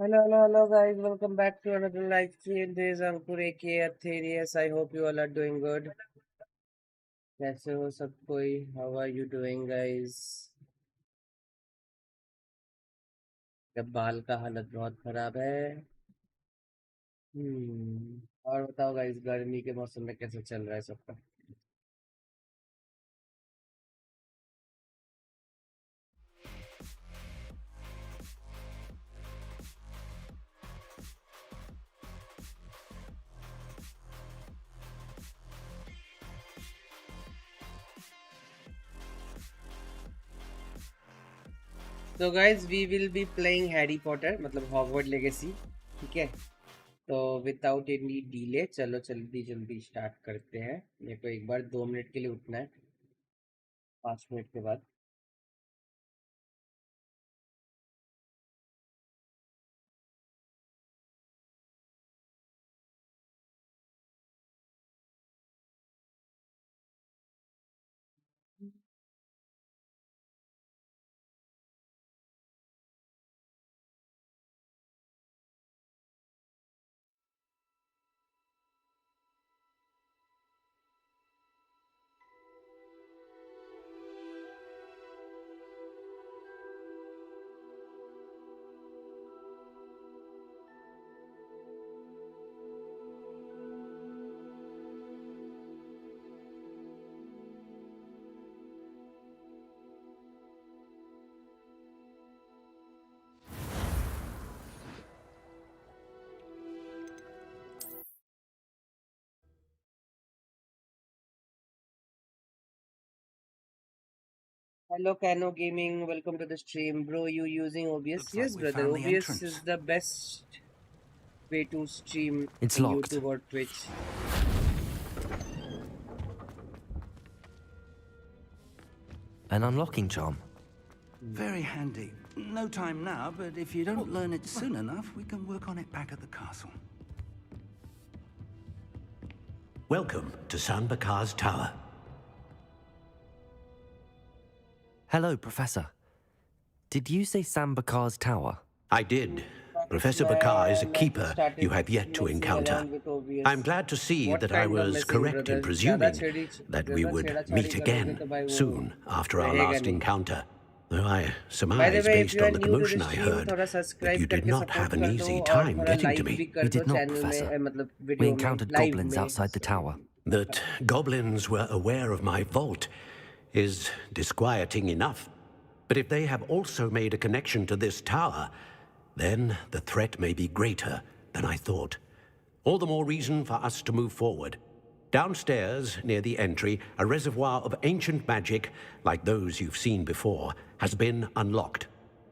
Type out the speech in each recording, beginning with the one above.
Hello, guys. Welcome back to another live stream. This is Ankur aka Aetherius. I hope you all are doing good. कैसे हो सब कोई? How are you doing, guys? जब बाल का हालत बहुत खराब है। और बताओ गाइस, गर्मी के मौसम में कैसे चल रहा है सबका? तो guys, we will be playing Harry Potter, मतलब हॉगवर्ड लेगेसी। ठीक है, तो विदाउट एनी डिले चलो जल्दी जल्दी स्टार्ट करते हैं। मेरे को एक बार 2 मिनट के लिए उठना है, 5 मिनट के बाद। Hello, Cano Gaming. Welcome to the stream, bro. You using OBS? Looks Yes, like we brother. found the OBS entrance. is the best way to stream It's in locked. YouTube or Twitch. An unlocking charm. Very handy. No time now, but if you don't learn it soon enough, we can work on it back at the castle. Welcome to San Bakar's Tower. Hello, Professor. Did you say Sam Bakar's tower? I did. Professor Bakar is a keeper you have yet to encounter. I'm glad to see that I was correct in presuming that we would meet again soon after our last encounter. Though I surmise, based on the commotion I heard, that you did not have an easy time getting to me. We did not, Professor. We encountered goblins outside the tower. That goblins were aware of my vault is disquieting enough. But if they have also made a connection to this tower, then the threat may be greater than I thought. All the more reason for us to move forward. Downstairs, near the entry, a reservoir of ancient magic, like those you've seen before, has been unlocked.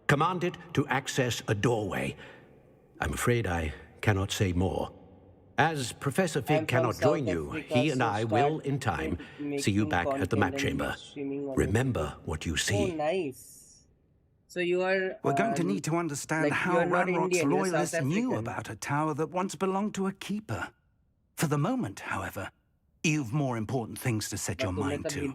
Commanded to access a doorway. I'm afraid I cannot say more. As Professor Fig cannot join you, he and I will, in time, see you back at the map chamber. Remember what you see. Oh, nice. So you are... We're going to need to understand like, how you're not Ranrock's Indian, you're loyalists South knew African. about a tower that once belonged to a keeper. For the moment, however, you've more important things to set your mind to.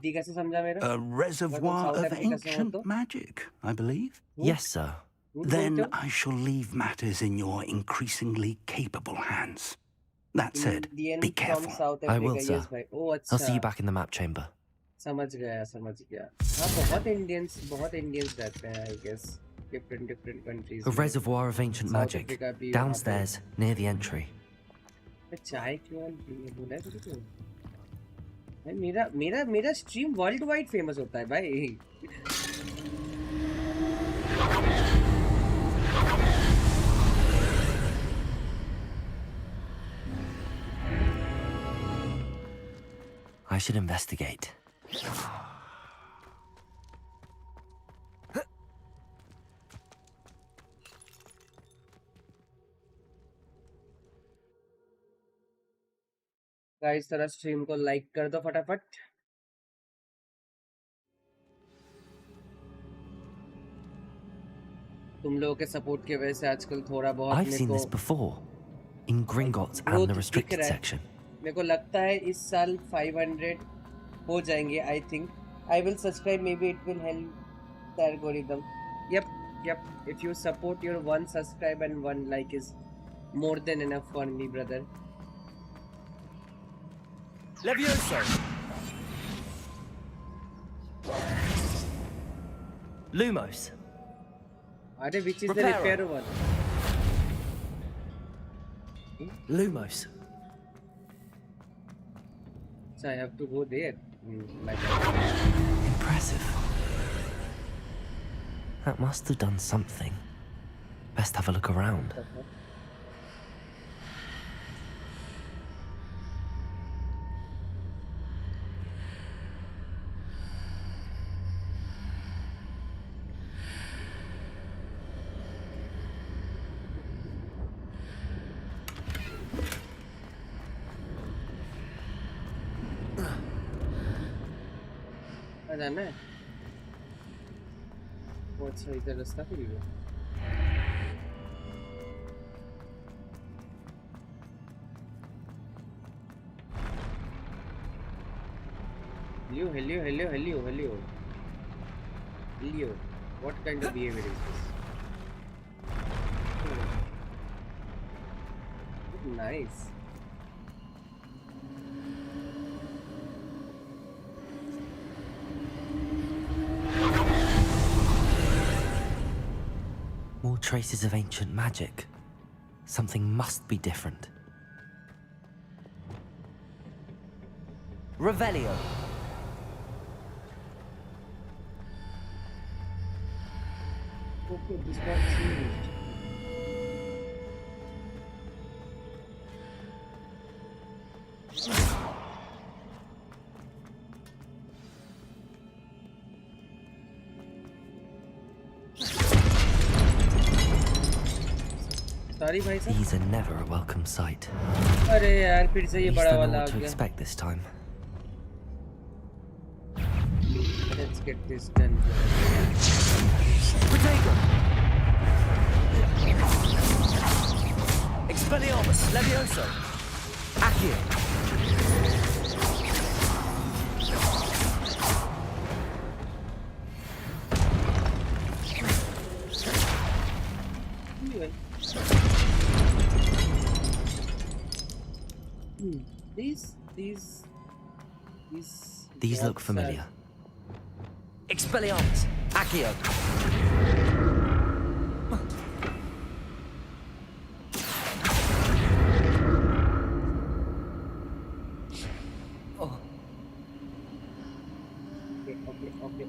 A reservoir of ancient magic, I believe. Yes, sir. Then I shall leave matters in your increasingly capable hands. That said, be careful. I will, sir. I'll see you back in the map chamber. समझ गया हाँ, बहुत Indians रहते हैं, I guess, different countries. A reservoir of ancient magic, downstairs, near the entry. चाय क्यों बोला है तुझे? भाई मेरा स्ट्रीम वर्ल्ड वाइड फेमस होता है भाई. I should investigate. गाइस, जरा स्ट्रीम को लाइक कर दो फटाफट. तुम लोगों के सपोर्ट की वजह से आजकल थोड़ा बहुत I've seen this before, in Gringotts and the restricted section. मेरे को लगता है इस साल 500 हो जाएंगे. I think I will subscribe, maybe it will help the algorithm. Yep, Yep, if you support, your 1 subscribe and 1 like is more than enough for me, brother. Leviosa! Lumos! Which is the repair one? Lumos. So I have to go there. Impressive. That must have done something. Best have a look around. जाना है बहुत सही का रास्ता खुलेगा hello what kind of behavior is this? Nice. More traces of ancient magic. Something must be different. Revelio. Okay, this got changed. Sorry, bhai sir. These are never a welcome sight. अरे यार फिर से ये At least बड़ा I know वाला आ what to गया. expect this time. Let's get this done. Protego! Expelliarmus! Leviosa! Accio! Anyway. These look familiar. Expelliarmus! Accio! Okay.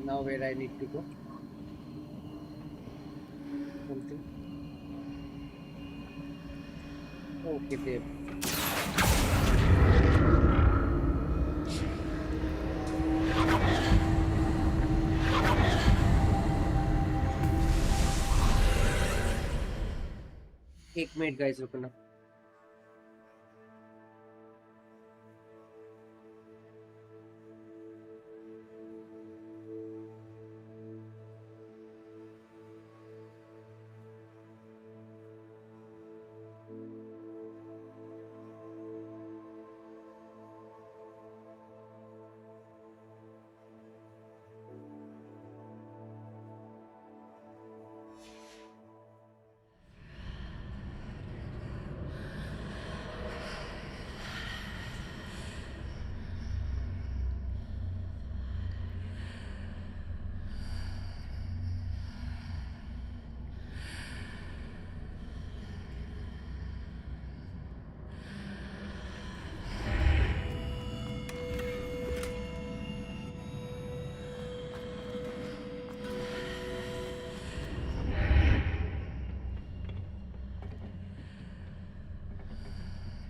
Now where I need to go? Something. Okay, babe. एक minute guys रुकना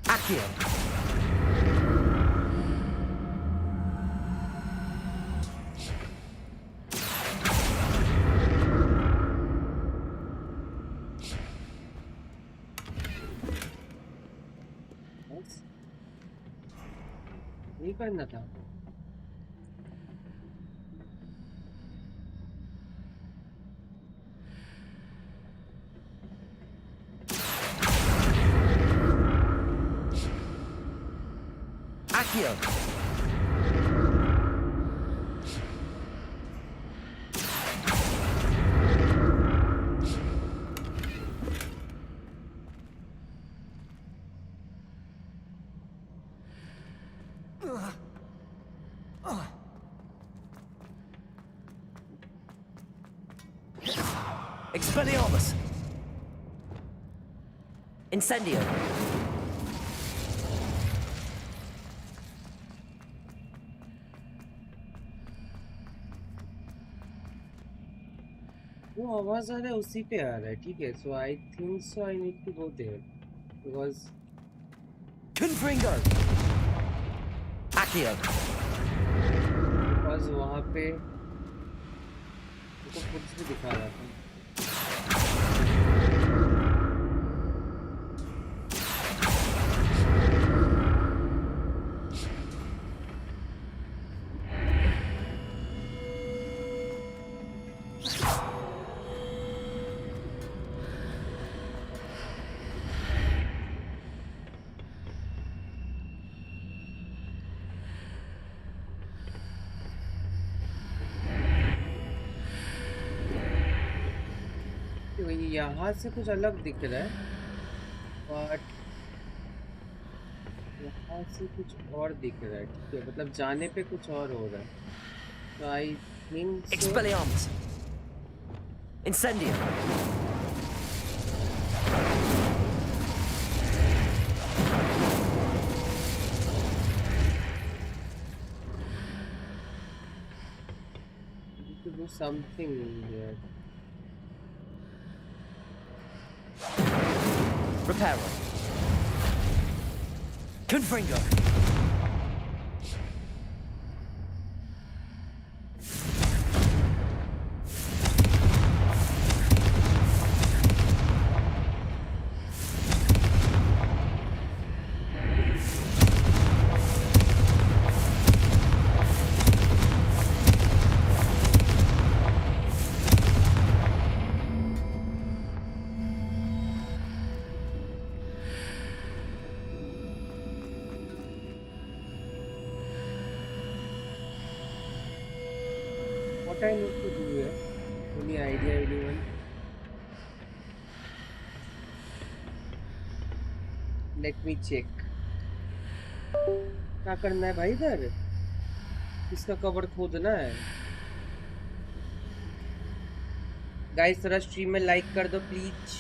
Accio! नहीं करना था Accio! Expelliarmus! Incendio! वो आवाज आ रहा है उसी पे आ रहा है ठीक है so I think so I need to go there because Confringo! Accio! because वहाँ पे तो कुछ भी दिखा रहा था यहाँ से कुछ अलग दिख रहा है बट यहाँ से कुछ और दिख रहा है ठीक है मतलब जाने पे कुछ और हो रहा है तो I think Expelliarmus! Incendio! to do something here. Reparo. Confringo. What I need to do here? Any idea, anyone? Let me check. क्या करना है भाई इधर? इसका कवर खोदना है. गाइस थोड़ा स्ट्रीम में लाइक कर दो प्लीज.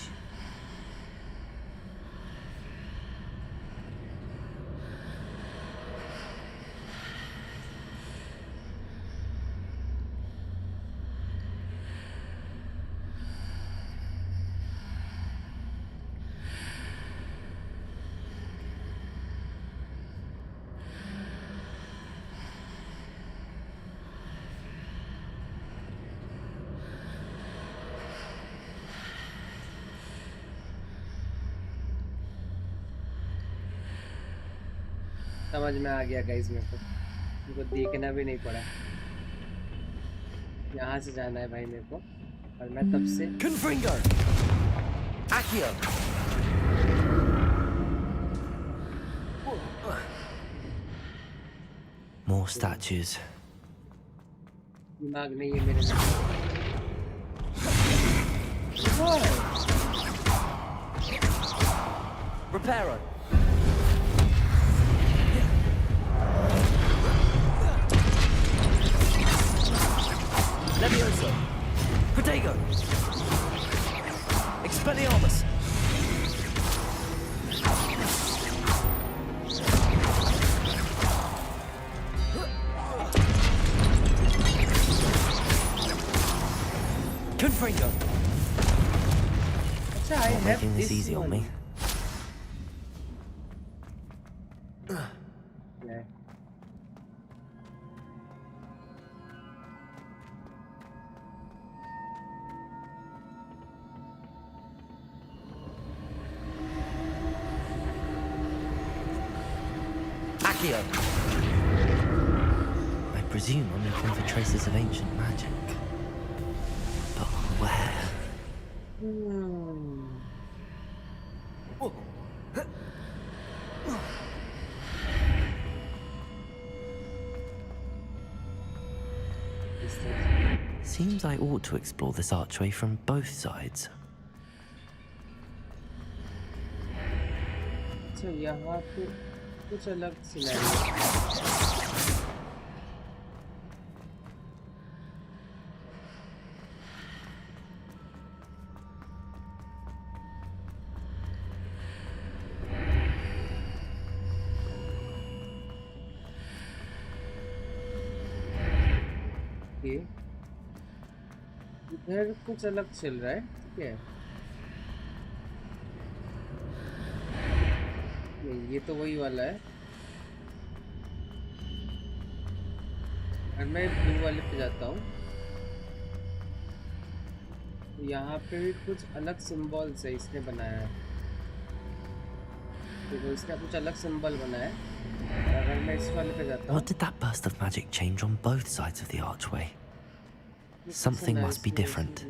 समझ में आ गया गाइस मेरे को देखना भी नहीं पड़ा यहाँ से जाना है भाई मेरे को और मैं तब से Confringo! Accio! More statues. दिमाग नहीं है मेरे में Reparo. Leviosa. Protego. Expelliarmus. Confringo. अच्छा I have Making this this easy on one. me. Yeah. Accio. I presume I'm looking for traces of ancient magic. But where? Seems I ought to explore this archway from both sides. अच्छा यहाँ पे कुछ अलग scenario इधर कुछ अलग चल रहा है, ठीक है। नहीं, ये तो वही वाला है। और मैं ब्लू वाले पे जाता हूँ, तो यहाँ पे भी कुछ अलग सिंबल्स है इसने बनाया है। देखो, इसका कुछ अलग सिंबल बनाया है। अगर मैं इस वाले पे जाता हूँ, What did that burst of magic change on both sides of the archway? Something must be different.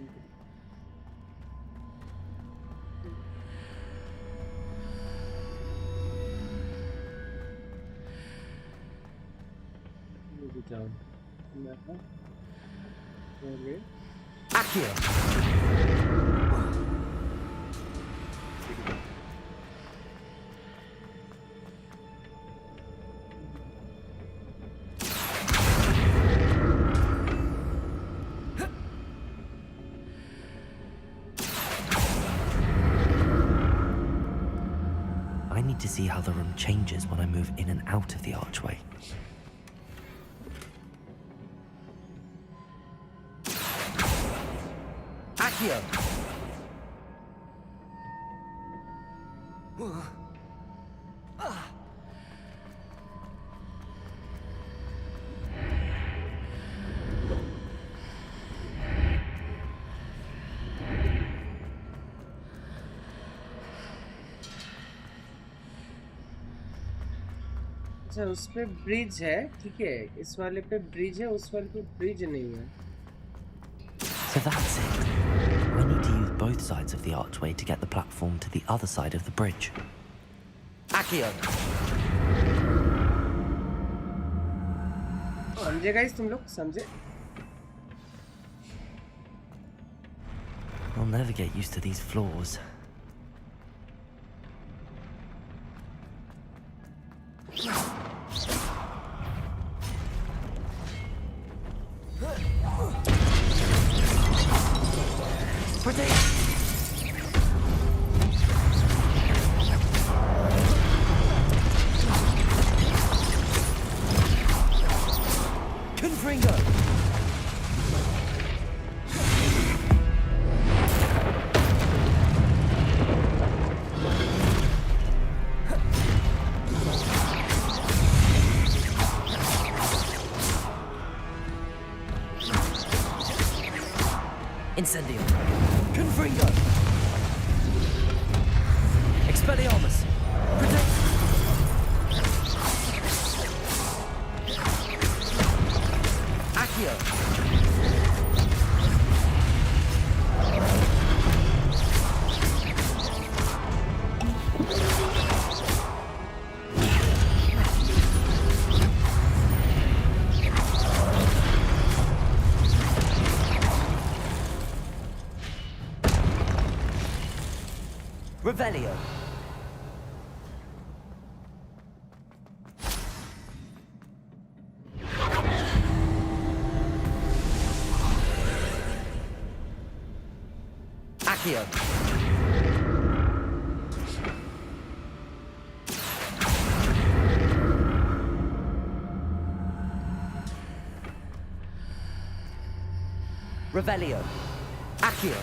Accio! I need to see how the room changes when I move in and out of the archway. Accio! अच्छा, उस पे bridge है, ठीक है। इस वाले पे bridge है, उस वाले पे ब्रिज नहीं है। So that's it. I need to use both sides of the archway to get the platform to the other side of the bridge. Accio! समझे गाइस, तुम लोग समझे? I'll never get used to these floors. Incendio. Confringo! Expelliarmus. Protect! Accio! Revelio. Accio. Revelio. Accio.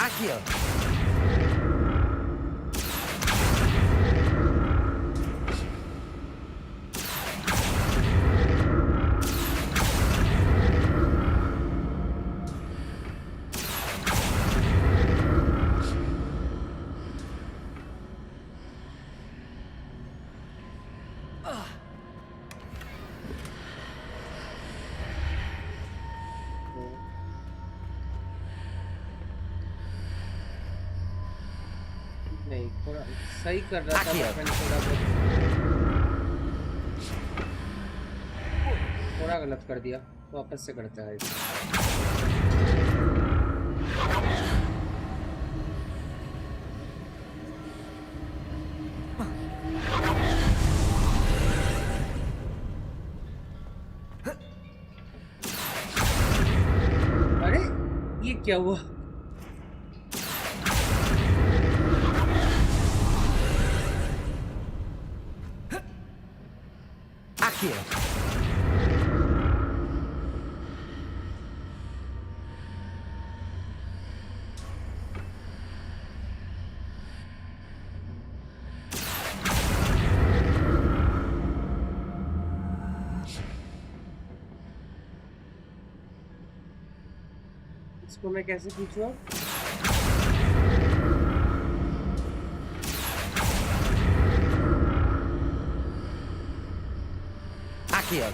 Accio. नहीं, थोड़ा सही कर रहा था, मैंने थोड़ा गलत कर दिया। वापस से करते हैं। अरे ये क्या हुआ? इसको मैं कैसे पूछूं? Accio.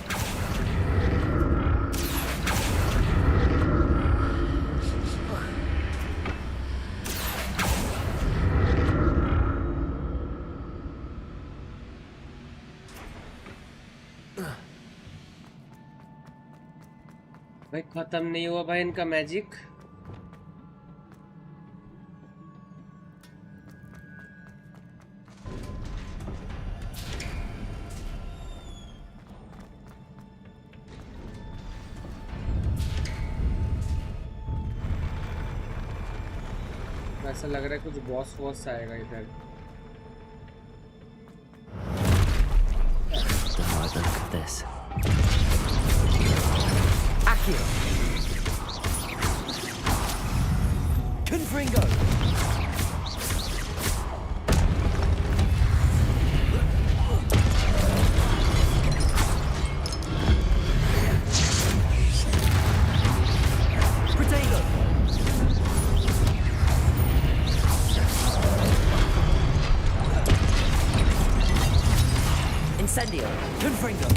भाई खत्म नहीं हुआ भाई इनका मैजिक। ऐसा लग रहा है कुछ बॉस वॉस आएगा इधर। This. Accio. Confringo. Protego. Incendio. Confringo.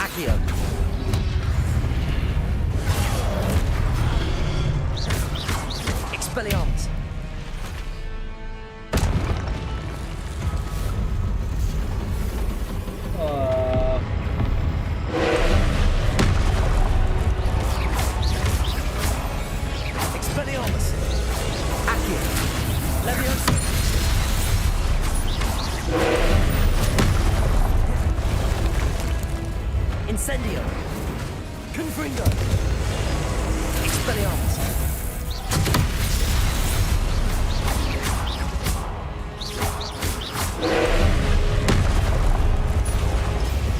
Accio. Expelliarmus. Expelliarmus. Accio. Leviosa. Incendio. Confringo. Expelliarmus.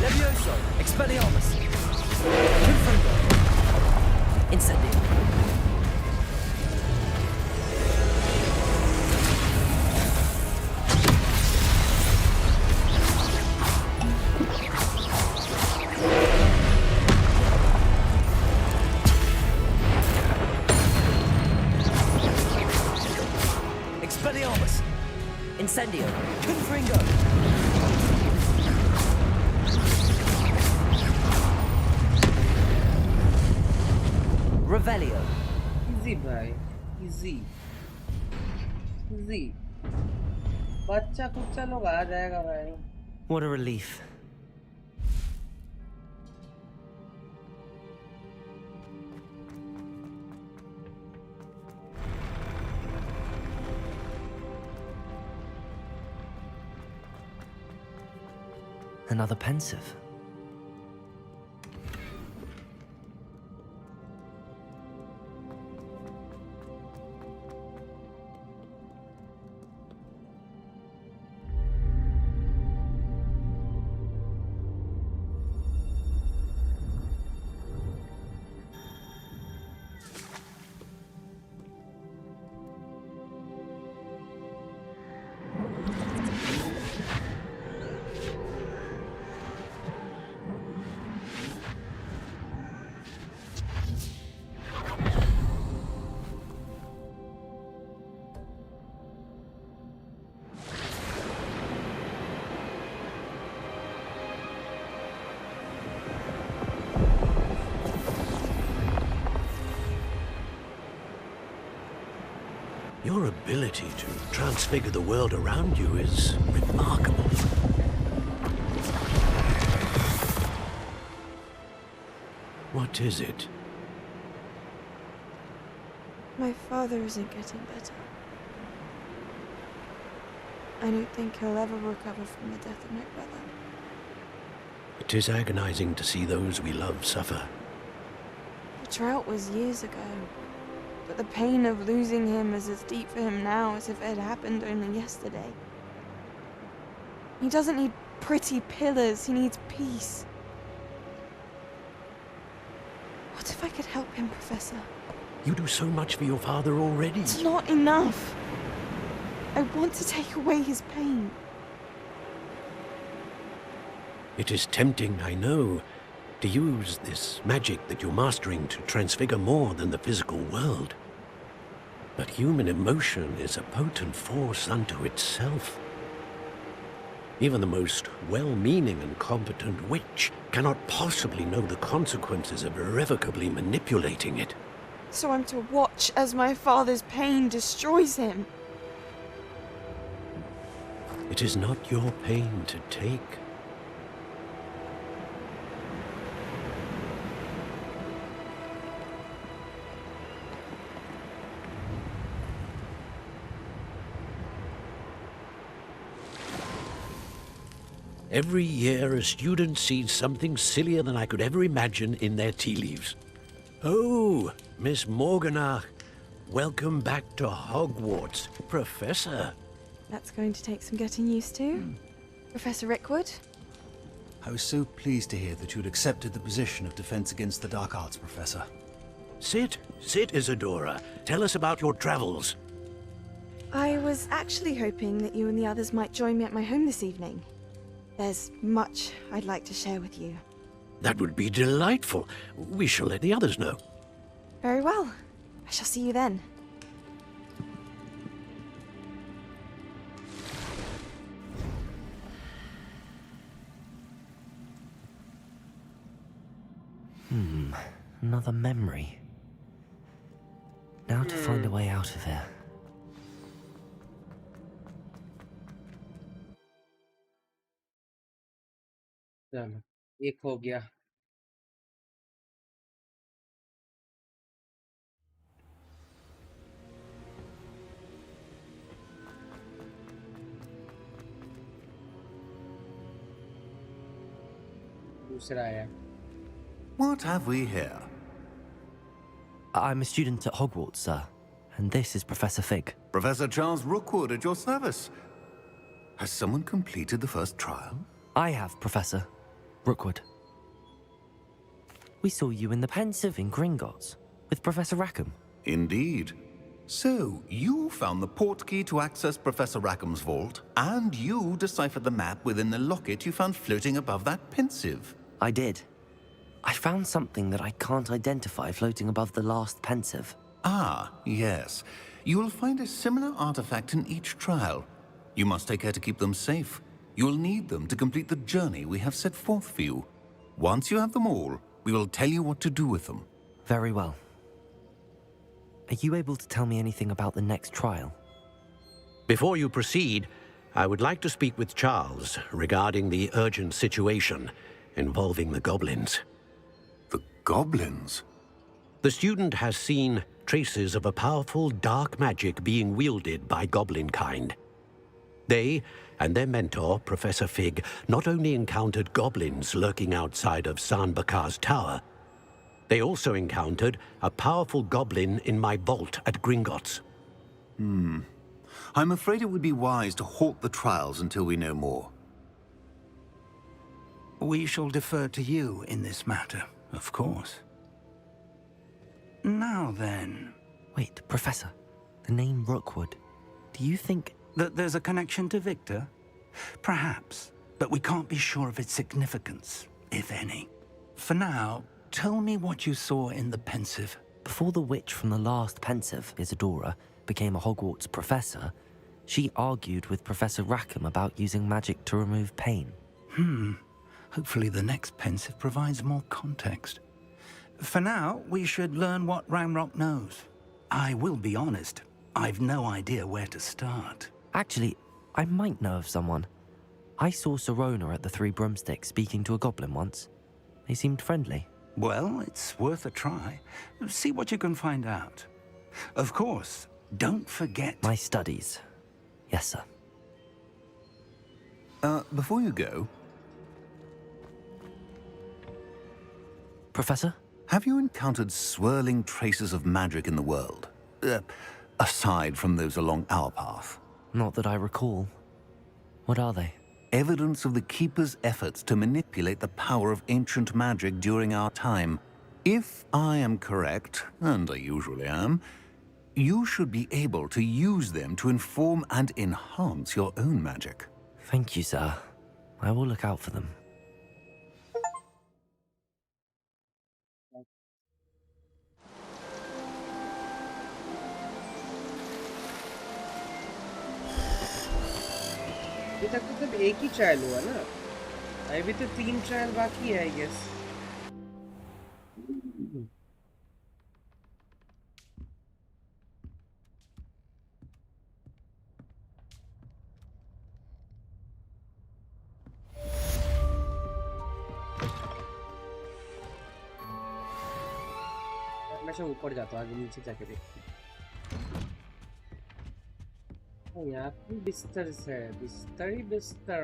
Leviosa. Expelliarmus. Confringo. Incendio. Expelliarmus. Incendio. Confringo. Revelio. Easy भाई, easy, easy. बच्चा कुच्चा लोग आ जाएगा भाई। What a relief. Another pensive. Your ability to transfigure the world around you is remarkable. What is it? My father isn't getting better. I don't think he'll ever recover from the death of my brother. It is agonizing to see those we love suffer. The drought was years ago, but the pain of losing him is as deep for him now as if it had happened only yesterday. He doesn't need pretty pillars, he needs peace. What if I could help him, Professor? You do so much for your father already. It's not enough. I want to take away his pain. It is tempting, I know, to use this magic that you're mastering to transfigure more than the physical world. But human emotion is a potent force unto itself. Even the most well-meaning and competent witch cannot possibly know the consequences of irrevocably manipulating it. So I'm to watch as my father's pain destroys him. It is not your pain to take. Every year, a student sees something sillier than I could ever imagine in their tea leaves. Oh, Miss Morganach, welcome back to Hogwarts, Professor. That's going to take some getting used to. Professor Rickwood? I was so pleased to hear that you'd accepted the position of Defense Against the Dark Arts, Professor. Sit, Isadora. Tell us about your travels. I was actually hoping that you and the others might join me at my home this evening. There's much I'd like to share with you. That would be delightful. We shall let the others know. Very well. I shall see you then. Another memory. Now to find a way out of here. चलो एक हो गया दूसरा आया What have we here? I'm a student at Hogwarts, sir. And this is Professor Fig. Professor Charles Rookwood at your service. Has someone completed the first trial? I have, Professor Rookwood. We saw you in the Pensive in Gringotts with Professor Rackham. Indeed. So, you found the portkey to access Professor Rackham's vault, and you deciphered the map within the locket you found floating above that Pensive. I did. I found something that I can't identify floating above the last Pensive. Ah, yes. You will find a similar artifact in each trial. You must take care to keep them safe. You will need them to complete the journey we have set forth for you. Once you have them all, we will tell you what to do with them. Very well. Are you able to tell me anything about the next trial? Before you proceed, I would like to speak with Charles regarding the urgent situation involving the goblins. The goblins? The student has seen traces of a powerful dark magic being wielded by goblin kind. They and their mentor, Professor Fig, not only encountered goblins lurking outside of Sanbakar's tower, they also encountered a powerful goblin in my vault at Gringotts. I'm afraid it would be wise to halt the trials until we know more. We shall defer to you in this matter, of course. Now then... Wait, Professor. The name Rookwood. Do you think... that there's a connection to Victor? Perhaps, but we can't be sure of its significance, if any. For now, tell me what you saw in the Pensive. Before the witch from the last Pensive, Isadora, became a Hogwarts professor, she argued with Professor Rackham about using magic to remove pain. Hopefully the next Pensive provides more context. For now, we should learn what Ranrock knows. I will be honest, I've no idea where to start. Actually, I might know of someone. I saw Serona at the Three Broomsticks speaking to a goblin once. They seemed friendly. Well, it's worth a try. See what you can find out. Of course, don't forget... My studies. Yes, sir. Before you go... Professor? Have you encountered swirling traces of magic in the world? Aside from those along our path? Not that I recall. What are they? Evidence of the Keeper's efforts to manipulate the power of ancient magic during our time. If I am correct, and I usually am, you should be able to use them to inform and enhance your own magic. Thank you, sir. I will look out for them. अभी तक तो सिर्फ एक ही trial हुआ ना, अभी तो 3 trial बाकी है आई गेस। मैं से ऊपर जाता हूँ, आगे नीचे जाके देखते हैं। यहाँ पे बिस्तर से बिस्तर ही बिस्तर।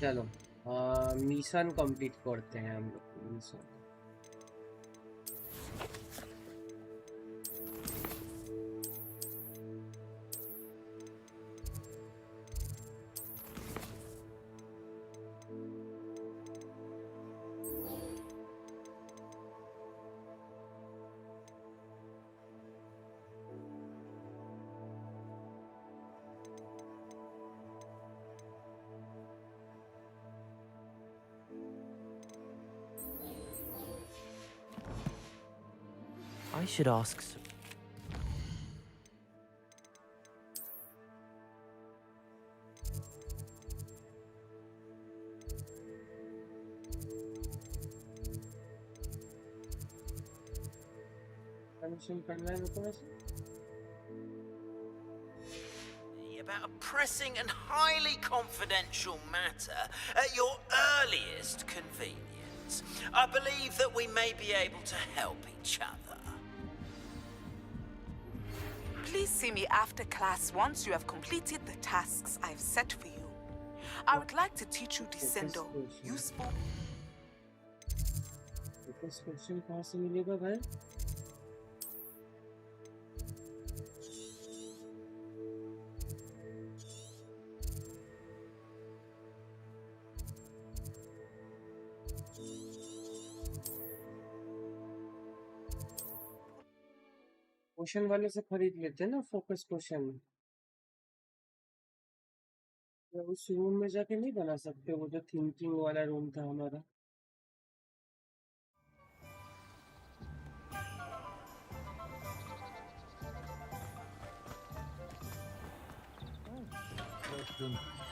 चलो मिशन कंप्लीट करते हैं हम लोग। Mission I should ask... About a pressing and highly confidential matter at your earliest convenience. I believe that we may be able to help each other. Please see me after class once you have completed the tasks I've set for you. I would like to teach you Descendo. You spoke... This question कहाँ से मिलेगा भाई? Question वाले से खरीद लेते हैं ना फोकस क्वेश्चन। या उस रूम में जाके नहीं बना सकते, वो जो थिंकिंग वाला रूम था हमारा।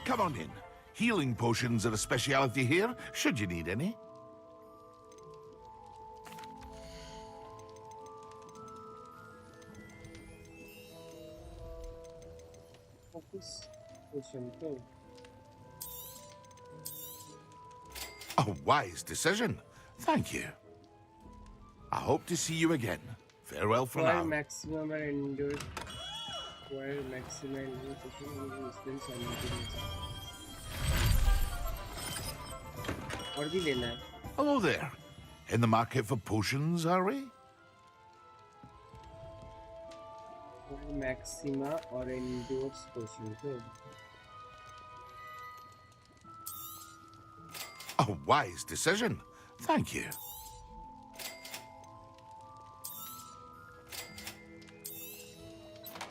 Come on in. Healing potions are a speciality here, should you need any. A wise decision. Thank you. I hope to see you again. Farewell for now. Maximum and endure. While maximum और भी लेना है। Hello there. In the market for potions, are we? Maxima or endurance potion. A wise decision. Thank you.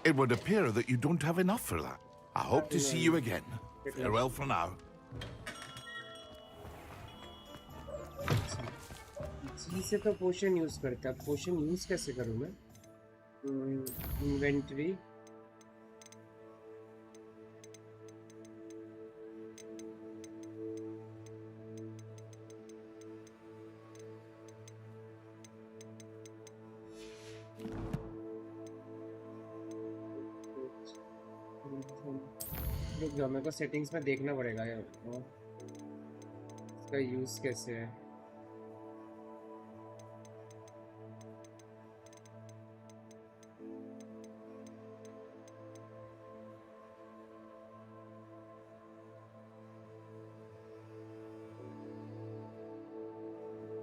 It would appear that you don't have enough for that. I hope to see you again. Farewell for now. जी से तो पोशन use करता है। पोशन use कैसे करूँ मैं? Inventory रुक जाओ, मेरे को सेटिंग्स में देखना पड़ेगा यार। का यूज कैसे है?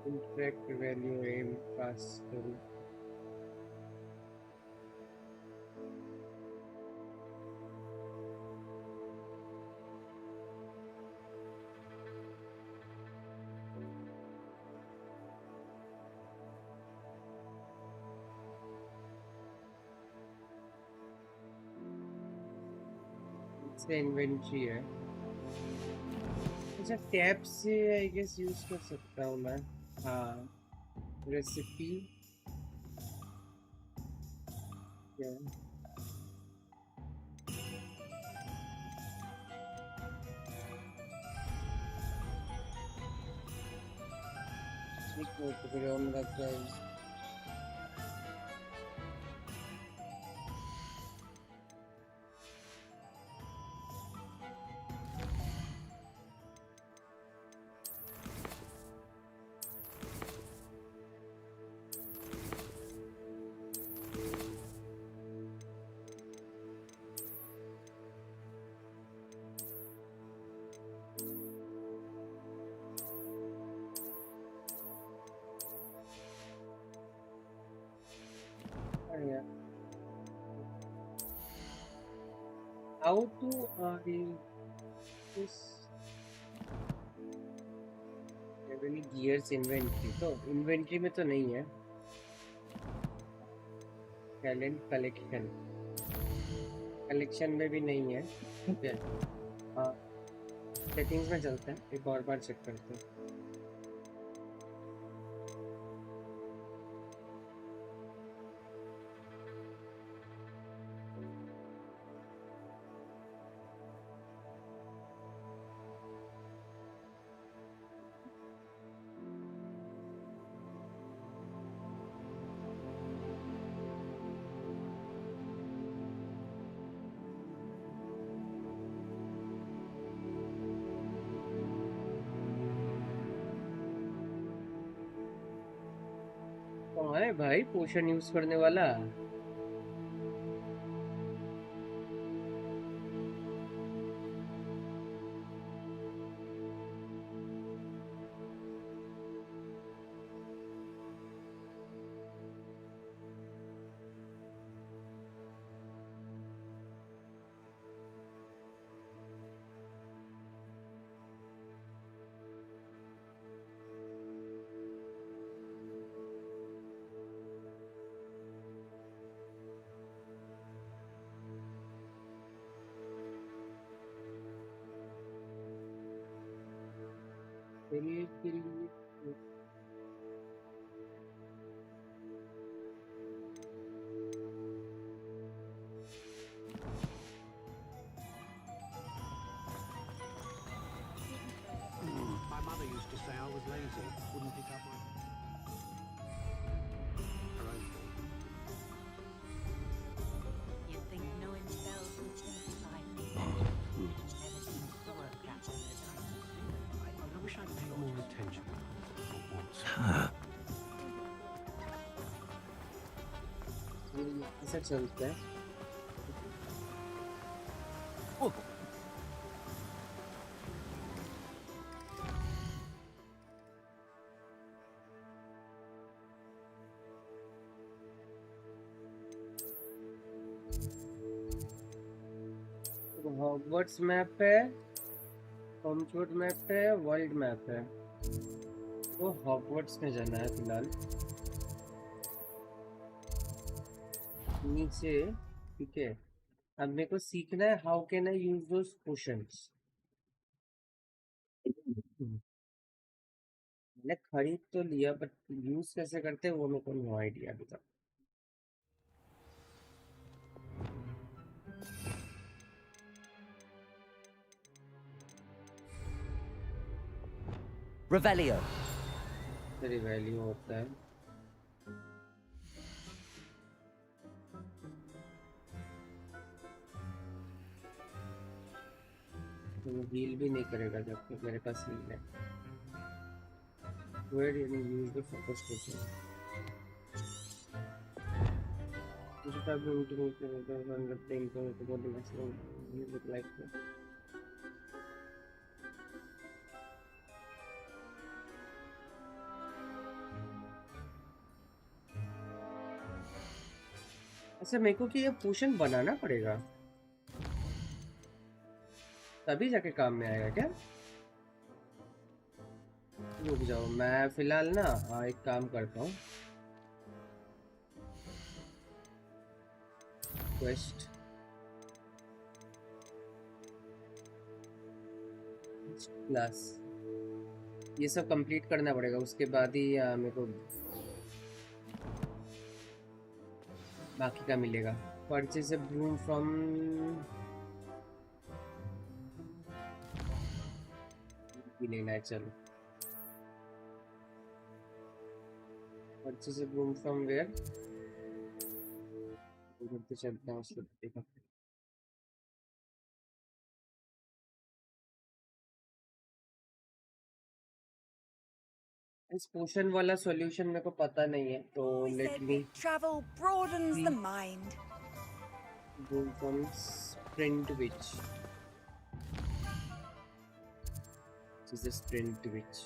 Incorrect value aim pass करूँ। से इन्वेंट्री है। अच्छा टैब से आई गेस यूज कर सकता हूँ मैं। हाँ रेसिपी क्या ठीक है तो फिर ऑन रखता है। How to this revenue gears inventory तो inventory में तो नहीं है। टैलेंट कलेक्शन में भी नहीं है। ठीक है हाँ सेटिंग्स में चलते हैं एक और बार चेक करते हैं। कौन है भाई पोशन यूज करने वाला? के लिए My mother used to say I was lazy, wouldn't pick up my... her own fault. You'd think knowing spells would simplify things. Never seems to work that way. I wish I'd paid more attention for once. ऐसा चलता है। Hogwarts map है, होमचोट map है, world map है। तो Hogwarts में जाना है फिलहाल। नीचे ठीक है। अब मेरे को सीखना है how can I use those potions. मैंने खरीद तो लिया बट यूज कैसे करते हैं वो मेरे को नो आइडिया अभी तक। Revelio. रिवेलियो होता है। तो हील भी नहीं करेगा जब तक मेरे पास हील है। where you use the focus station. You should have been to the thing to the body maximum. Use it like that. अच्छा मेरे को कि ये पोशन बनाना पड़ेगा तभी जाके काम में आएगा क्या? रुक जाओ मैं फिलहाल ना एक काम करता हूँ क्वेस्ट प्लस ये सब कंप्लीट करना पड़ेगा उसके बाद ही मेरे को बाकी का मिलेगा। परचेज अ ब्रूम फ्रॉम लेना है चलो। Purchase a broom from where उधर चलते हैं उसको देखा। इस पोशन वाला सॉल्यूशन मेरे को पता नहीं है तो let me travel broadens the mind. Go from sprint which is the sprint which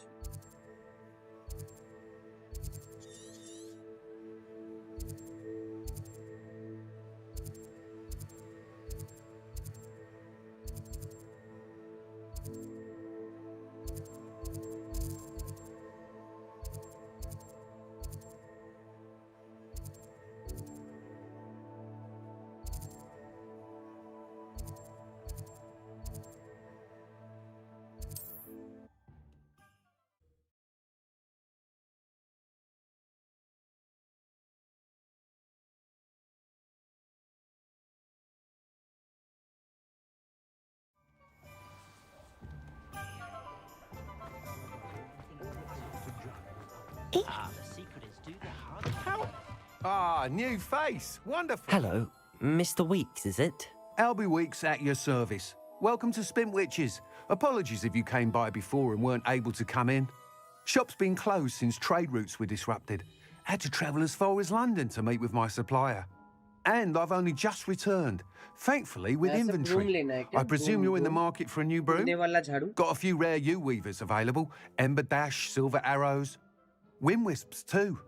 New face. Wonderful. Hello, Mr. Weeks, is it? Albie Weeks at your service. Welcome to Spint Witches. Apologies if you came by before and weren't able to come in. Shop's been closed since trade routes were disrupted. Had to travel as far as London to meet with my supplier. And I've only just returned, thankfully with inventory. I presume you're in the market for a new broom? Got a few rare U-weavers available. Ember Dash, Silver Arrows. Wind Wisps too.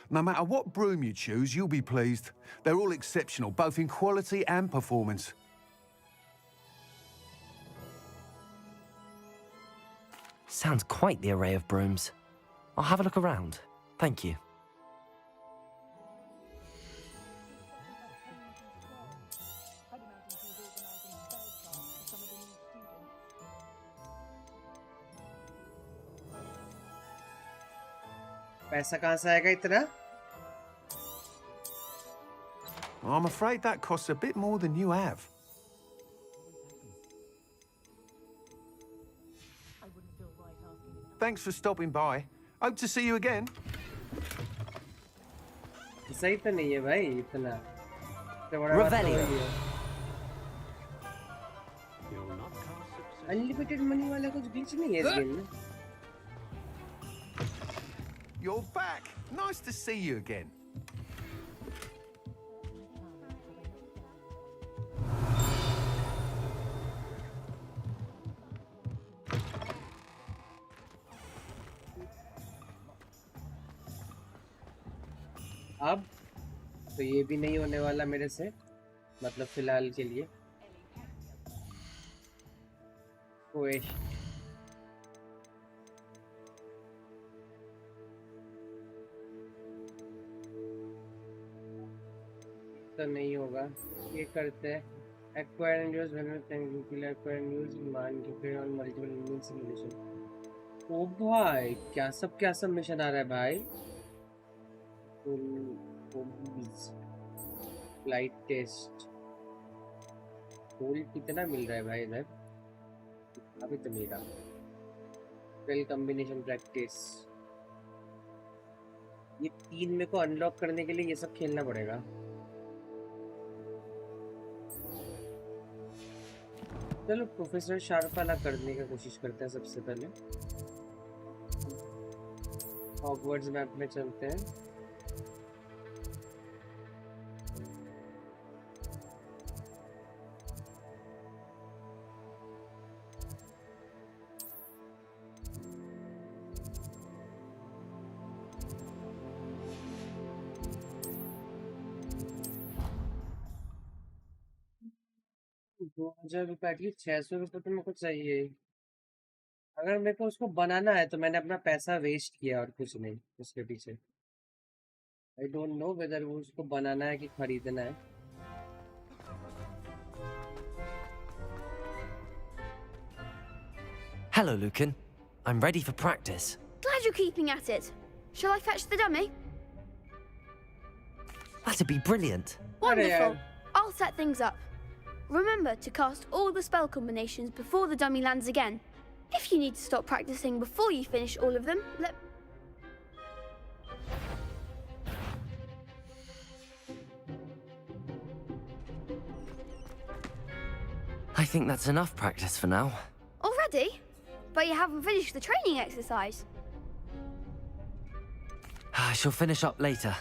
No matter what broom you choose, you'll be pleased. They're all exceptional, both in quality and performance. Sounds quite the array of brooms. I'll have a look around. Thank you. पैसा कहाँ से आएगा इतना? I'm afraid that costs a bit more than you have. Thanks for stopping by. Hope to see you again. सही तो नहीं है भाई इतना। अनलिमिटेड मनी वाला कुछ बीच नहीं है इस गेम में। You're back. Nice to see you again. अब तो ये भी नहीं होने वाला मेरे से, मतलब फिलहाल के लिए। तो नहीं होगा, ये करते हैं acquire and use when acquire and use मान के फिर on multiple means simulation। ओ भाई क्या सब मिशन आ रहा है भाई। फ्लाइट टेस्ट गोल्ड कितना मिल रहा है भाई इधर? अभी तो मिल रहा। स्पेल कॉम्बिनेशन प्रैक्टिस, ये 3 मेरे को अनलॉक करने के लिए ये सब खेलना पड़ेगा। चलो प्रोफेसर शार्प वाला करने की कोशिश करते हैं सबसे पहले। हॉगवर्ट्स मैप में चलते हैं। ₹2000 एटलीस्ट ₹600 तो मेरे को चाहिए। अगर मेरे को उसको बनाना है तो मैंने अपना पैसा वेस्ट किया और कुछ नहीं उसके पीछे। आई डोंट नो वेदर वो उसको बनाना है कि खरीदना है। Hello, Lucan. I'm ready for practice. Glad you're keeping at it. Shall I fetch the dummy? That'd be brilliant. Wonderful. I'll set things up. Remember to cast all the spell combinations before the dummy lands again. If you need to stop practicing before you finish all of them, I think that's enough practice for now. Already? But you haven't finished the training exercise. I shall finish up later.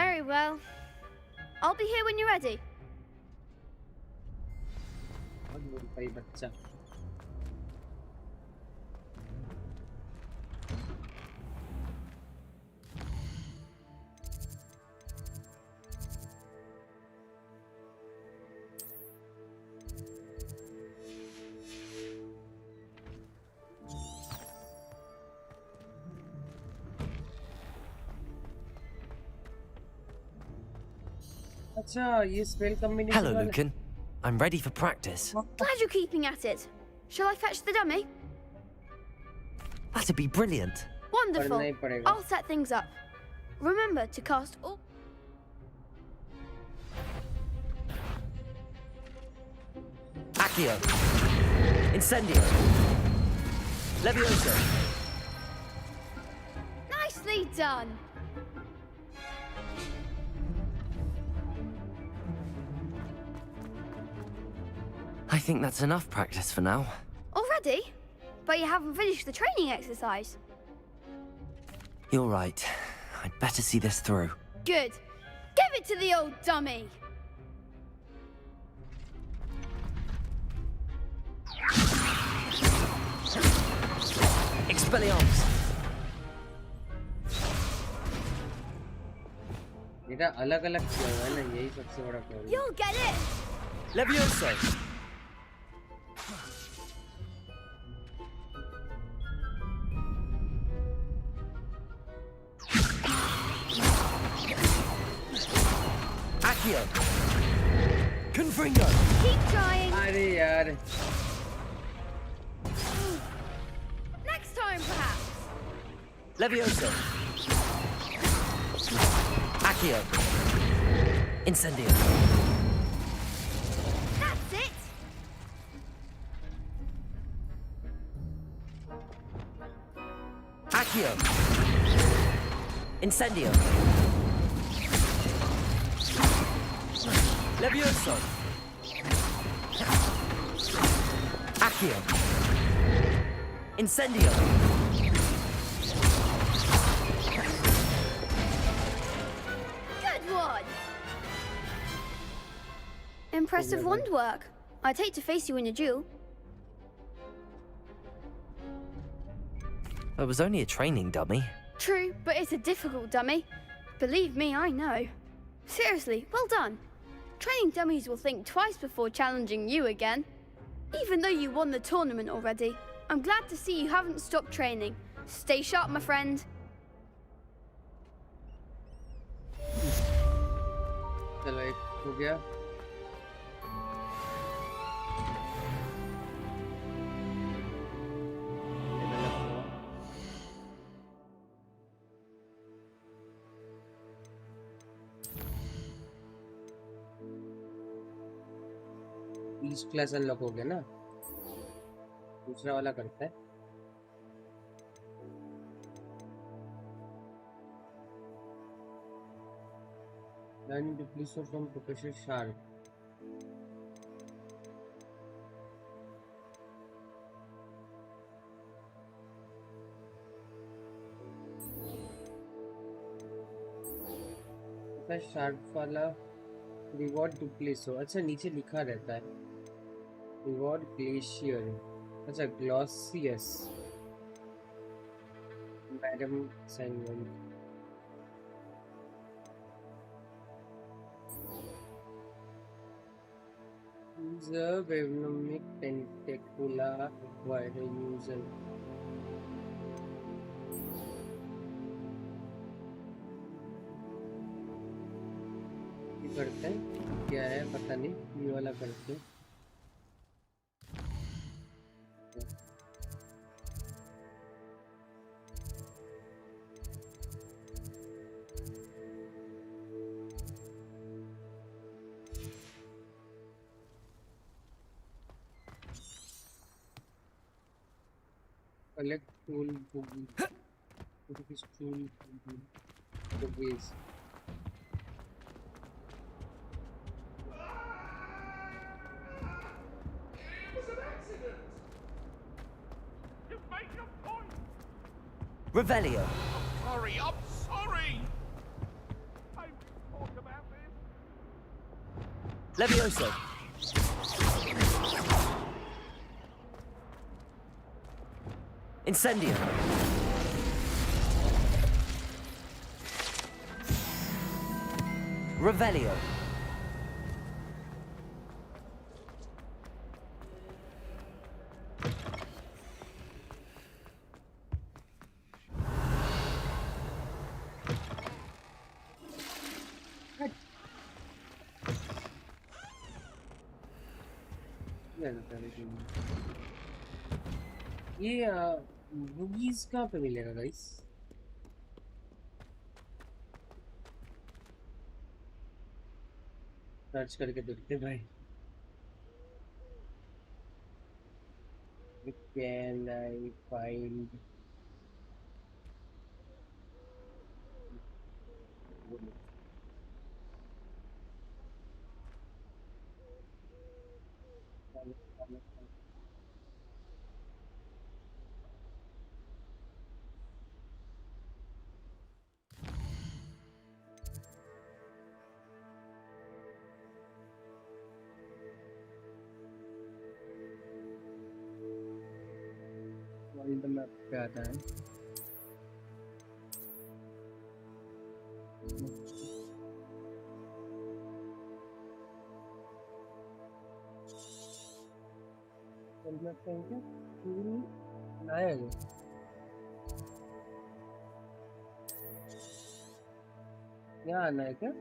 Very well. I'll be here when you're ready. अच्छा ये spell combination. Hello, Lucan. I'm ready for practice. Glad you're keeping at it. Shall I fetch the dummy? That'd be brilliant. Wonderful. I'll set things up. Remember to cast all... Accio. Incendio. Leviosa. Nicely done. I think that's enough practice for now. Already? But you haven't finished the training exercise. You're right. I'd better see this through. Good. Give it to the old dummy. Expelliarmus. बेटा अलग-अलग क्यों है ना, यही सबसे बड़ा problem. You'll get it. Leviosa. Accio. Confringo. Keep trying. अरे यार। Next time, perhaps. Leviosa. Accio. Incendio. That's it. Accio. Incendio. Leviosa. Accio. Incendio. Good one. Impressive wand work. I'd hate to face you in a duel. It was only a training dummy. True, but it's a difficult dummy. Believe me, I know. Seriously, well done. Training dummies will think twice before challenging you again. Even though you won the tournament already, I'm glad to see you haven't stopped training. Stay sharp, my friend. चलो एक हो गया। East class unlock हो गया ना, दूसरा वाला करता है। Learning to please from Professor Sharp. Sharp वाला रिवॉर्ड डुप्लीसो। अच्छा नीचे लिखा रहता है रिवॉर्ड ग्लेशियर। अच्छा Glacius madam assignment. User Venomic Tentacula acquired a user. करते हैं क्या है पता नहीं, ये वाला करते हैं। Collect tool boogies. Revelio. Sorry, I'm sorry! I will talk about this. Leviosa. Incendio. Revelio. ये बुगीज कहाँ पे मिलेगा गाइस? सर्च करके देखते भाई। Can I find world map पे आता है। वर्ल्ड मैप पे क्या नया है? यहाँ आना है क्या?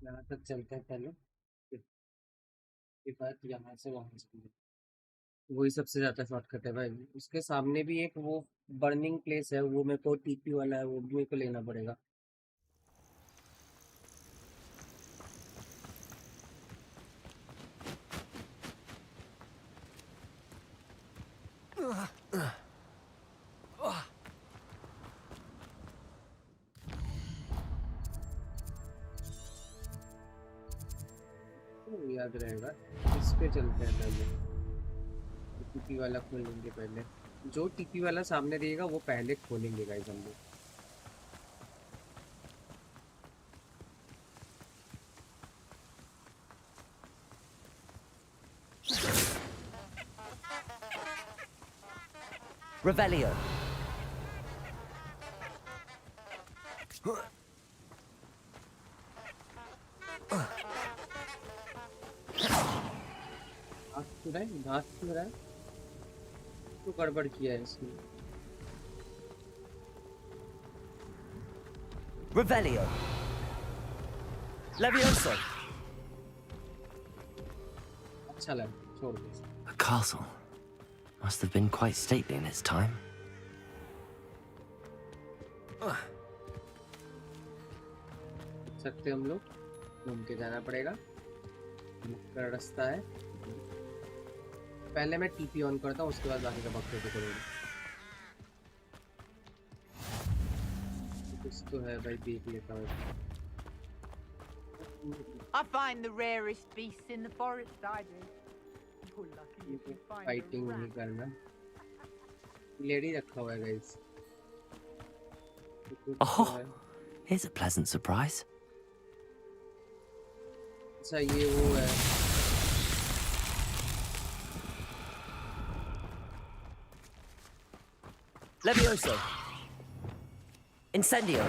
यहाँ तक चलते हैं पहले, फिर बात यहाँ से वहाँ से। वही सबसे ज्यादा शॉर्टकट है भाई। उसके सामने भी एक वो बर्निंग प्लेस है, वो मेरे को टीपी वाला है, वो भी मेरे को लेना पड़ेगा। तो याद रहेगा, इस पे चलते हैं पहले। टीपी वाला खोलेंगे पहले, जो टीपी वाला सामने देगा वो पहले खोलेंगे गाइस हम लोग। Revelio. घास क्यों रहा है? तो गड़बड़ किया है इसने। Revelio. Leviosa. अच्छा लगा, छोड़ दे। A castle. Must have been quite stately in its time. सकते हम लोग घूम के जाना पड़ेगा, मुक्कर रास्ता है। पहले मैं टीपी ऑन करता हूँ, उसके बाद बाकी का बक्से को करूँगा। कुछ तो है भाई, देख लेता हूँ। I find the rarest beasts in the forest, I do. You're lucky if you find fighting नहीं करना, लेडी रखा हुआ है guys. Oh, here's a pleasant surprise. अच्छा ये वो है। Leviosa. Incendio.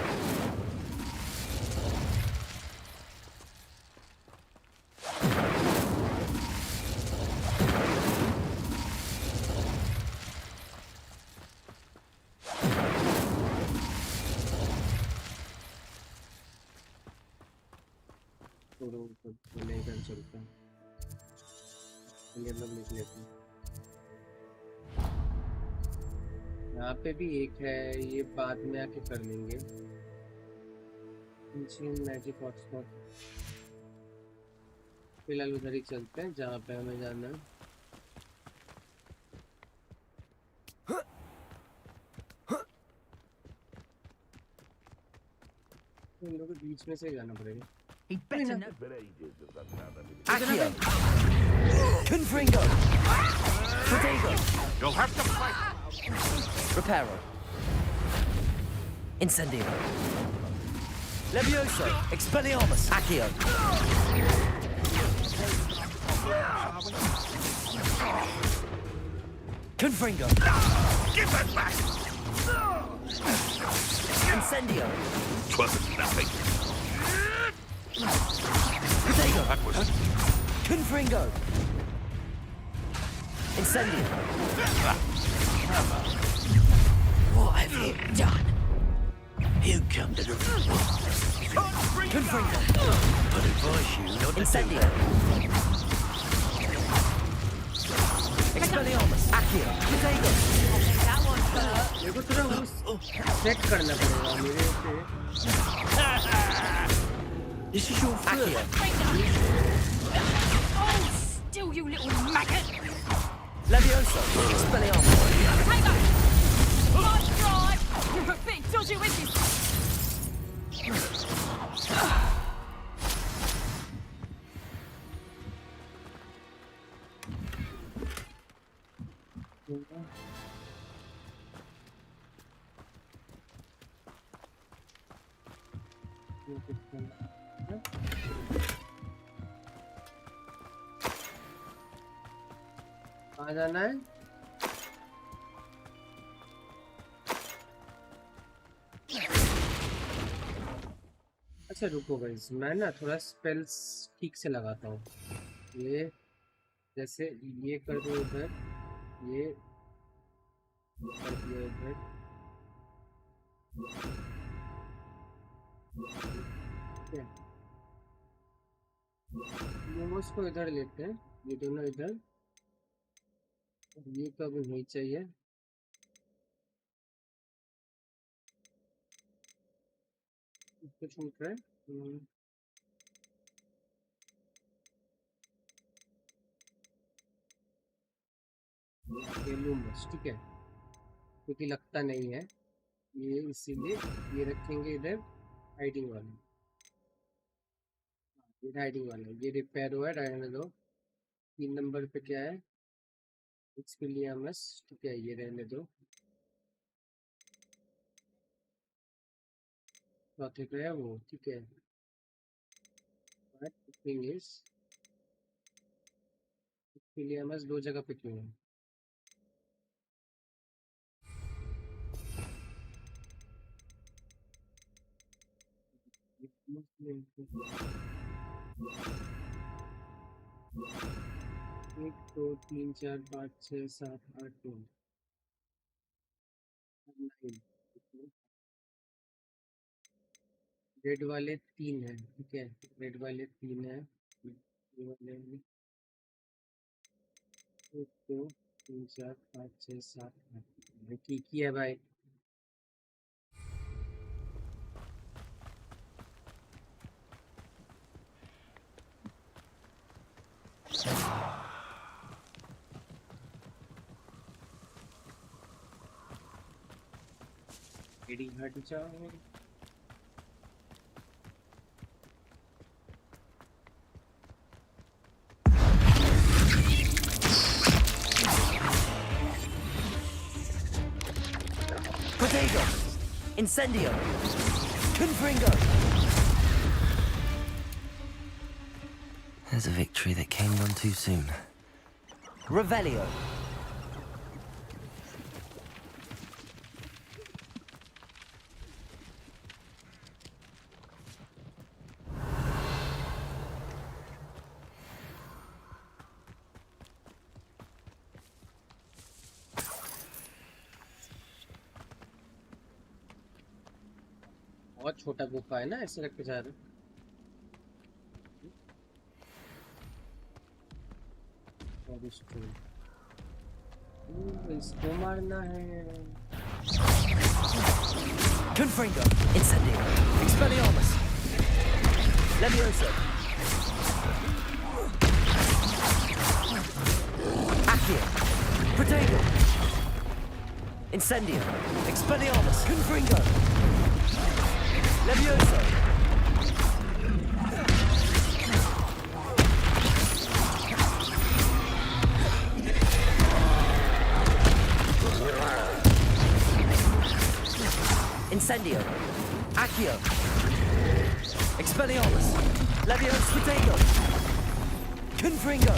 लेकर चलता हूँ, ये लोग लिख लेते हैं। यहाँ पे भी एक है, ये बाद में आके कर लेंगे। मैजिक हॉटस्पॉट फिलहाल उधर ही चलते हैं जहाँ पे हमें जाना है। इन लोगों के बीच में से जाना पड़ेगा। He'd better know. Accio. Confringo. Protego. You'll have to fight. Reparo. Incendio. Leviosa. Expelliarmus. Accio. Confringo. Give that back. Incendio. Wasn't nothing. Protego. That was Confringo. Incendio. What have you done? You come to the Confringo. I'd advise you not to Incendio. Expelliarmus. Accio. Protego. That one's hurt. मेरे को थोड़ा वो set करना पड़ेगा मेरे से। This is your Accio. Oh, still you little maggot. Leviosa. Expelliarmus. Protego. Right, right. You're a bit dodgy with this. कहाँ जाना है? अच्छा रुको गाइस, मैं ना थोड़ा स्पेल्स ठीक से लगाता हूँ। ये जैसे ये कर दो इधर, ये कर दिया इधर, ठीक है। मोमोस को इधर लेते हैं, ये दोनों इधर, ये तो अभी नहीं चाहिए। कुछ छूट रहा है। ये लूम बस, ठीक है, क्योंकि लगता नहीं है ये, इसीलिए ये रखेंगे इधर हाइडिंग वाला। ये हाइडिंग वाला, ये रिपेयर हुआ है, रहने दो। 3 नंबर पे क्या है? एक्सपेलियार्मस, ठीक है, ये रहने दो। चौथे पे है वो, ठीक है। एक्सपेलियार्मस 2 जगह पे क्यों है? एक 2 3 4 5 6 7 8 9 रेड वाले 3 है, ठीक है, रेड वाले 3 है, ये वाले 1 2 3 4 5 6 7 8 ठीक ही है भाई। एडी हट जाओ। Potato! Incendio! Confringo! There's a victory that came none too soon. Revelio! बहुत छोटा गुफा है ना, ऐसे रख के जा रहे। इसको मारना है। Confringo! Incendio! Expelliarmus! Leviosa! Accio! Potato! Incendio! Expelliarmus! Confringo! Leviosa! Incendio! Accio! Expelliarmus! Leviosa Potato! Confringo!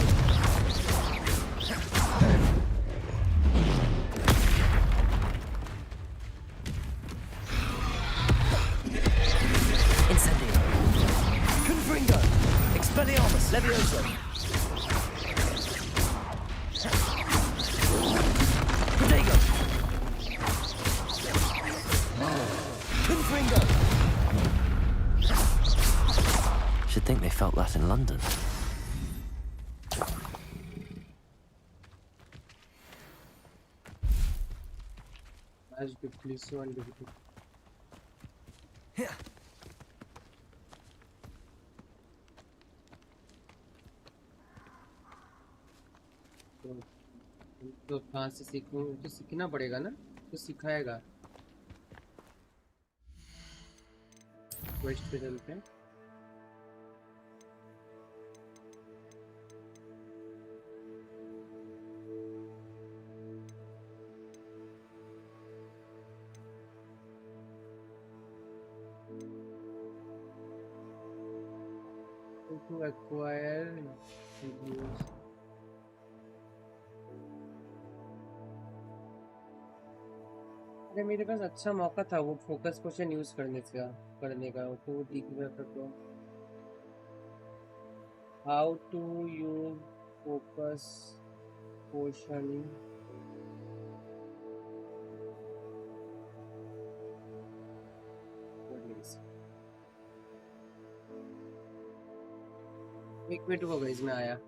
Incendio! Confringo! Expelliarmus! Leviosa! Potato! Confringo! Should think they felt that in London. As quickly so and difficult. Yeah. तो कहाँ से सीखूं? तो सीखना पड़ेगा ना, तो सिखाएगा। क्वेस्ट पे चलते हैं। To acquire reviews. अरे मेरे पास अच्छा मौका था वो फोकस क्वेश्चन यूज करने का तो दिख रहा था। तो how to use focus question एक मिनट हो गया इसमें आया।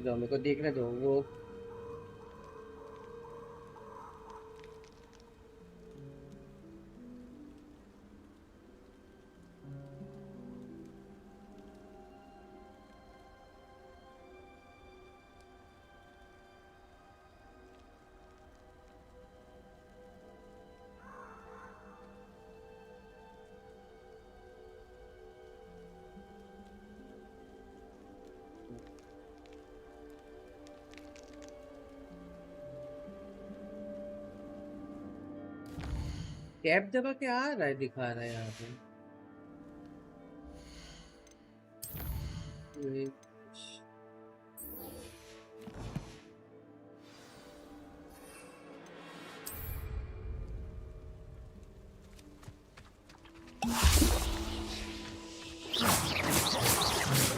जाओ, मेरे को देखने दो वो। टैब दबा के आ रहा है, दिखा रहा है यहाँ पे।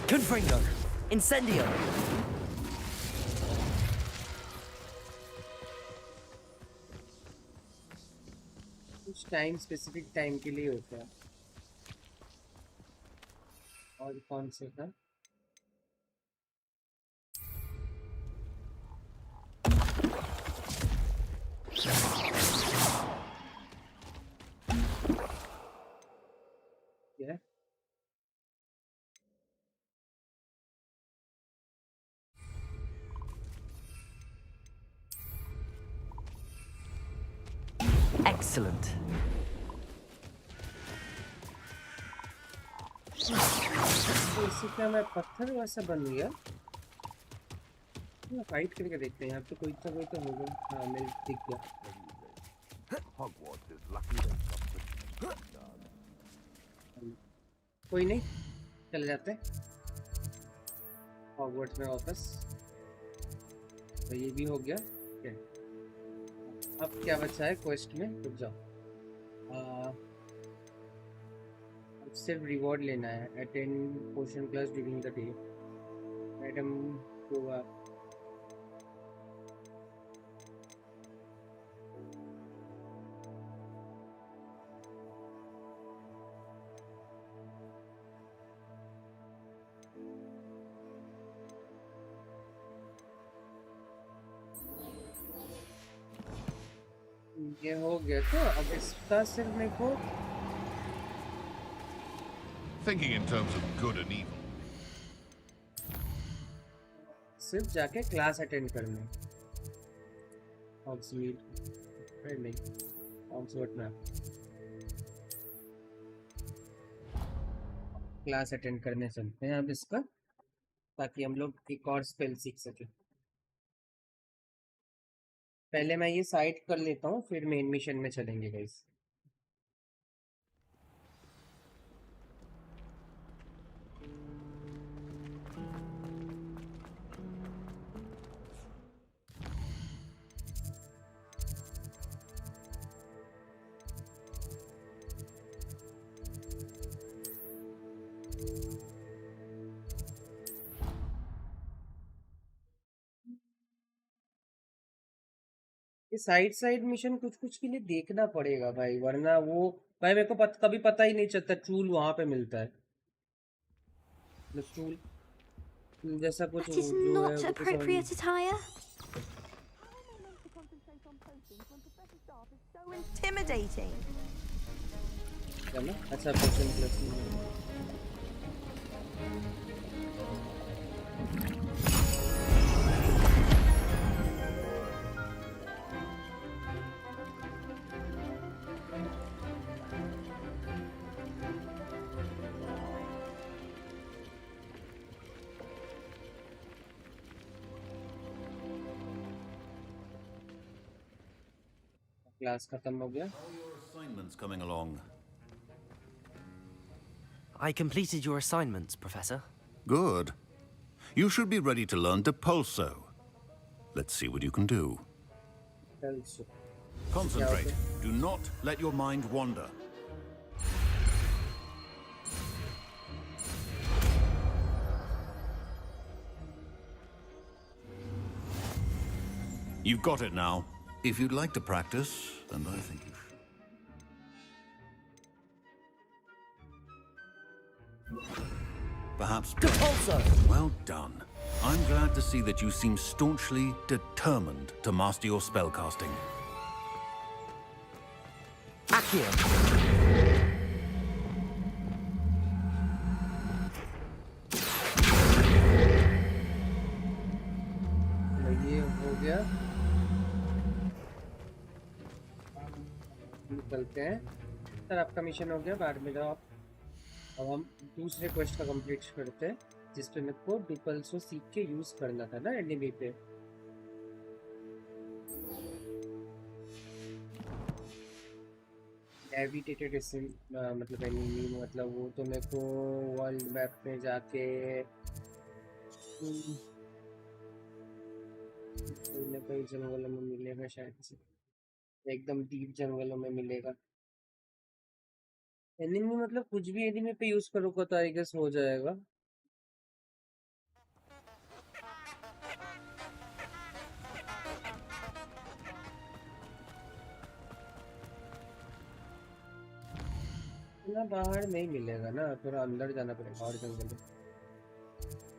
Confringo! Incendio! कुछ टाइम स्पेसिफिक टाइम के लिए होता है। और कौन से था? क्या? Excellent. तो इससे क्या मैं पत्थर वैसा बन गया? फाइट करके देखते हैं। यहाँ पे कोई तो होगा। हाँ, मेरे दिख गया। Hogwarts is lucky they got कोई नहीं, चले जाते हैं हॉगवर्ट्स में वापस। तो ये भी हो गया। क्या अब क्या बचा है क्वेस्ट में? रुक जाओ। अब सिर्फ रिवॉर्ड लेना है। Attend potion class during the day. Madam होगा। ये हो गया। तो अब इसका सिर्फ मेरे को Thinking in terms of good and evil. सिर्फ जाके क्लास अटेंड करना है। ऑक्समीट नहीं, ऑक्सवर्ड मैप। क्लास अटेंड करने चलते हैं अब इसका, ताकि हम लोग एक और स्पेल सीख सके। पहले मैं ये साइड कर लेता हूँ, फिर मेन मिशन में चलेंगे गाइस। साइड मिशन कुछ के लिए देखना पड़ेगा भाई, वरना वो भाई मेरे को कभी पता ही नहीं चलता। टूल वहां पे मिलता है, टूल जैसा कुछ That is not appropriate attire. So intimidating. अच्छा पोशन प्लस क्लास खत्म हो गया। How are your assignments coming along? I completed your assignments, Professor. Good. You should be ready to learn to Pulso. Let's see what you can do. Concentrate. Do not let your mind wander. You've got it now. If you'd like to practice, and I think you should. Perhaps. Pulso! Well done. I'm glad to see that you seem staunchly determined to master your spellcasting. Accio. ये हो गया, निकलते हैं sir. आपका mission हो गया, बाहर में जाओ आप। अब हम दूसरे क्वेस्ट का कंप्लीट करते हैं, जिसपे मेरे को डुपल्स को सीख के यूज करना था ना एनिमी पे। एविटेटेड मतलब एनिमी, मतलब वो तो मेरे को वर्ल्ड मैप में जाके कोई ना कोई जंगलों में मिलेगा शायद से, एकदम डीप जंगलों में मिलेगा। एनिमी मतलब कुछ भी एनिमी पे यूज करोगे तो आई गेस हो जाएगा। ना बाहर नहीं मिलेगा ना, थोड़ा अंदर जाना पड़ेगा और जंगल में।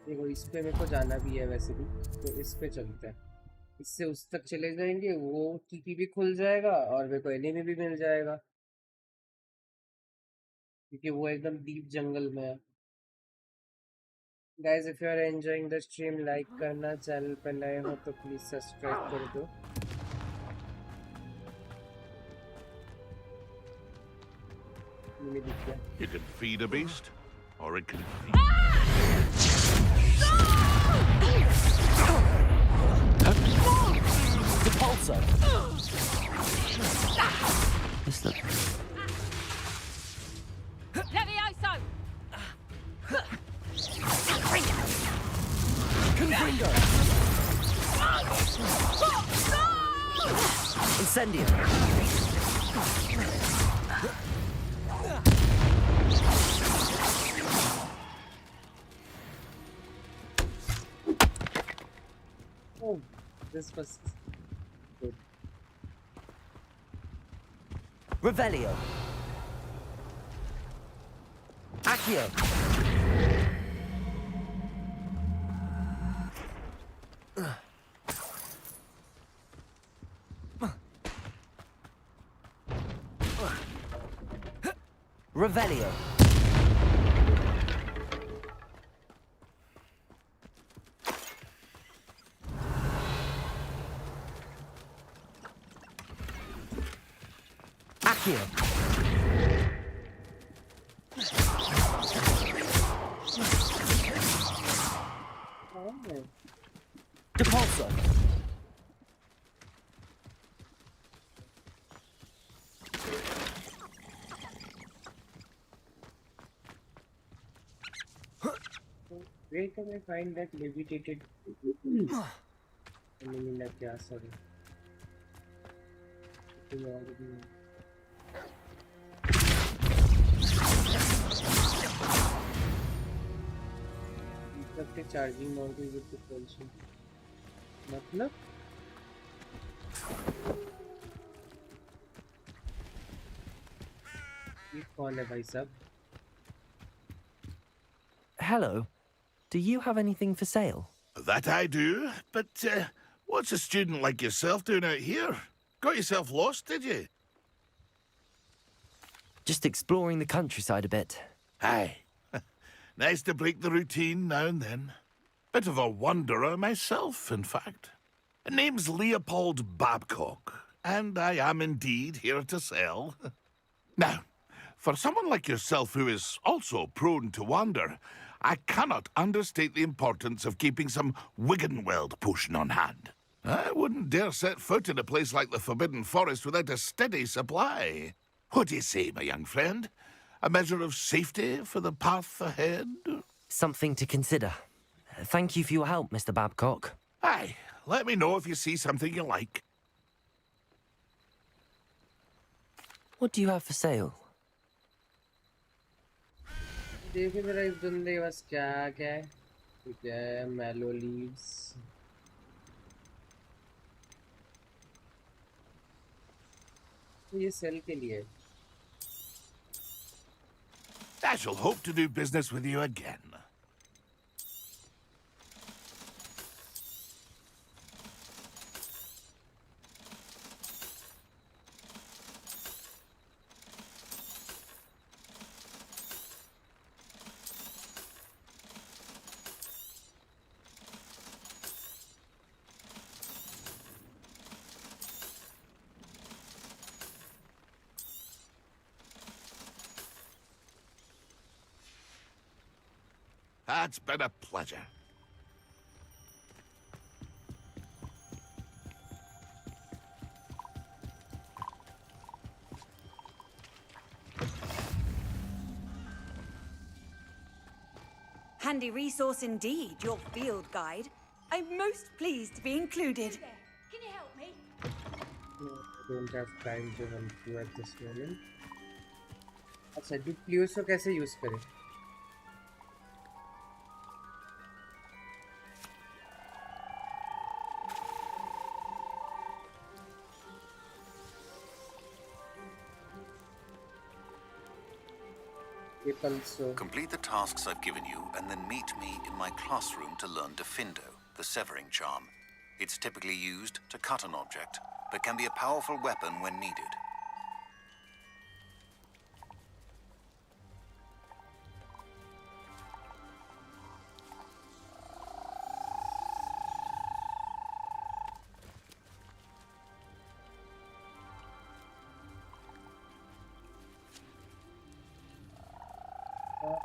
देखो इस पे मेरे को जाना भी है वैसे भी, तो इस पे चलते हैं। इससे उस तक चले जाएंगे, वो टीपी भी खुल जाएगा और मेरे को एनिमी भी मिल जाएगा, क्योंकि वो एकदम डीप जंगल में है। Guys if you are enjoying the stream, like करना, चैनल पर नए हो तो प्लीज सब्सक्राइब कर दो। You can feed a beast, or it can feed. The pulsar. This look. Leviosa! Confringo. Incendio. Oh, this was good. Revelio. Accio. Revelio. Accio. Depulso. Where can I find that levitated enemy like sorry. Instructed charging module with the pulsing. मतलब ये कौन है भाई साहब? Hello. Do you have anything for sale? That I do, but what's a student like yourself doing out here? Got yourself lost, did you? Just exploring the countryside a bit. Aye. Nice to break the routine now and then. Bit of a wanderer myself, in fact. Name's Leopold Babcock, and I am indeed here to sell. Now, for someone like yourself who is also prone to wander, I cannot understate the importance of keeping some Wiggenweld potion on hand. I wouldn't dare set foot in a place like the Forbidden Forest without a steady supply. What do you say, my young friend? A measure of safety for the path ahead? Something to consider. Thank you for your help, Mr. Babcock. Aye, let me know if you see something you like. What do you have for sale? देखिए मेरा इस बंदे के पास क्या क्या है? ठीक है, मैलो लीव्स, ये सेल के लिए। I shall hope to do business with you again. That's been a pleasure. Handy resource indeed, your field guide. I'm most pleased to be included. Can you help me? No, I don't have time to help you at this moment. अच्छा डुप्लियोस को कैसे use करें? Complete the tasks I've given you and then meet me in my classroom to learn Defindo, the severing charm. It's typically used to cut an object, but can be a powerful weapon when needed.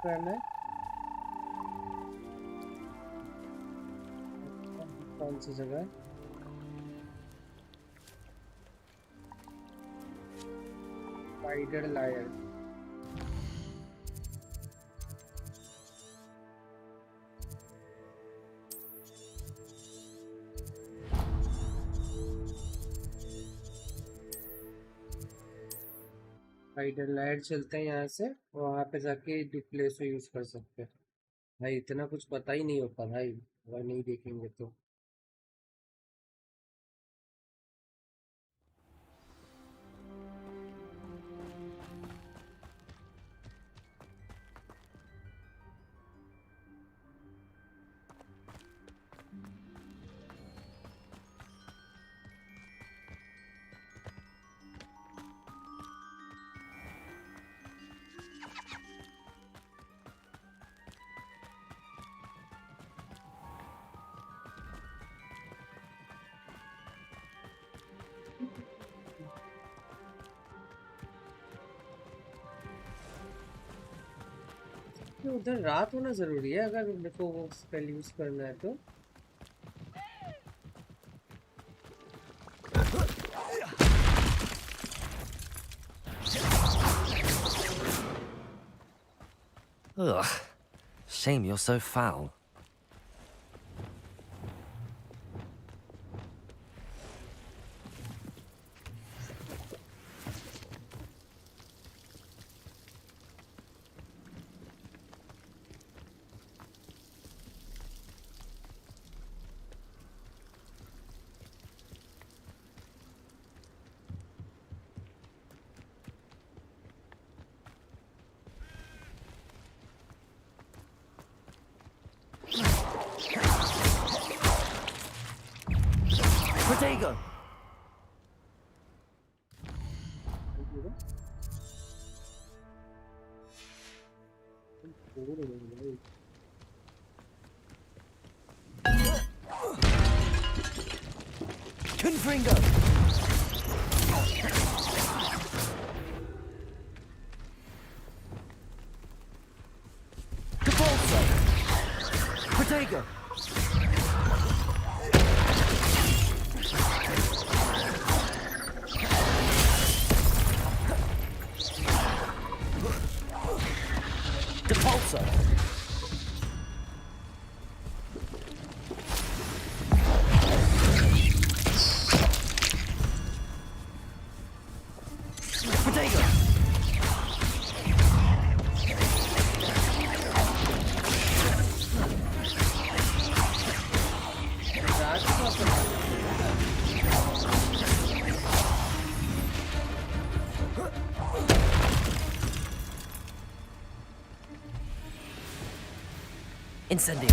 करना है कौन सी जगह spider lawyer spider lawyer चलते हैं यहाँ से वहां पे जाके डिप्लेस यूज कर सकते हैं भाई इतना कुछ पता ही नहीं होता भाई अगर नहीं देखेंगे तो उधर रात होना जरूरी है अगर मेरे को वो स्पेल यूज करना है तो Ugh. Shame you're so foul. Protego! Confringo! Capulso! Protego! Depulso! Protego! Incendio.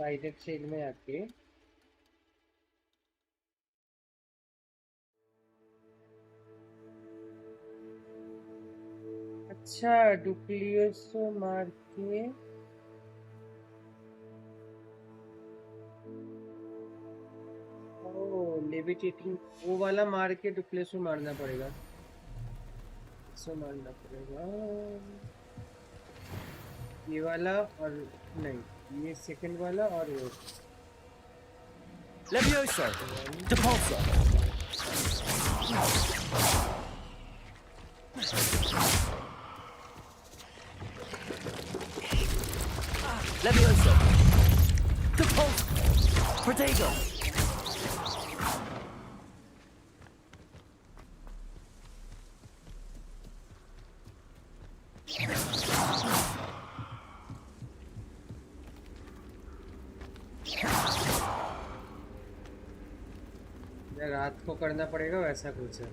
Sided shell में आके अच्छा डुप्लियोसो मार के लेविटेटिंग वो वाला मार के रिप्लेस में मारना पड़ेगा, इसको मारना पड़ेगा ये वाला, और नहीं ये सेकंड वाला और वो Leviosa to Pulsar. Leviosa to Pulsar. Protego. रात को करना पड़ेगा वैसा कुछ है,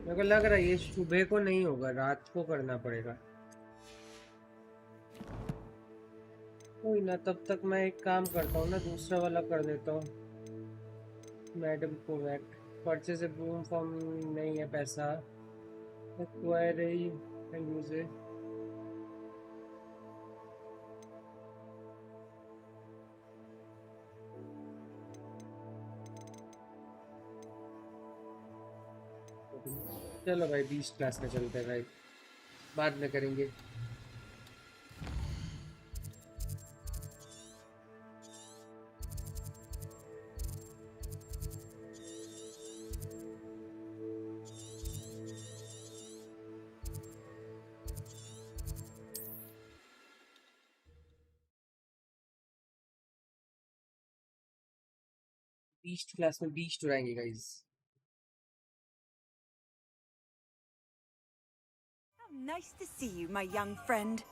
मेरे को लग रहा है ये सुबह को नहीं होगा, रात को करना पड़ेगा। कोई ना, तब तक मैं एक काम करता हूँ ना, दूसरा वाला कर देता हूँ। मैडम को वैक्ट परचेज बूम फॉर्म नहीं है पैसा, एक्वायर यूज है। चलो भाई 20 क्लास में चलते हैं भाई, बाद में करेंगे। बीस्ट क्लास में बीस्ट उड़ाएंगे guys. Nice to see you, my young friend.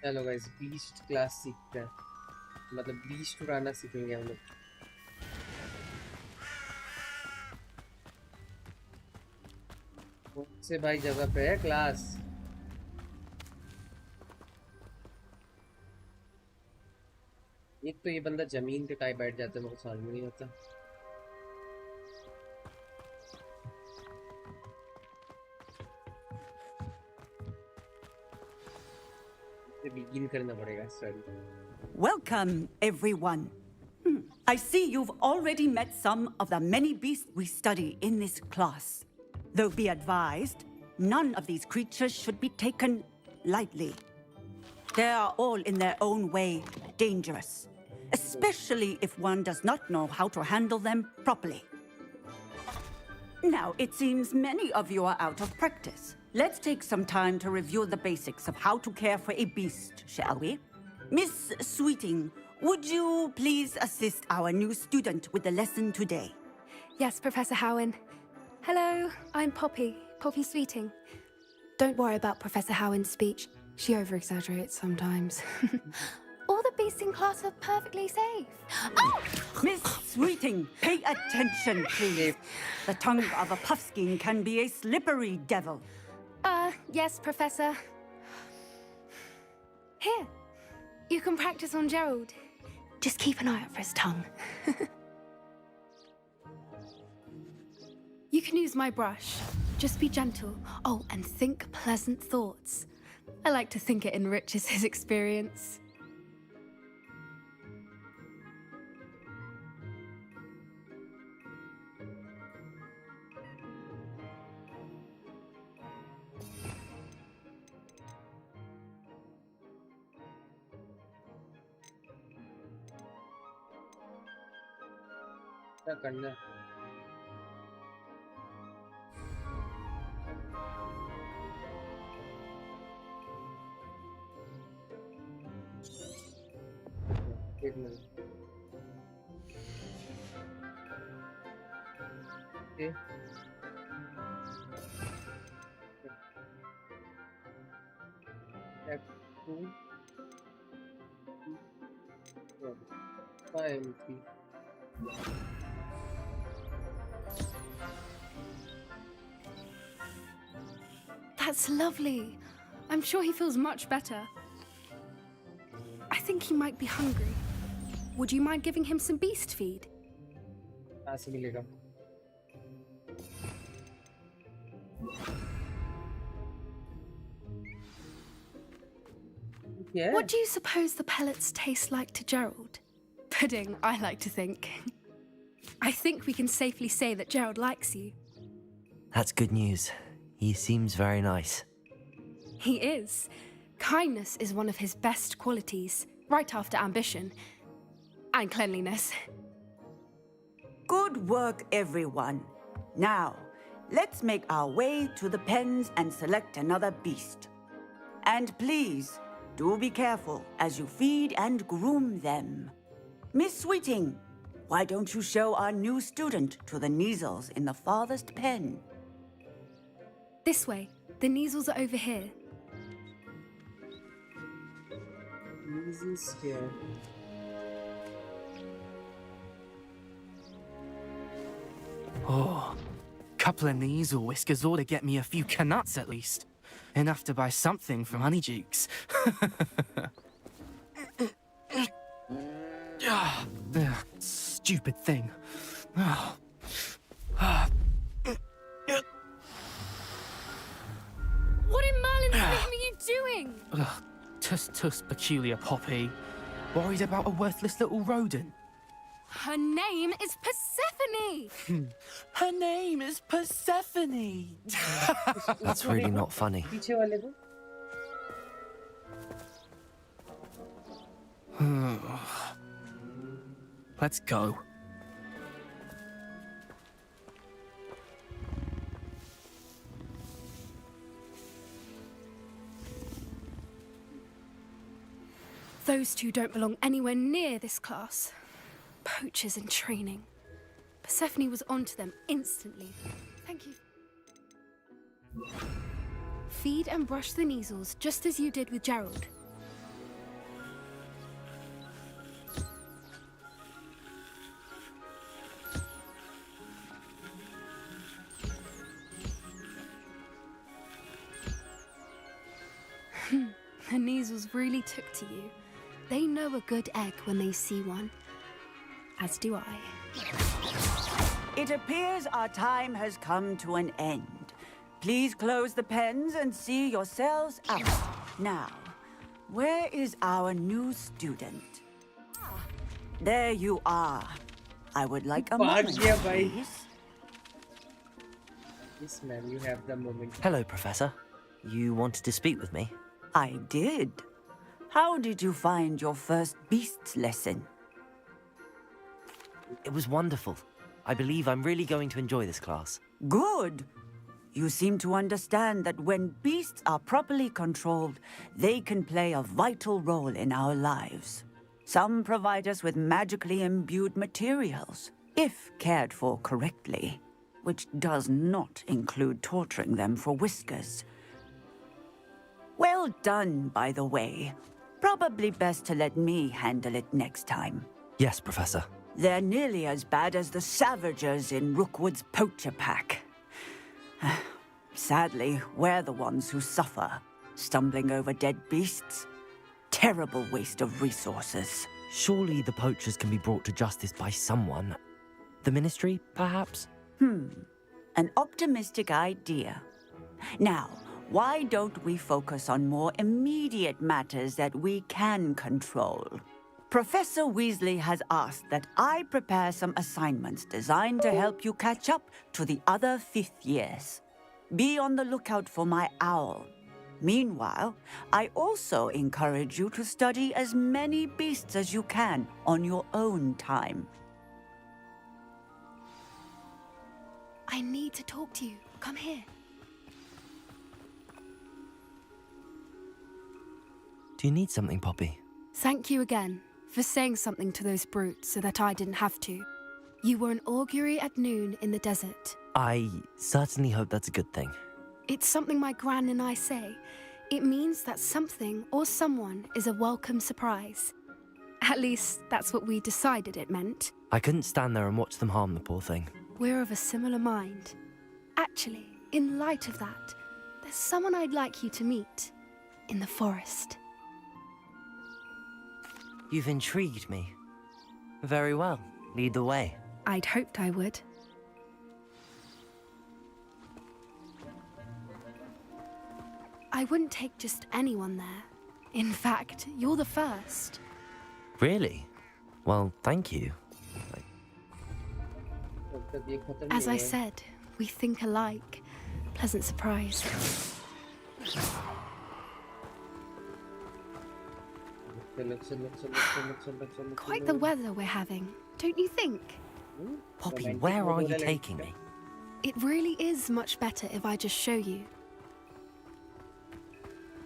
चलो गाइस बीस्ट क्लास सीखते हैं, मतलब बीस्ट उड़ाना सीखेंगे हम लोग। कौन से भाई जगह पे है क्लास? एक तो ये बंदा जमीन पे टाइप बैठ जाता है, मेरे को समझ में नहीं आता। begin करना पड़ेगा study. Welcome, everyone. I see you've already met some of the many beasts we study in this class. Though be advised, none of these creatures should be taken lightly. They are all in their own way dangerous, especially if one does not know how to handle them properly. Now, it seems many of you are out of practice. Let's take some time to review the basics of how to care for a beast, shall we? Miss Sweeting, would you please assist our new student with the lesson today? Yes, Professor Howen. Hello, I'm Poppy Sweeting. Don't worry about Professor Howen's speech. She over-exaggerates sometimes. All the beasts in class are perfectly safe. Oh! Miss Sweeting, pay attention, please. The tongue of a puffskein can be a slippery devil. Yes, Professor. Here, you can practice on Gerald. Just keep an eye out for his tongue. You can use my brush. Just be gentle. Oh, and think pleasant thoughts. I like to think it enriches his experience. क्या करना है? एक minute. Okay. That's lovely. I'm sure he feels much better. I think he might be hungry. Would you mind giving him some beast feed? Yeah. What do you suppose the pellets taste like to Gerald? Pudding, I like to think. I think we can safely say that Gerald likes you. That's good news. He seems very nice. He is. Kindness is one of his best qualities, right after ambition. And cleanliness. Good work, everyone. Now, let's make our way to the pens and select another beast. And please, do be careful as you feed and groom them. Miss Sweeting, why don't you show our new student to the Neasels in the farthest pen? This way. The Neasels are over here. Neasels here. Oh, couple of Neasel whiskers ought to get me a few canuts at least. Enough to buy something from Honeydukes. Stupid thing. What in Merlin's name are you doing? Tuss, peculiar Poppy. Worried about a worthless little rodent. Her name is Persephone! Her name is Persephone! That's really not funny. Let's go. Those two don't belong anywhere near this class. Poachers in training. Persephone was onto them instantly. Thank you. Feed and brush the Neasels just as you did with Gerald. The Neasels really took to you. They know a good egg when they see one. As do I. It appears our time has come to an end. Please close the pens and see yourselves out. Now, where is our new student? There you are. I would like a moment, please. Yes, ma'am, you have the moment. Hello, Professor. You wanted to speak with me? I did. How did you find your first beasts lesson? It was wonderful. I believe I'm really going to enjoy this class. Good. You seem to understand that when beasts are properly controlled, they can play a vital role in our lives. Some provide us with magically imbued materials, if cared for correctly, which does not include torturing them for whiskers. Well done, by the way. Probably best to let me handle it next time. Yes, Professor. They're nearly as bad as the Savagers in Rookwood's poacher pack. Sadly, we're the ones who suffer, stumbling over dead beasts. Terrible waste of resources. Surely the poachers can be brought to justice by someone. The Ministry, perhaps? An optimistic idea. Now, why don't we focus on more immediate matters that we can control? Professor Weasley has asked that I prepare some assignments designed to help you catch up to the other 5th years. Be on the lookout for my owl. Meanwhile, I also encourage you to study as many beasts as you can on your own time. I need to talk to you. Come here. Do you need something, Poppy? Thank you again for saying something to those brutes so that I didn't have to. You were an augury at noon in the desert. I certainly hope that's a good thing. It's something my gran and I say. It means that something or someone is a welcome surprise. At least, that's what we decided it meant. I couldn't stand there and watch them harm the poor thing. We're of a similar mind. Actually, in light of that, there's someone I'd like you to meet. In the forest. You've intrigued me. Very well. Lead the way. I'd hoped I would. I wouldn't take just anyone there. In fact, you're the first. Really? Well, thank you. As I said, we think alike. Pleasant surprise. Quite the weather we're having, don't you think? Poppy, where are you taking me? It really is much better if I just show you.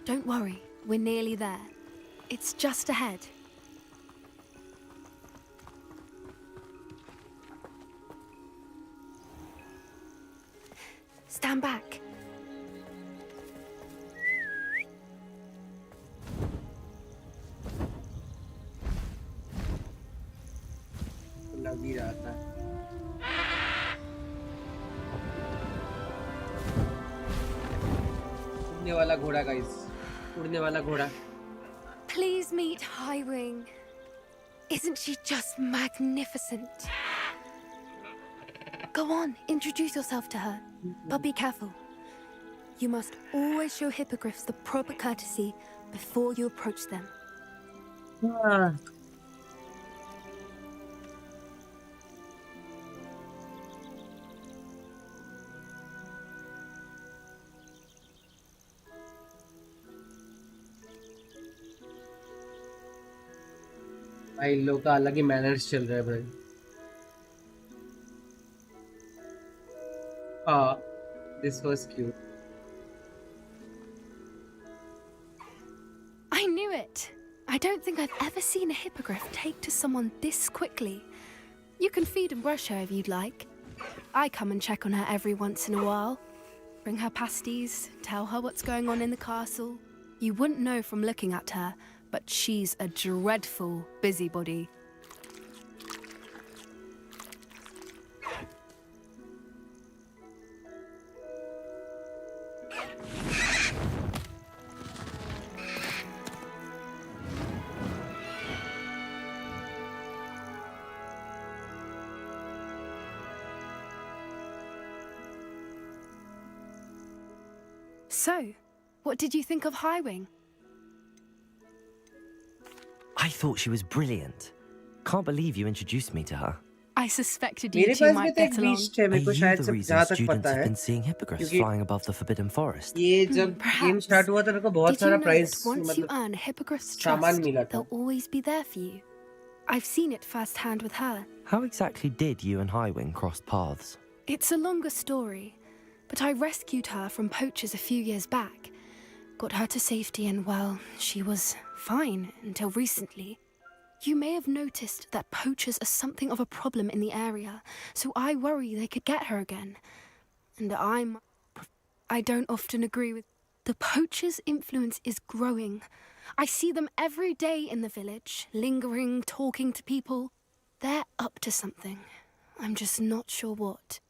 Don't worry, we're nearly there. It's just ahead. Stand back. लग ही रहा था। उड़ने वाला घोड़ा guys, उड़ने वाला घोड़ा। Please meet Highwing. Isn't she just magnificent? Go on, introduce yourself to her, but be careful. You must always show hippogriffs the proper courtesy before you approach them. भाई लोग का अलग ही मैनर्स चल रहा है भाई। हाँ, this was cute. I knew it. I don't think I've ever seen a hippogriff take to someone this quickly. You can feed and brush her if you'd like. I come and check on her every once in a while. Bring her pasties, tell her what's going on in the castle. You wouldn't know from looking at her, but she's a dreadful busybody. So, what did you think of Highwing? I thought she was brilliant. Can't believe you introduced me to her. I suspected you two might get along. Are you the reason students have been seeing hippogriffs flying above the Forbidden Forest? ये जब game start हुआ था मेरे को बहुत सारा price once you earn a hippogriff's trust, they'll always be there for you. I've seen it firsthand with her. How exactly did you and Highwing cross paths? It's a longer story, but I rescued her from poachers a few years back. Got her to safety and, well, she was fine until recently. You may have noticed that poachers are something of a problem in the area, so I worry they could get her again. And I don't often agree with... The poachers' influence is growing. I see them every day in the village, lingering, talking to people. They're up to something. I'm just not sure what.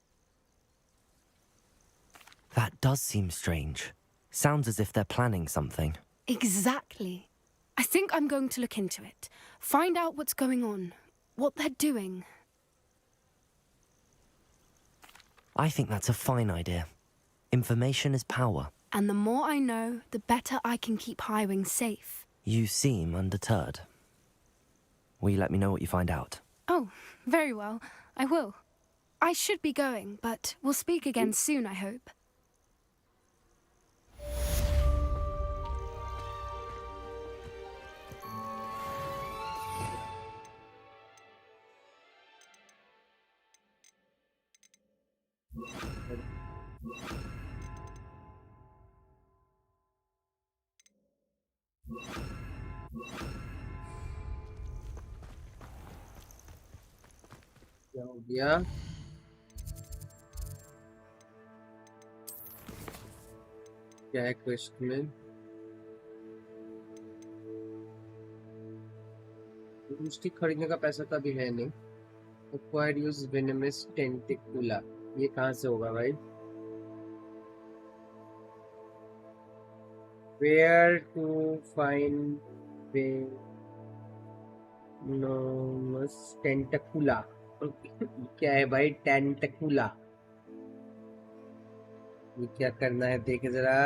That does seem strange. Sounds as if they're planning something. Exactly. I think I'm going to look into it. Find out what's going on, what they're doing. I think that's a fine idea. Information is power. And the more I know, the better I can keep Highwing safe. You seem undeterred. Will you let me know what you find out? Oh, very well. I will. I should be going, but we'll speak again soon, I hope. क्या हो गया? क्या है question में? Stick खरीदने का पैसा तो अभी है नहीं। Acquired use venomous tentacula, ये कहाँ से होगा भाई? Where to find venomous tentacula? क्या है भाई tentacula? ये क्या करना है देखे जरा।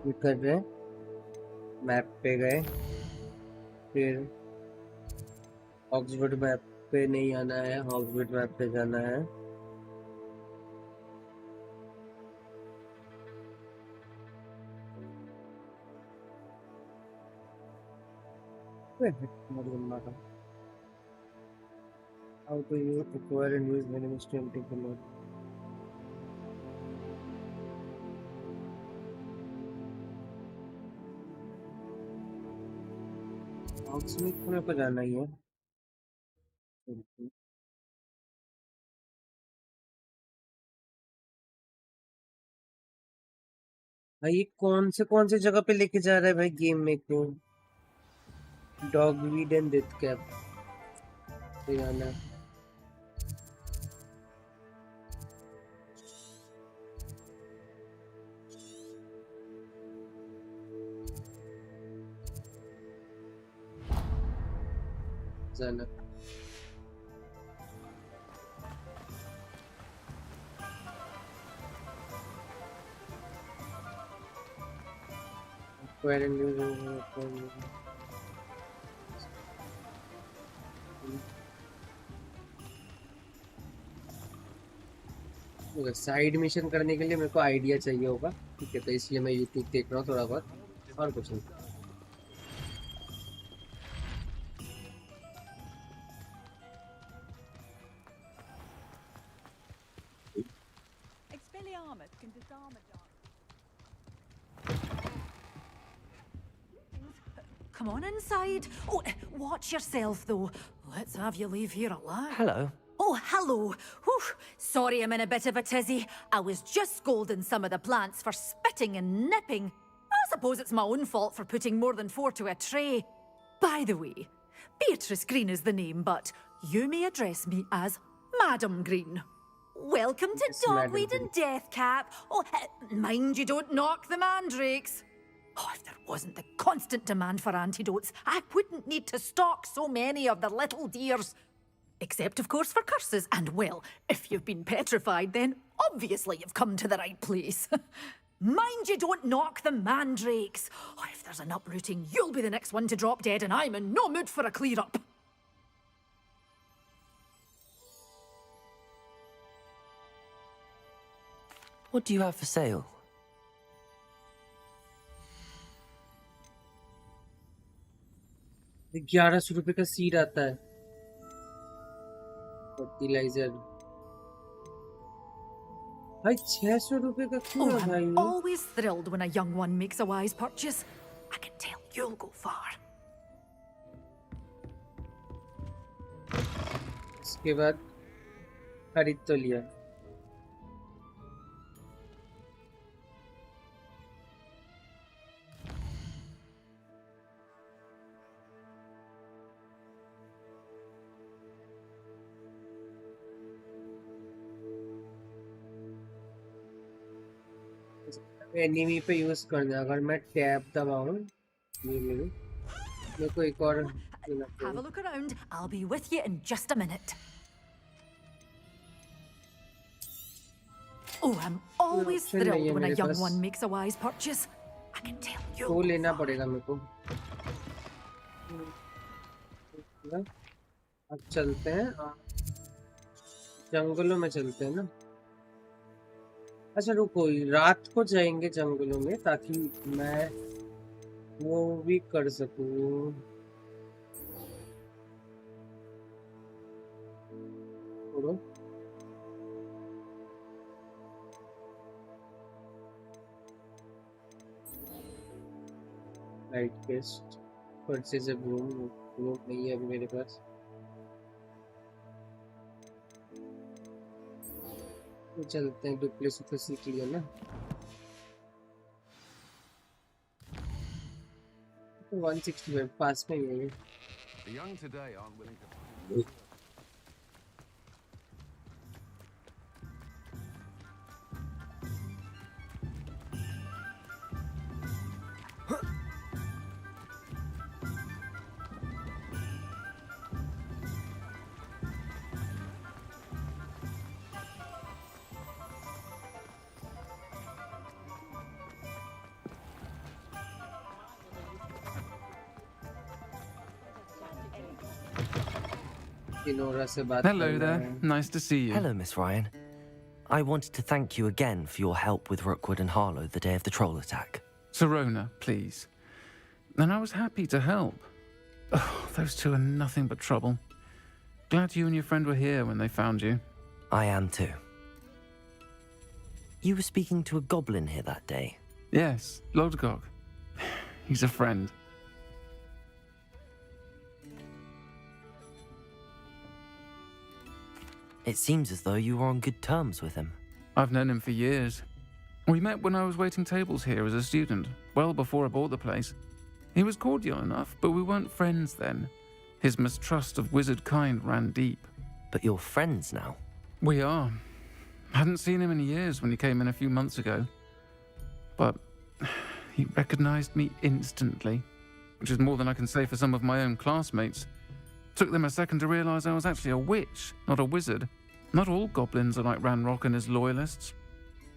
ये कर रहे हैं, मैप पे गए, फिर ऑक्सफोर्ड मैप पे नहीं आना है, हॉग्वर्ट्स मैप पे जाना है। How to use acquire and use venomous tentacula? Oxford में को जाना ही है। भाई ये कौन से जगह पे लेके जा रहा है भाई गेम में को? Dog weed and death cap पे जाना है। जाना साइड मिशन करने के लिए मेरे को आइडिया चाहिए होगा, ठीक है, तो इसलिए मैं यूट्यूब देख रहा हूँ थोड़ा बहुत, और कुछ नहीं। Come on inside. Oh, watch yourself though. Let's have you leave here alive. Hello. Oh, hello. Whew. Sorry I'm in a bit of a tizzy. I was just scolding some of the plants for spitting and nipping. I suppose it's my own fault for putting more than 4 to a tray. By the way, Beatrice Green is the name, but you may address me as Madam Green. Welcome to Dogweed and Deathcap. Oh, mind you don't knock the mandrakes. Oh, if there wasn't the constant demand for antidotes, I wouldn't need to stock so many of the little dears. Except, of course, for curses. And, well, if you've been petrified, then obviously you've come to the right place. Mind you don't knock the mandrakes. Oh, if there's an uprooting, you'll be the next one to drop dead, and I'm in no mood for a clear-up. What do you have for sale? ₹1100 का seed आता है, fertiliser भाई ₹600 का क्यों है भाई? I'm always thrilled when a young one makes a wise purchase. I can tell you'll go far. इसके बाद खरीद तो लिया। एनिमी पे यूज करना, अगर मैं टैब दबाऊं मेरे को एक और Have a look around. I'll be with you in just a minute. Oh, I'm always thrilled when a young one makes a wise purchase. I can tell you. वो लेना पड़ेगा मेरे को। अब चलते हैं जंगलों में, चलते हैं ना। अच्छा रुको, रात को जाएंगे जंगलों में ताकि मैं वो भी कर सकूं। लाइट पेस्ट परचेज ब्रूम नहीं है अभी मेरे पास। चलते हैं, डुप्लीसिटी सीख लिया ना। 165 पास में ही है। The young today aren't willing to. Hello there. Nice to see you. Hello, Miss Ryan. I wanted to thank you again for your help with Rookwood and Harlow the day of the troll attack. Sirona, please. And I was happy to help. Oh, those two are nothing but trouble. Glad you and your friend were here when they found you. I am too. You were speaking to a goblin here that day. Yes, Lodgok. He's a friend. It seems as though you were on good terms with him. I've known him for years. We met when I was waiting tables here as a student, well before I bought the place. He was cordial enough, but we weren't friends then. His mistrust of wizard kind ran deep. But you're friends now? We are. Hadn't seen him in years when he came in a few months ago. But he recognized me instantly, which is more than I can say for some of my own classmates. Took them a second to realize I was actually a witch, not a wizard. Not all goblins are like Ranrock and his loyalists.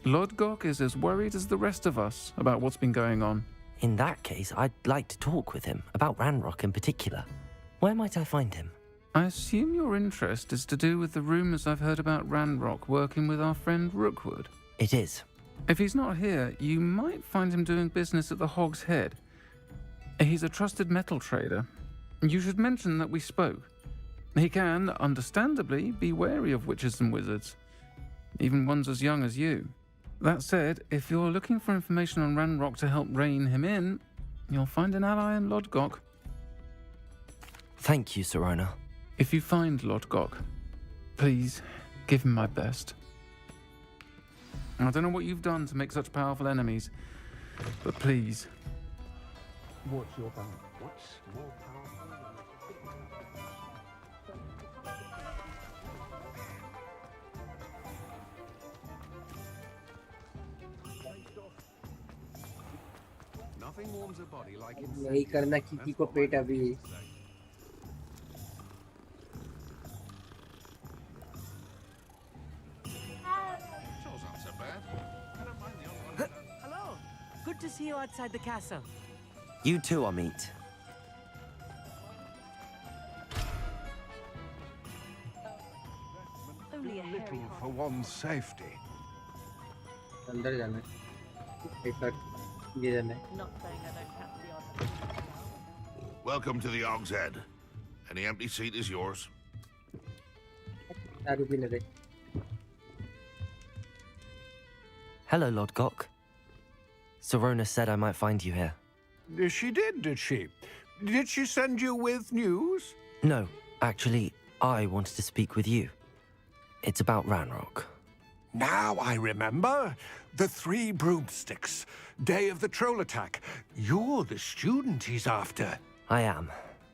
Lodgok is as worried as the rest of us about what's been going on. In that case, I'd like to talk with him, about Ranrock in particular. Where might I find him? I assume your interest is to do with the rumors I've heard about Ranrock working with our friend Rookwood. It is. If he's not here, you might find him doing business at the Hog's Head. He's a trusted metal trader. You should mention that we spoke. He can, understandably, be wary of witches and wizards, even ones as young as you. That said, if you're looking for information on Ranrock to help rein him in, you'll find an ally in Lodgok. Thank you, Sirona. If you find Lodgok, please give him my best. I don't know what you've done to make such powerful enemies, but please. What's your balance? What's more powerful? Nothing warms a body like नहीं करना Kiki को पेट अभी Hello. Good to see you outside the castle. You too, Amit. Only a little for one's safety. अंदर जाना है एक ये जाना है Not saying I don't have the odd. Welcome to the Hog's Head. Any empty seat is yours. दारू पीने दे Hello, Lodgok. Sirona said I might find you here. She did she? Did she send you with news? No, actually, I wanted to speak with you. It's about Ranrock. Now I remember. The 3 broomsticks. Day of the troll attack. You're the student he's after. I am,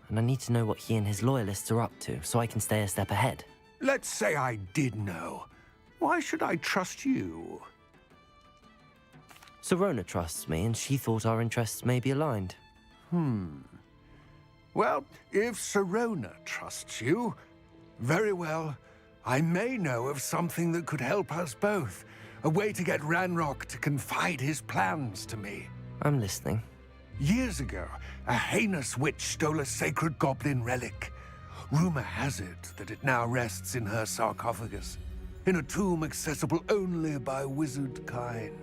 and I need to know what he and his loyalists are up to so I can stay a step ahead. Let's say I did know. Why should I trust you? Sirona trusts me, and she thought our interests may be aligned. Well, if Sirona trusts you, very well. I may know of something that could help us both. A way to get Ranrock to confide his plans to me. I'm listening. Years ago, a heinous witch stole a sacred goblin relic. Rumor has it that it now rests in her sarcophagus, in a tomb accessible only by wizard kind.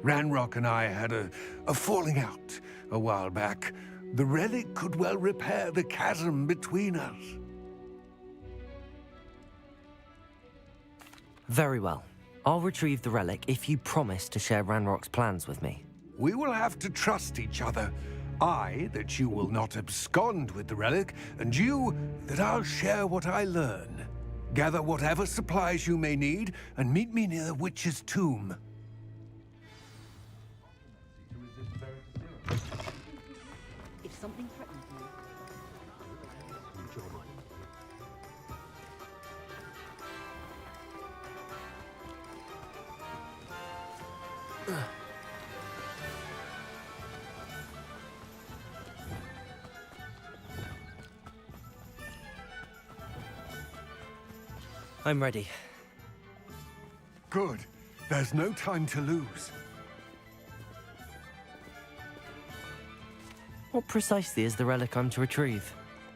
Ranrock and I had a falling out a while back. The relic could well repair the chasm between us. Very well. I'll retrieve the relic if you promise to share Ranrock's plans with me. We will have to trust each other. I, that you will not abscond with the relic, and you, that I'll share what I learn. Gather whatever supplies you may need, and meet me near the witch's tomb. If Something threatens me. I'm ready. Good. There's no time to lose. What precisely is the relic I'm to retrieve?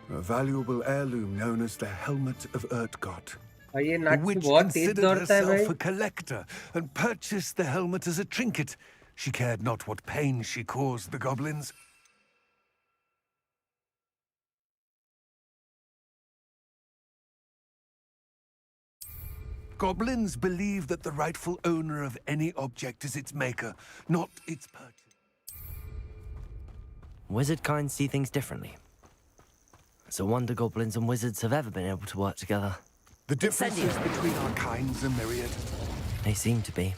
A valuable heirloom known as the Helmet of Urtgott. और ये The नाटक witch बहुत तेज considered दौड़ता है herself भाई. a collector and purchased the helmet as a trinket. She cared not what pain she caused the goblins. Goblins believe that the rightful owner of any object is its maker, not its purchase. Wizard kind see things differently. It's a wonder goblins and wizards have ever been able to work together. The differences between our kinds are myriad. They seem to be.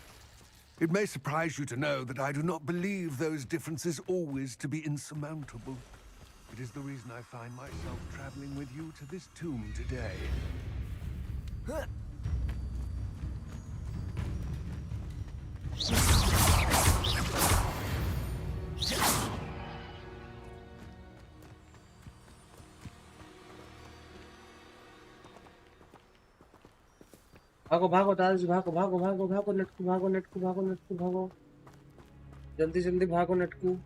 It may surprise you to know that I do not believe those differences always to be insurmountable. It is the reason I find myself traveling with you to this tomb today. भागो भागो दादाजी भागो भागो भागो भागो नटकू भागो नटकू भागो नटकू भागो जल्दी जल्दी भागो नटकू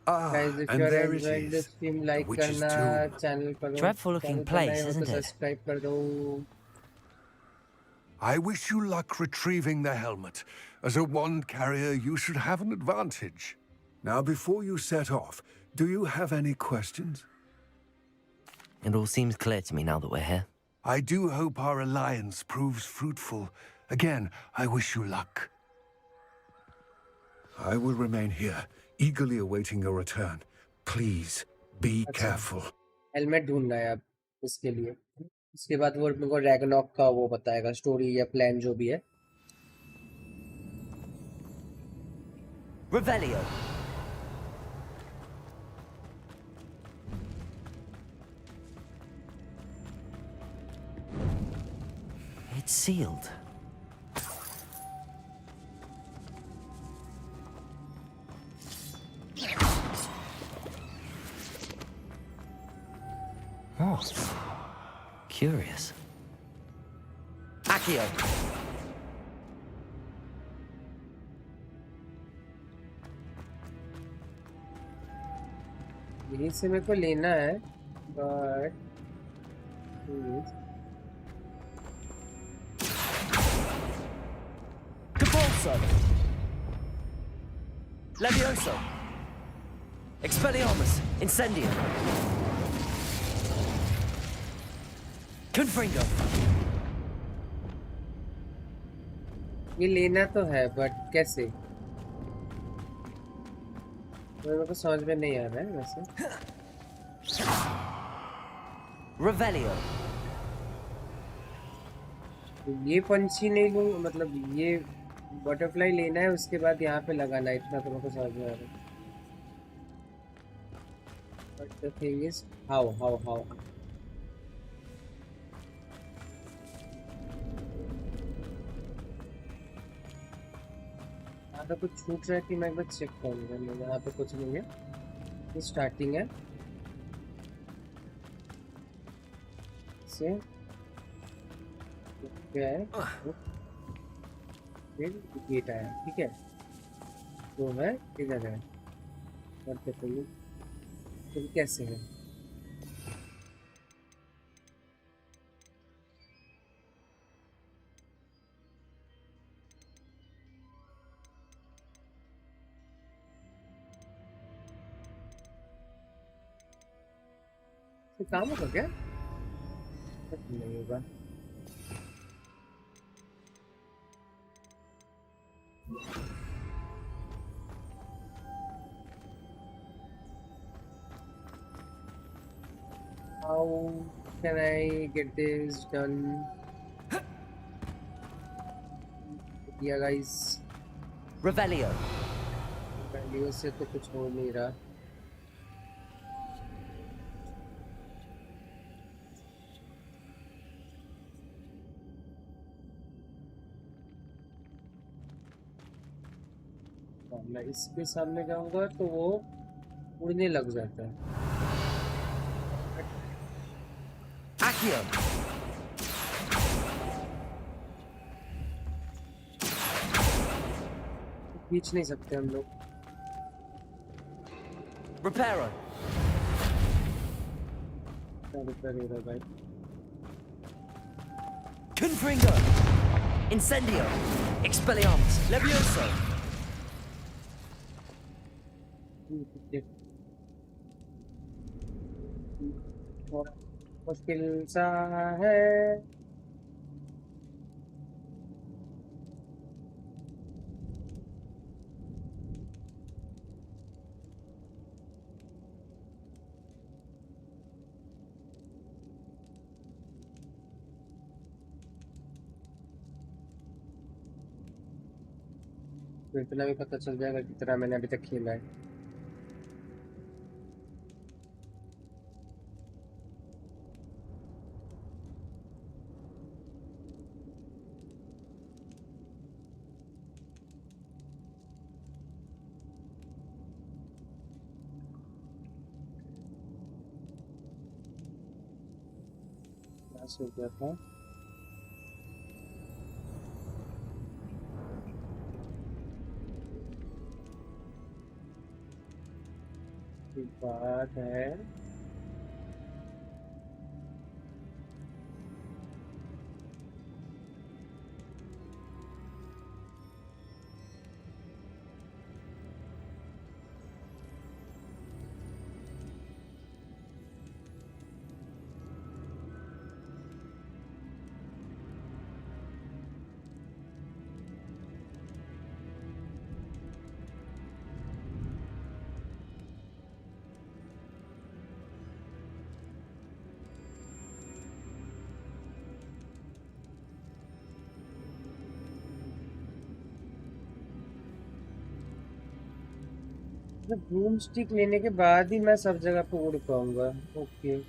Guys, if you are enjoying this stream, like करना, channel पर Dreadful looking place, isn't it? subscribe कर दो. I wish you luck retrieving the helmet. As a wand carrier, you should have an advantage. Now, before you set off, do you have any questions? It all seems clear to me now that we're here. I do hope our alliance proves fruitful. Again, I wish you luck. I will remain here, eagerly awaiting your return. Please, be careful. Helmet ढूंढना है अब इसके लिए. इसके बाद वो मेरे को रैगनॉक का वो बताएगा स्टोरी या प्लान जो भी है. Revelio. It's sealed. Oh, curious. Accio. यहीं से मेरे को लेना है, but Capulso. Leviosa. Expelliarmus. Incendium. Confringo. ये लेना तो है, but कैसे? मेरे को समझ में नहीं आ रहा है वैसे. Revelio. ये पंछी नहीं लूँ, मतलब ये बटरफ्लाई लेना है, उसके बाद यहाँ पे लगाना है, इतना तो मेरे को समझ में आ रहा है. But the thing is, how? यहाँ पे कुछ छूट रहा है कि मैं एक बार चेक करूँगा. यहाँ पे कुछ नहीं है, ये स्टार्टिंग है से क्या है, फिर गेट आया, ठीक है, वो है इधर है, और देखो फिर कैसे है. तो काम होगा क्या? नहीं होगा. How can I get this done? दिया गाइस। Revelio. Revelio से तो कुछ हो नहीं रहा। मैं इसके सामने जाऊंगा तो वो उड़ने लग जाता है। Accio. खींच नहीं सकते हम लोग। Reparo. क्या रिपेयर हो रहा है भाई? Confringo. Incendio. Expelliarmus. Leviosa. मुश्किल सा है। तो इतना भी पता चल जाएगा कितना मैंने अभी तक खेला है। हो गया था बात है। बूम स्टिक लेने के बाद ही मैं सब जगह पे उड़ पाऊंगा। Okay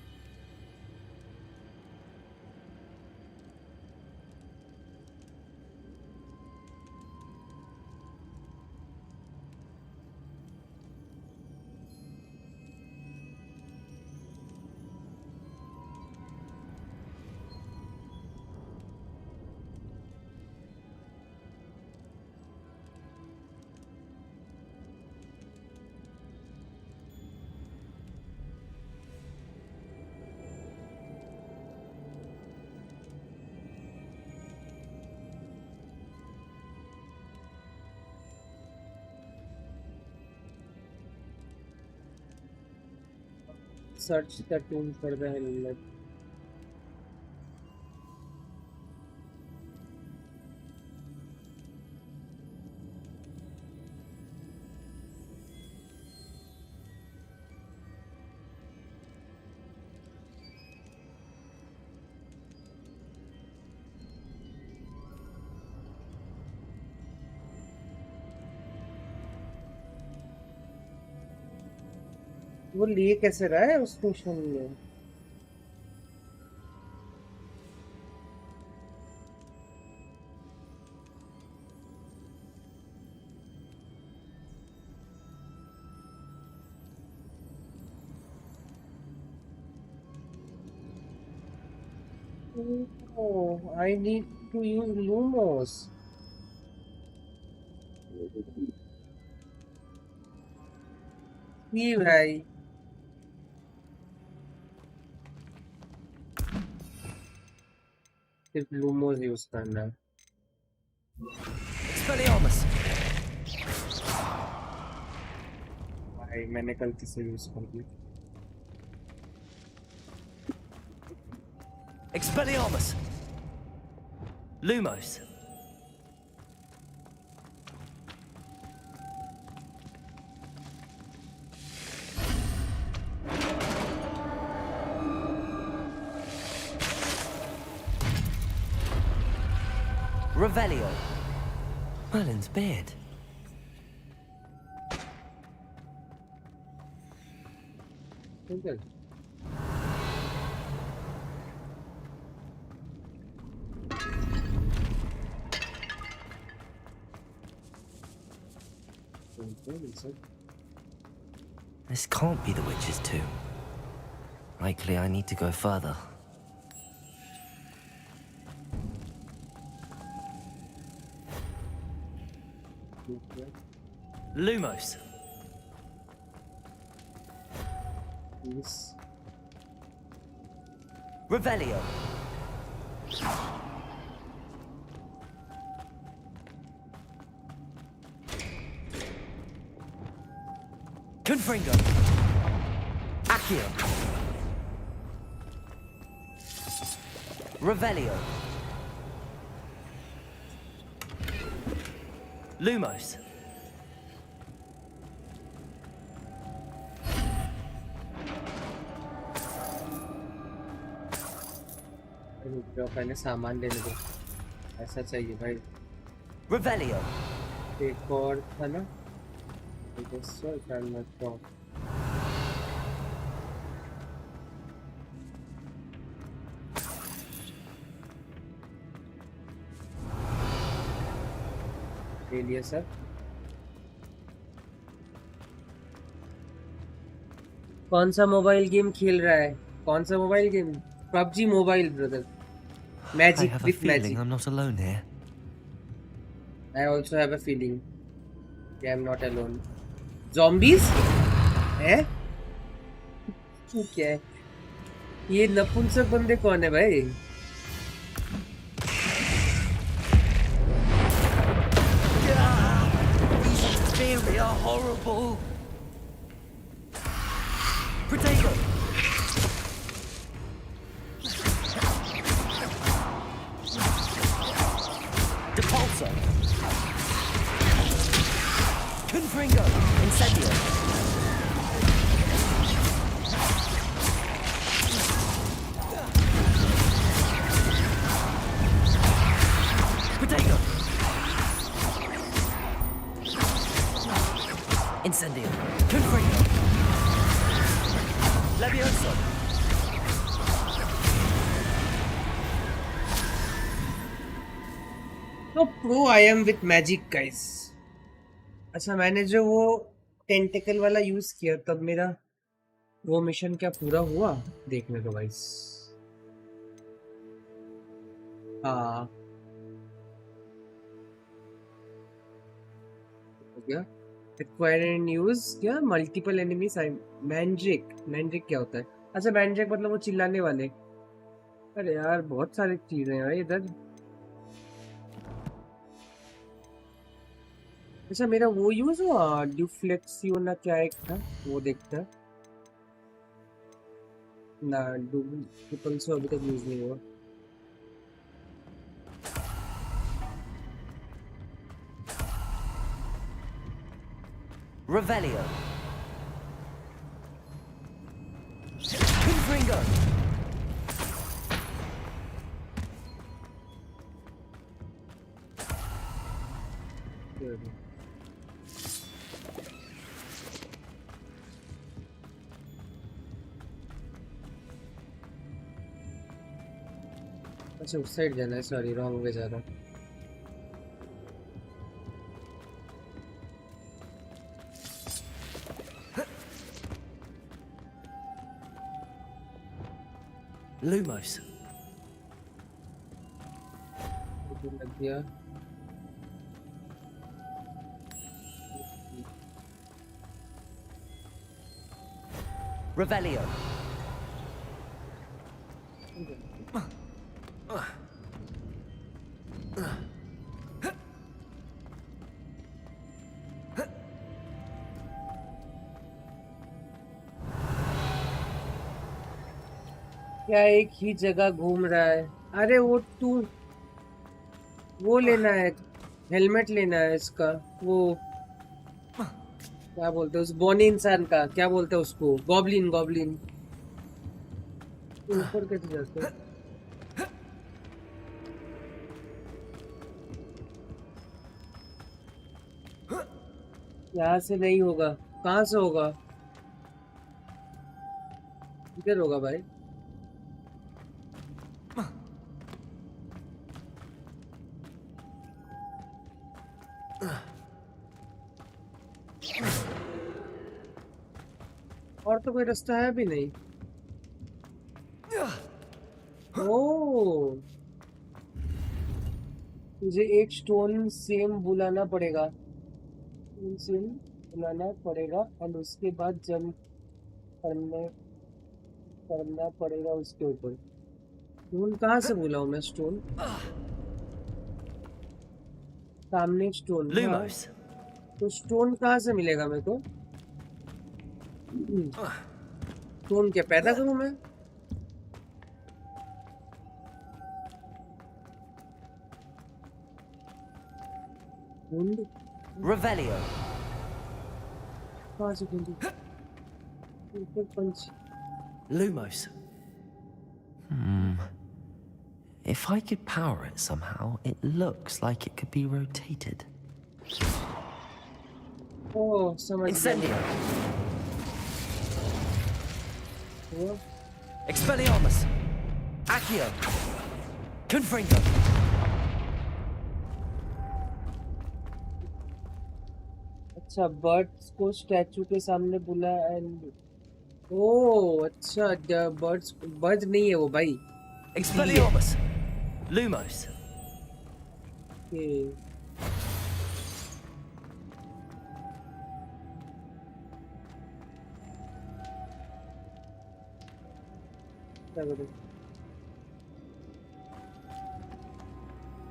search the tool for the helmet. वो लिए कैसे रहा है उस मिशन में? Oh, I need to use Lumos. ये भाई सिर्फ लूमोस यूज करना है। भाई मैंने गलती से यूज कर दी। Expelliarmus. Lumos. Revelio. Merlin's beard. Simple. This can't be the witch's tomb. Likely I need to go further. Lumos. Yes. Revelio. Confringo. Accio. Revelio. Lumos. पहले सामान लेने दो ऐसा चाहिए भाई Revelio. एक और था ना ले लिया सर कौन सा मोबाइल गेम खेल रहा है कौन सा mobile game PUBG mobile brother I have a feeling I'm not alone here. I also have a feeling I'm not alone. Zombies? हैं? क्या है? ये नपुंसक बंदे कौन है भाई? These Xtreem are horrible. Protego. Depulso. Confringo. Incendio. Protego. Incendio. Confringo. Leviosa. So pro I am with magic guys. अच्छा मैंने जो वो टेंटिकल वाला यूज किया तब मेरा वो मिशन क्या पूरा हुआ देखने दो गाइस हाँ हो गया एक्वायर एंड यूज क्या मल्टीपल एनिमीज मैंड्रिक क्या होता है अच्छा मैंड्रिक मतलब वो चिल्लाने वाले अरे यार बहुत सारी चीजें हैं इधर अच्छा मेरा वो यूज हुआ ड्यूफ्लेक्सियो ना क्या एक था वो देखता ना ट्रिपल से अभी तक यूज नहीं हुआ Revelio. Confringo. Good. अच्छा उस साइड जाना है सॉरी रॉन्ग वे जा रहा हूँ Lumos. लग गया Revelio. क्या एक ही जगह घूम रहा है अरे वो तू वो लेना है हेलमेट लेना है इसका वो क्या बोलते हैं उस बोनी इंसान का क्या बोलते हैं उसको गॉब्लिन ऊपर कैसे जाते हैं यहाँ से नहीं होगा, कहाँ से होगा? किधर होगा भाई? और तो कोई रास्ता है भी नहीं। ओह, मुझे एक स्टोन सेम बुलाना पड़ेगा, सेम बुलाना पड़ेगा और उसके बाद जंप करना पड़ेगा उसके ऊपर। स्टोन कहाँ से बुलाऊं मैं? स्टोन सामने स्टोन, हाँ। तो स्टोन कहाँ से मिलेगा मेरे को? स्टोन क्या पैदा करूं मैं? Revelio. कहाँ से ढूंढूं? पंच। Lumos. If I could power it somehow, it looks like it could be rotated. Oh, समझ गया। Incendio. Expelliarmus. Accio. Confringo. अच्छा, बर्ड्स को स्टैचू के सामने बुला एंड ओह अच्छा, बर्ड्स बर्ड नहीं है वो भाई। Expelliarmus. Lumos.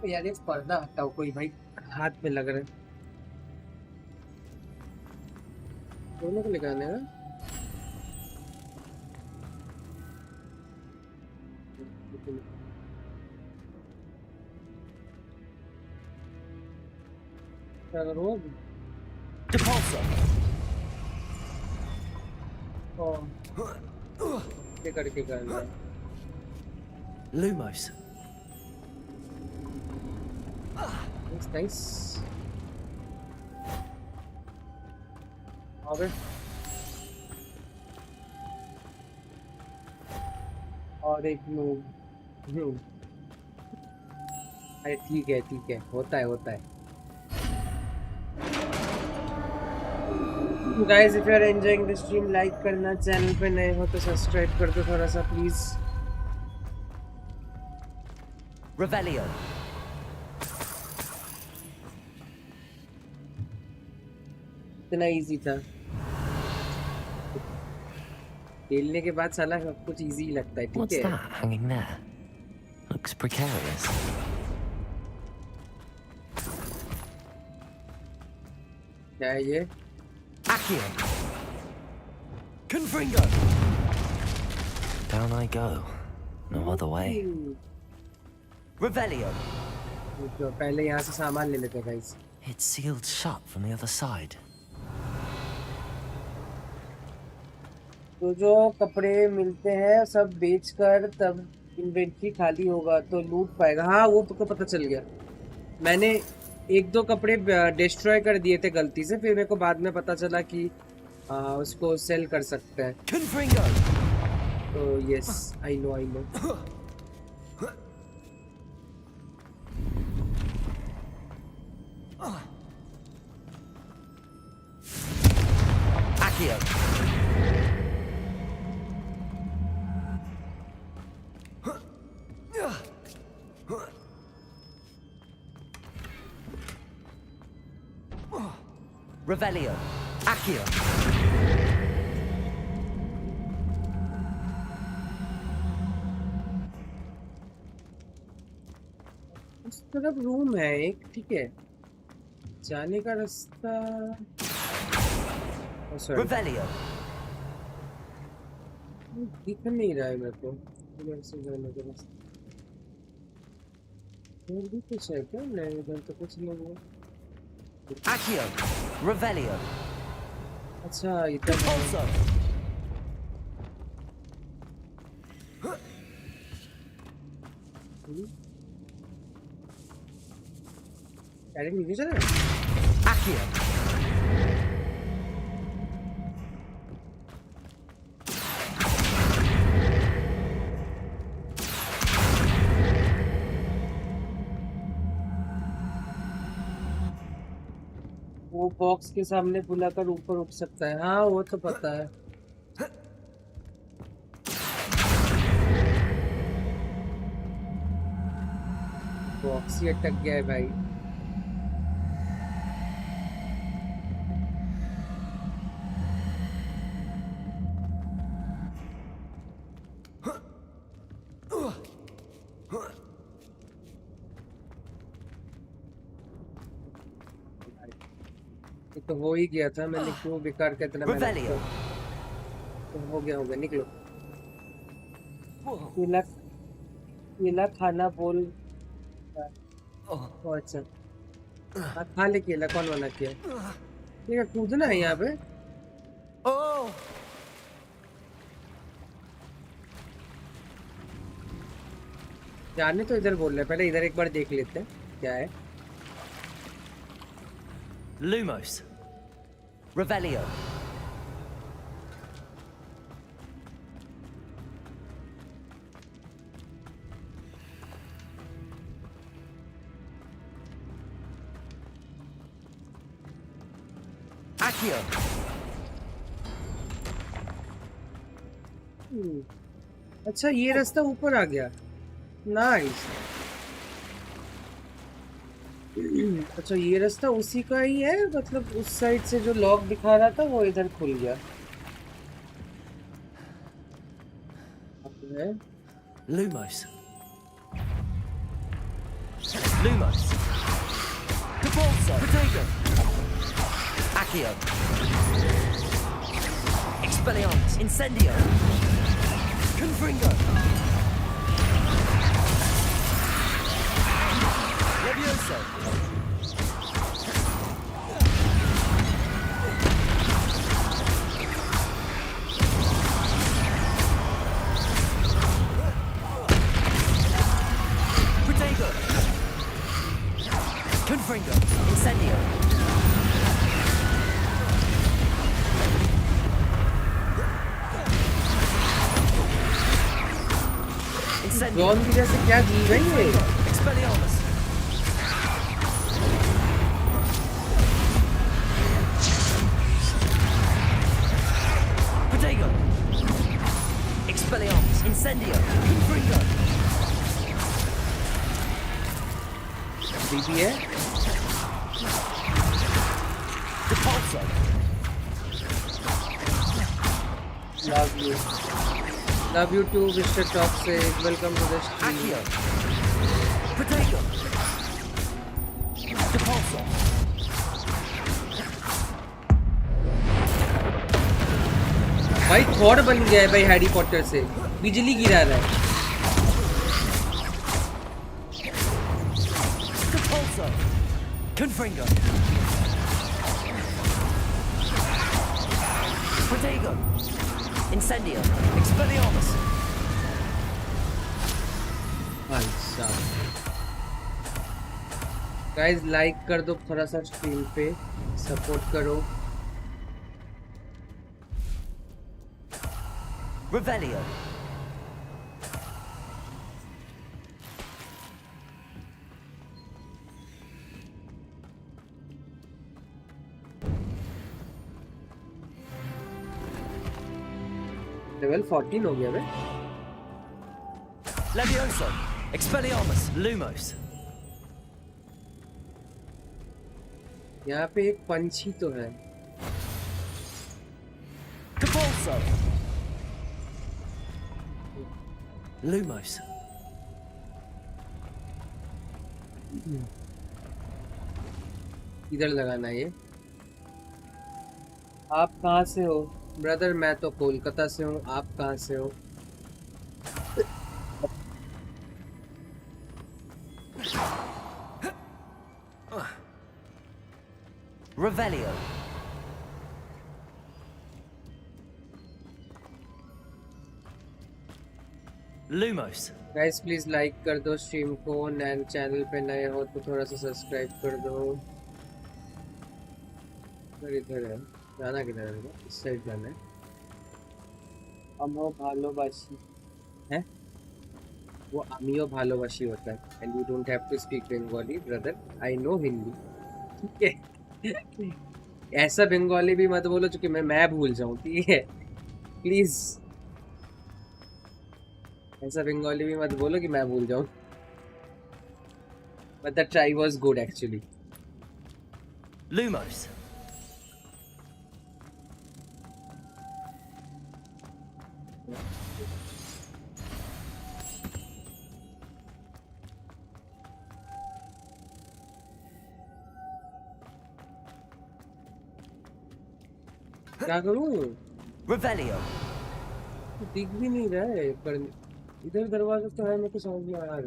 यार ये पर्दा हटाओ कोई भाई, हाथ में लग रहा है। दोनों को लगाने हैं। क्या करूँ? Depulso. ये करके करना है। Lumos. Nice. और एक नूब। अरे ठीक है, होता है। Guys, if you are enjoying the stream, like करना, चैनल पे नए हो तो सब्सक्राइब कर दो थोड़ा सा प्लीज। Revelio. इतना इजी था, खेलने के बाद साला सब कुछ इजी लगता है। ठीक What's है। that hanging there? Looks precarious. क्या है ये? Accio. Confringo. Down I go. No other way. Revelio. तो पहले यहाँ से सामान ले लेते हैं guys. It's sealed shut from the other side. तो जो कपड़े मिलते हैं सब बेचकर तब इन्वेंट्री खाली होगा तो लूट पाएगा। हाँ वो तो पता चल गया। मैंने एक दो कपड़े डिस्ट्रॉय कर दिए थे गलती से, फिर मेरे को बाद में पता चला कि उसको सेल कर सकते हैं। तो yes, I know. Accio. Revelio. Accio. उस तरफ रूम है एक, ठीक है, जाने का रास्ता। Revelio. दिख नहीं रहा है मेरे को इधर से जाने का रास्ता। और भी कुछ है क्या? नहीं, इधर तो कुछ नहीं है। Accio. Revelio. अच्छा इधर Pulso. डायरेक्ट नीचे चला। Accio. वो बॉक्स के सामने बुलाकर ऊपर उठ सकता है। हाँ वो तो पता है। बॉक्स ही अटक गया है भाई। ये तो हो ही गया था, मैंने क्यों बेकार का इतना मेहनत किया। तो हो गया निकलो। केला खाना बोल। अच्छा खा ले केला, कौन मना किया? ठीक है कूदना है यहाँ पे। जाने तो इधर बोल रहे, पहले इधर एक बार देख लेते हैं क्या है। Lumos. Revelio. Accio. अच्छा ये रास्ता ऊपर आ गया। नाइस। अच्छा ये रास्ता उसी का ही है, मतलब उस साइड से जो लॉक दिखा रहा था वो इधर खुल गया। Lumos. Lumos. Capulso. Protego. Accio. Expelliarmus. Incendio. Confringo. Leviosa. Protego. Confringo. Incendio. John की जैसे क्या जी गई है? Expelliarmus. Protego. Expelliarmus. Incendio. Confringo. बीबी है। Repulso. Love you too, Mr. Toxic. Welcome to the stream. Accio. Protego. Repulso. भाई Thor बन गया है भाई हैरी पॉटर से, बिजली गिरा रहा है। Repulso. Confringo. Protego. Incendio. Expelliarmus. Guys like कर दो थोड़ा सा, स्ट्रीम पे सपोर्ट करो। Revelio. लेवल 14 हो गया बे। Leviosa. Expelliarmus. Lumos. यहाँ पे एक पंछी तो है। Capulso. Lumos. इधर लगाना है ये। आप कहाँ से हो ब्रदर? मैं तो कोलकाता से हूँ। आप कहाँ से हो? Revelio. Lumos. Guys please like कर दो स्ट्रीम को, एंड चैनल पे नए हो तो थोड़ा सा सब्सक्राइब कर दो। इधर है, जाना किधर है? इस साइड जाना है। अमो भालोबाशी है वो, अमियो भालोबाशी होता है। And you don't have to speak Bengali brother, I know Hindi. ठीक है ऐसा बंगाली भी मत बोलो जो कि मैं भूल जाऊं, ठीक है प्लीज। ऐसा बंगाली भी मत बोलो कि मैं भूल जाऊं। But the try was good actually. Lumos. क्या करूं? Revelio. दिख भी नहीं रहा है पर इधर दरवाजा तो है, मेरे को समझ में आ रहा है।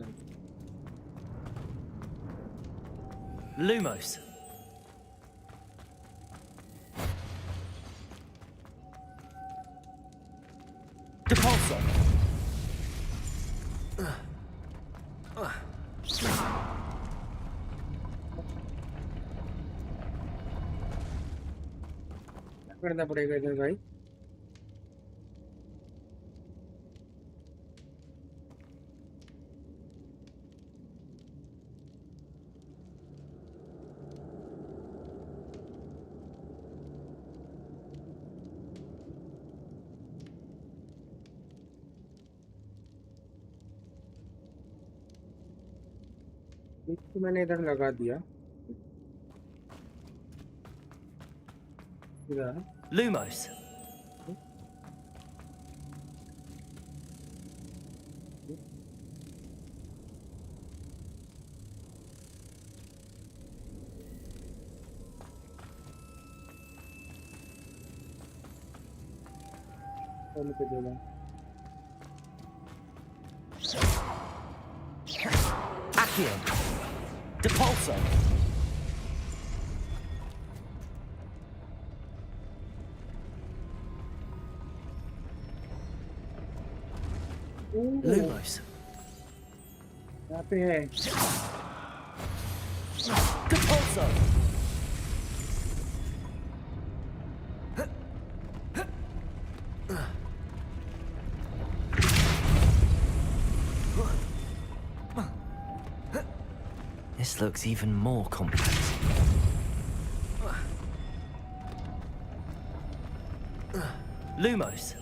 Lumos. Depulso. क्या करना पड़ेगा इधर भाई? तो मैंने इधर लगा दिया। Lumos. Accio. Depulso. Lumos. यहाँ पे है। Depulso. This looks even more complex. Lumos.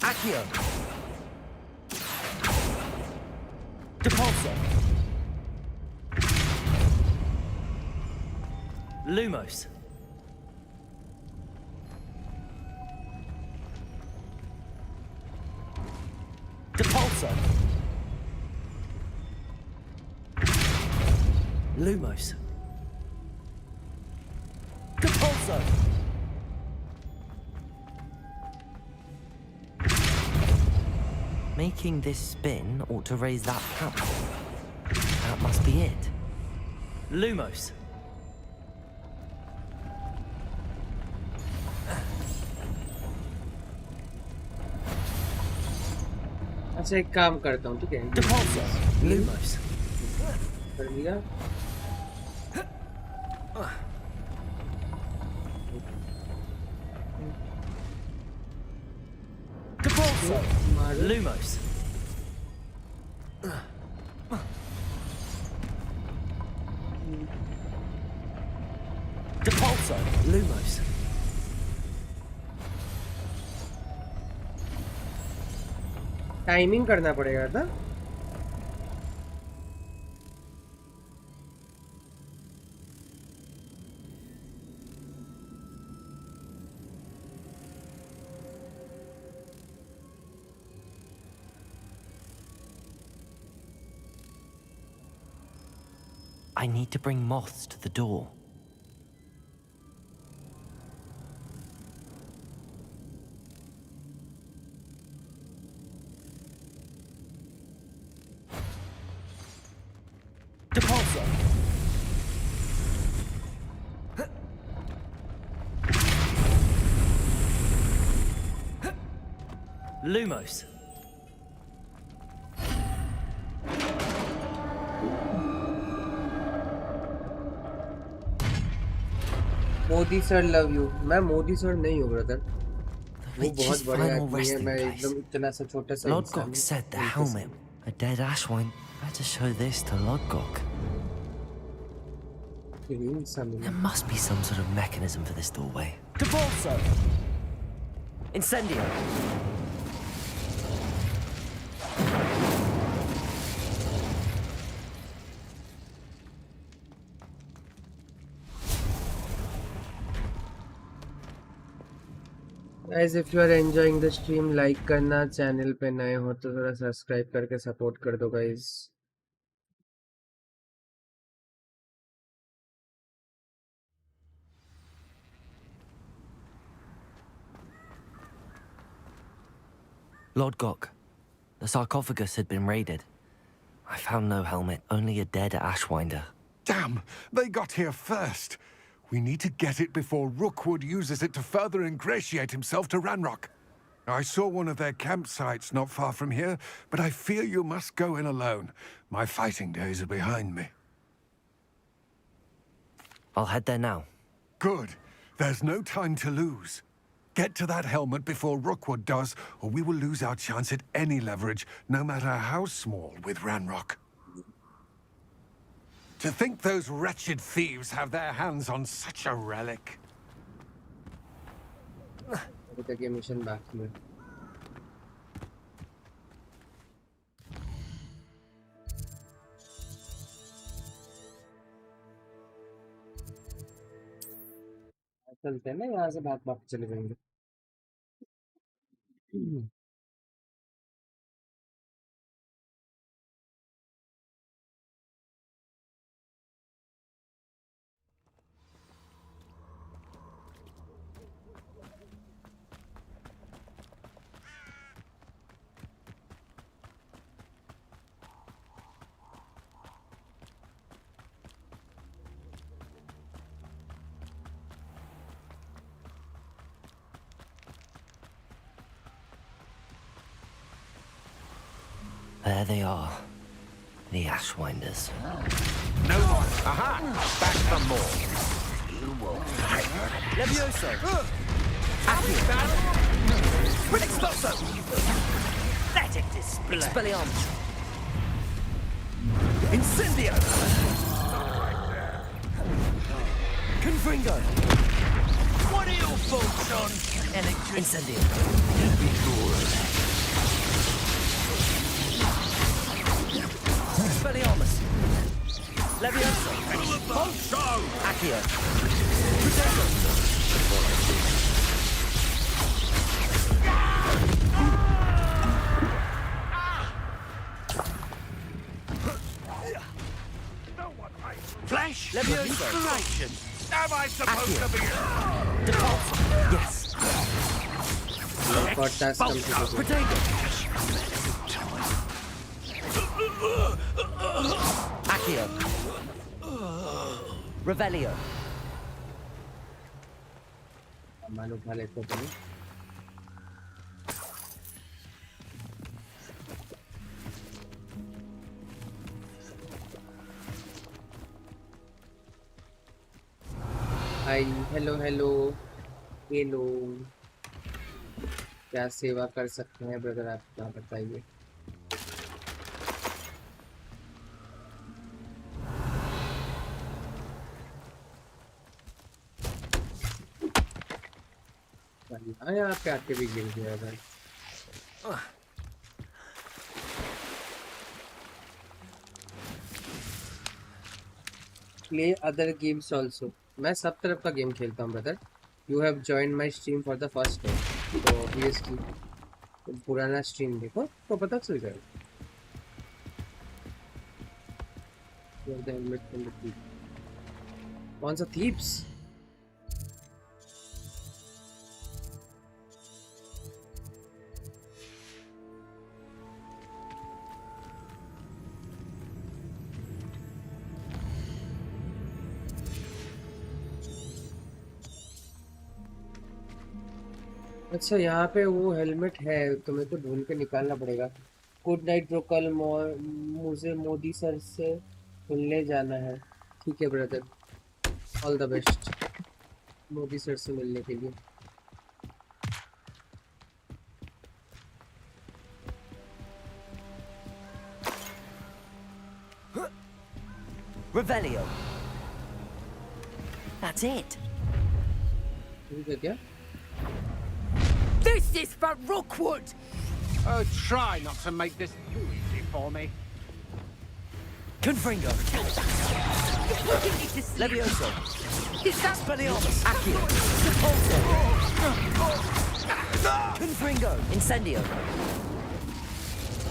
Accio. Depulso. Lumos. Depulso. Lumos. Depulso. Making this spin ought to raise that platform. That must be it. Lumos. अच्छा एक काम करता हूँ, ठीक है? Depulso. Lumos. कर लिया। Depulso. Lumos. Depulso. Lumos. Timing करना पड़ेगा था। I need to bring moths to the door. Depulso. Lumos. Modi sir love you. मैं मोदी सर नहीं हूँ ब्रदर, वो बहुत बड़े आदमी है, मैं एकदम इतना सा छोटा सा इंसान Logok said the helmet A dead ashwind. Better show this to Logok. There must be some sort of mechanism for this doorway. Devolso! Incendio! Guys, if you are enjoying the stream, like करना, channel पे नए हो तो थोड़ा subscribe करके support कर दो guys. Lord Gok, the sarcophagus had been raided. I found no helmet, only a dead ashwinder. Damn! They got here first! We need to get it before Rookwood uses it to further ingratiate himself to Ranrock. I saw one of their campsites not far from here, but I fear you must go in alone. My fighting days are behind me. I'll head there now. Good. There's no time to lose. Get to that helmet before Rookwood does, or we will lose our chance at any leverage, no matter how small, with Ranrock. To think those wretched thieves have their hands on such a relic. mission back में. चलते हैं ना यहाँ से भाग चले जाएंगे. There they are. The ashwinders. No more. Aha! Back for more. You won't. Leviosa! Expulso! Pathetic display! Expelliarmus! Incendio! Confringo! What are your thoughts on electric? Incendio! Expelliarmus! Leviosa! Pulso! Accio! Flash! Leviosa! Inspiration! Am I supposed to be... Default! Yes! Potato! Accio! Revelio! सामान उठा लेते हैं. हाय, hello hello hello. क्या सेवा कर सकते हैं brother, आप क्या बताइए. यहाँ पे आके भी गिर गया भाई. Play other games also. मैं सब तरफ का गेम खेलता हूँ brother. You have joined my stream for the first time. तो obviously पुराना स्ट्रीम देखो तो पता चल जाएगा. कौन सा थीप्स? अच्छा यहाँ पे वो हेलमेट है तो मेरे को ढूंढ के निकालना पड़ेगा. गुड नाइट ब्रो, कल मुझे मोदी सर से मिलने जाना है. ठीक है brother, all the best Modi sir से मिलने के लिए. Revelio. That's it. This is for Rookwood! Oh, try not to make this too easy for me. Confringo. Leviosa. Expelliarmus. Accio. Sepulso. Confringo. Incendio.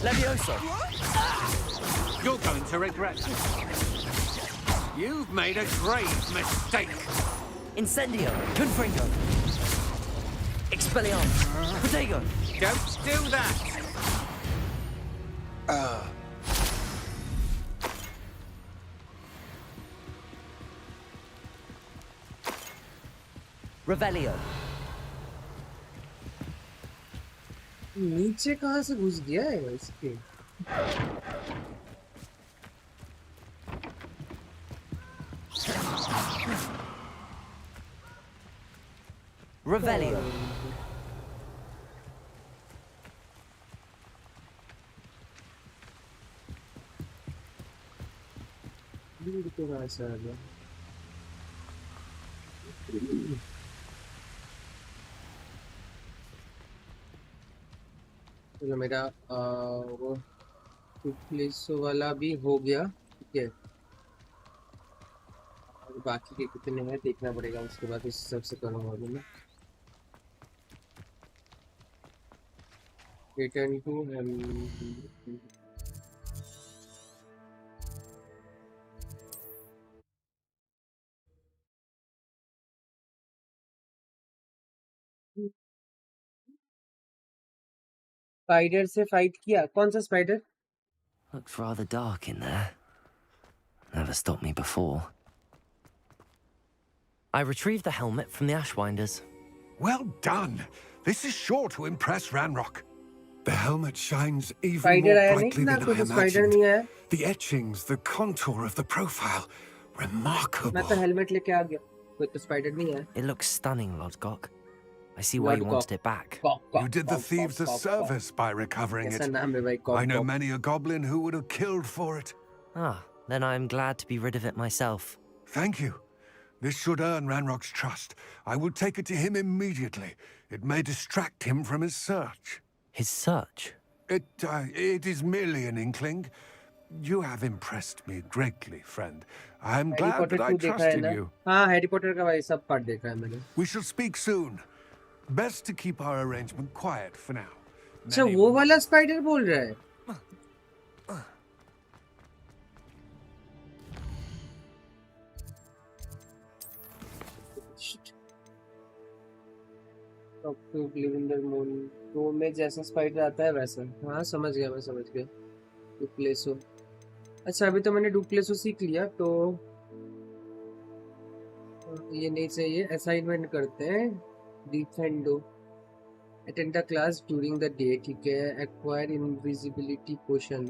Leviosa. You're going to regret this. You've made a grave mistake. Incendio. Confringo. Expelliarmus. Protego. Don't do that. Revelio. नीचे कहाँ से घुस गया है इसके? Revelio. कहाँ से आ गया? चलो मेरा वो प्लेस वाला भी हो गया, ठीक है। और बाकी के कितने हैं देखना पड़ेगा, उसके बाद इस हिसाब से करूँगा मैं। रिटर्न टू स्पाइडर से फाइट किया? कौन सा spider? Looks rather dark in there. Never stopped me before. I retrieved the helmet from the Ashwinders. Well done. This is sure to impress Ranrock. The helmet shines even Spider more आया brightly नहीं ना, than I कोई spider imagined. नहीं आया। The etchings, the contour of the profile, remarkable. मैं तो helmet लेके आ गया, कोई तो स्पाइडर नहीं आया। It looks stunning, Lodgok. I see why you wanted it back. You did the thieves a service by recovering ऐसा it. नाम है भाई, I know many a goblin who would have killed for it. Ah, then I'm glad to be rid of it myself. Thank you. This should earn Ranrock's trust. I will take it to him immediately. It may distract him from his search. His search? It is merely an inkling. You have impressed me greatly, friend. I am glad that I trusted you. हाँ, Harry Potter का भाई सब part देखा है मैंने। We shall speak soon. Best to keep our arrangement quiet for now. अच्छा, वो वाला स्पाइडर बोल रहा है। तो में जैसा स्पाइडर आता है वैसा। हाँ समझ गया, मैं समझ गया। डुप्लेसो। अच्छा अभी तो मैंने डुप्लेसो सीख लिया, तो ये नहीं चाहिए। असाइनमेंट करते हैं। डिफेंडो। Attend the class during the day, ठीक है। Acquire invisibility potion.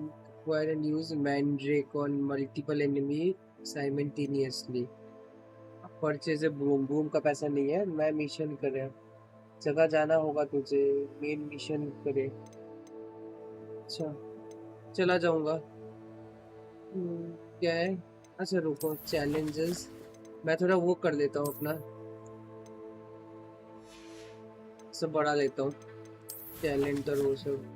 Acquire and use mandrake on multiple enemy simultaneously. Purchase boom. Boom का पैसा नहीं है, मैं मिशन कर रहा। जगह जाना होगा तुझे, मेन मिशन करे। अच्छा चला जाऊंगा। क्या है? अच्छा रुको, चैलेंजेस मैं थोड़ा वो कर देता हूँ, अपना सब बढ़ा लेता हूँ, टैलेंट और वो सब।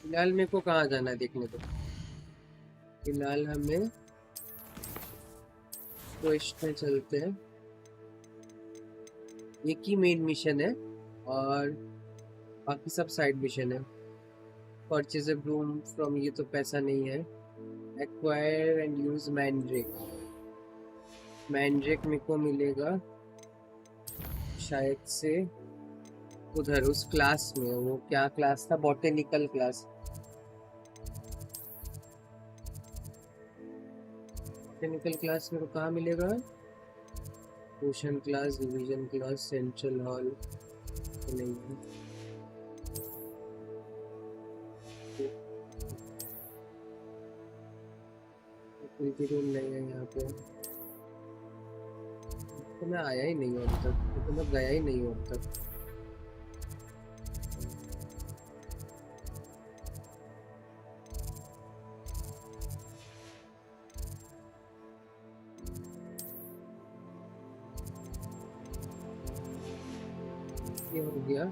फिलहाल मेरे को कहाँ जाना है देखने को। फिलहाल हमें क्वेस्ट में चलते हैं। एक ही मेन मिशन है और बाकी सब साइड मिशन है। परचेज ब्लूम फ्रॉम, ये तो पैसा नहीं है। Acquire and use Mandrake. Mandrake मेरे को मिलेगा शायद से उधर उस क्लास में, वो क्या क्लास था, बॉटेनिकल क्लास। बॉटेनिकल क्लास मेरे को कहाँ मिलेगा? Ocean class, division class, central hall नहीं है। रूम नहीं है यहाँ पे, तो मैं आया ही नहीं हूँ अभी तक, तो मैं गया ही नहीं हूँ अब तक। ये हो गया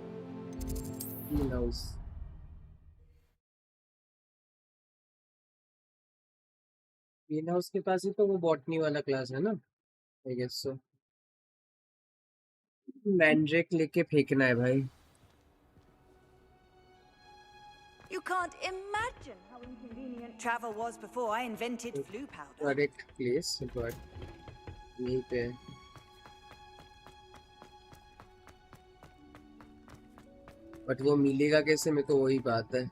ग्रीन हाउस। ग्रीन हाउस के पास ही तो वो बॉटनी वाला क्लास है ना, आई गेस सो। मैंड्रेक लेके फेंकना है भाई। You can't imagine how inconvenient travel was before I invented flu powder. Correct place, but यहीं पे बट वो मिलेगा कैसे, मेरे को वही बात है।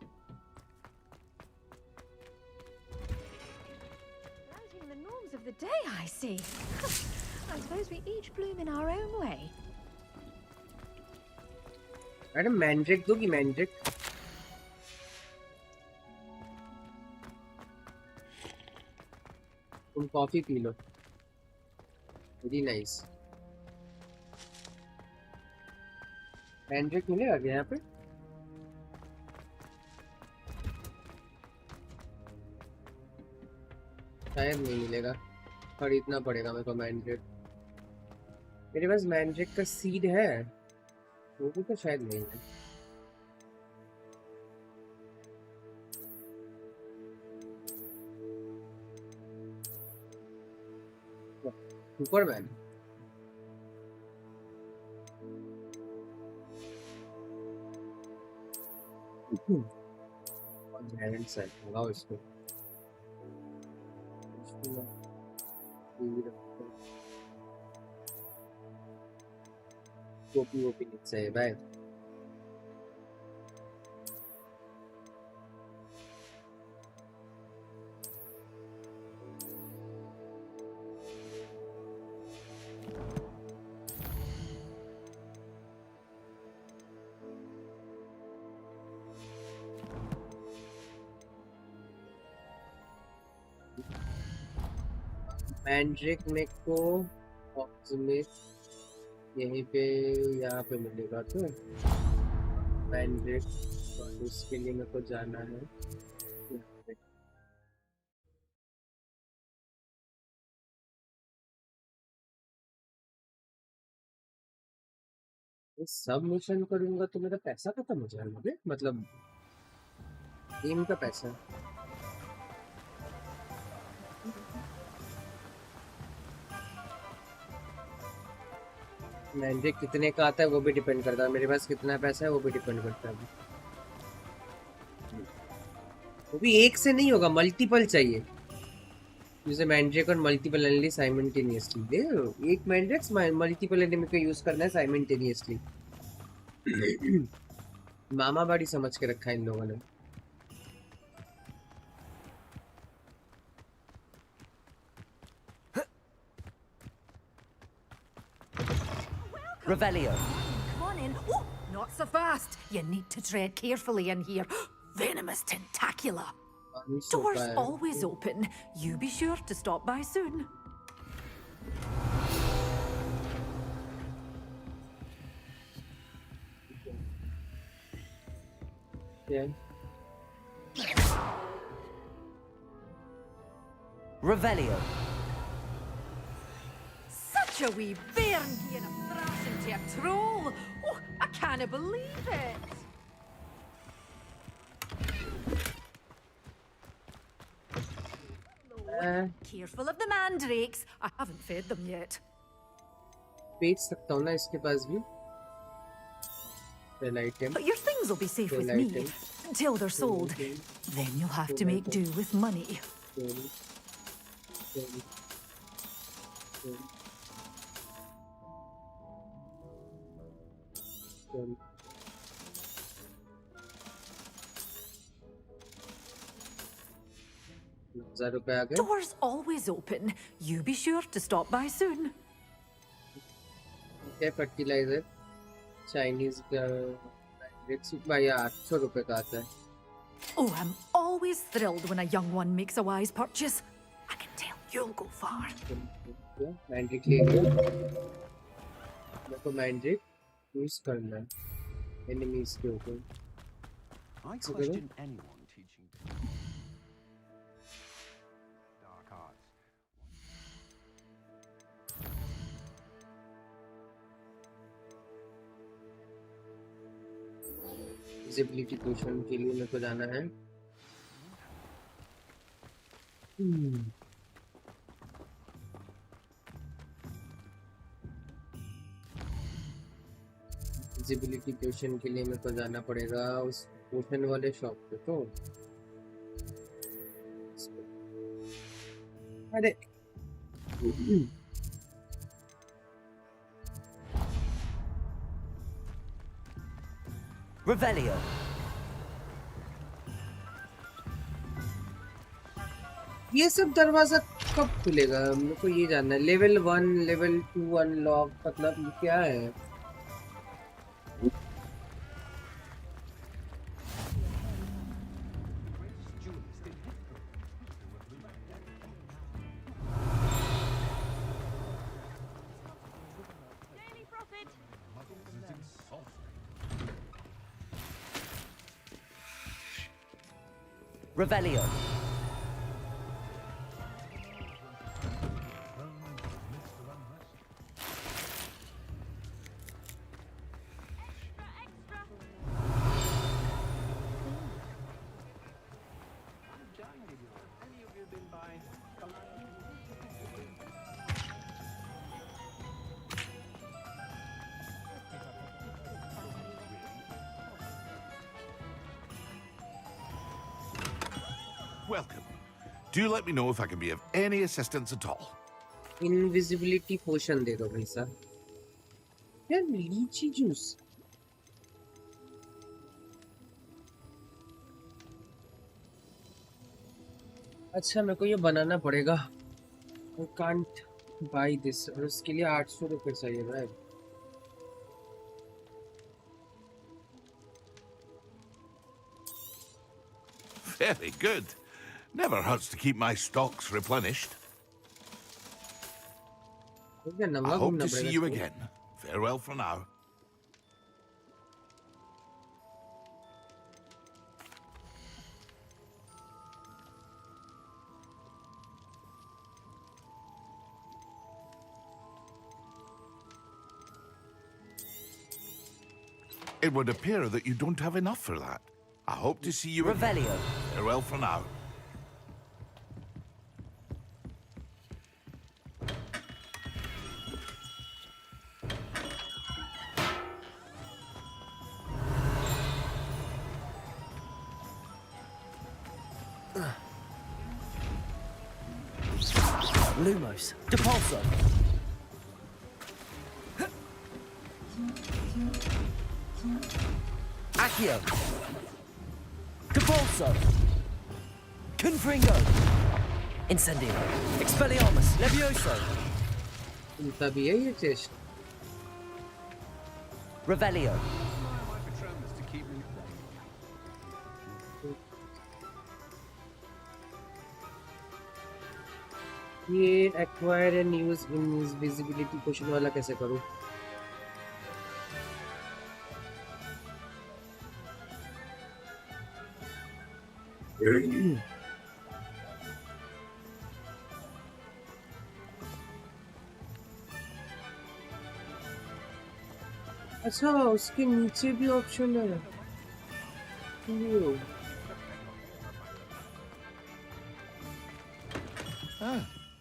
Writing the norms of the day, I see. I suppose we each bloom in our own way. Madam Mandrake दोगी? मैंड्रेक तुम coffee P low, very nice. Mandrake मिलेगा क्या यहाँ पे? शायद नहीं मिलेगा, खरीदना पड़ेगा मेरे को मैंड्रेक। मेरे पास मैंड्रेक का सीड है, वो भी तो शायद नहीं है। सुपरमैन लगाओ इसको। कॉपी वॉपी नहीं चाहिए भाई। मैंड्रेक मेरे को में यहीं पे यहाँ पे मिलेगा, तो मैंड्रेक उसके लिए मेरे को जाना है। सब मिशन करूंगा तो मेरा पैसा खत्म हो जाएगा, मतलब गेम का पैसा। मैंड्रेक कितने का आता है वो भी डिपेंड करता है, मेरे पास कितना पैसा है वो भी डिपेंड करता है। वो भी एक से नहीं होगा, मल्टीपल चाहिए। जैसे मैंड्रेक और मल्टीपल एनिमी साइमल्टेनियसली दे, एक मैंड्रेक्स मल्टीपल एनिमी को यूज करना है साइमल्टेनियसली। मामा बाड़ी समझ के रखा है इन लोगों ने। Revelio. Come on in. Oh, not so fast. You need to tread carefully in here. Venomous tentacula. Doors always open. You be sure to stop by soon. Yeah. Revelio. Such a wee bairn being a thrash into a troll. Oh, I can't believe it. Careful of the mandrakes. I haven't fed them yet. बेच सकता हूँ ना इसके पास भी। But your things will be safe with me until they're sold. Then you'll have to make do with money. Doors always open. You be sure to stop by soon. Okay, fertilizer. Chinese भाई 800 रुपए का आता है. Oh, I'm always thrilled when a young one makes a wise purchase. I can tell you'll go far. Magic ले लिया. मेरे को magic use करना है. Enemies के ऊपर. I question anyone teaching dark arts. Visibility potion के लिए मेरे को जाना है. Visibility potion के लिए मेरे को जाना पड़ेगा उस पोशन वाले शॉप पे. तो अरे Revelio. ये सब दरवाजा कब खुलेगा? मेरे को ये जानना है. लेवल 1 लेवल 2 अनलॉक मतलब क्या है? Revelio. Welcome. Do let me know if I can be of any assistance at all. Invisibility potion दे दो भाई साहब. यार लीची जूस. अच्छा मेरे को ये बनाना पड़ेगा. I can't buy this. और उसके लिए 800 रुपए चाहिए भाई. Very good. Never hurts to keep my stocks replenished. I hope to see you again. Farewell for now. It would appear that you don't have enough for that. I hope to see you Revelio. again. Farewell for now. Lumos. Depulso. Accio. Depulso. Confringo. Incendio. Expelliarmus. Leviosa. तभी है ये chest. Revelio. ये acquire and use invisibility potion वाला कैसे करूँ? अच्छा उसके नीचे भी ऑप्शन है.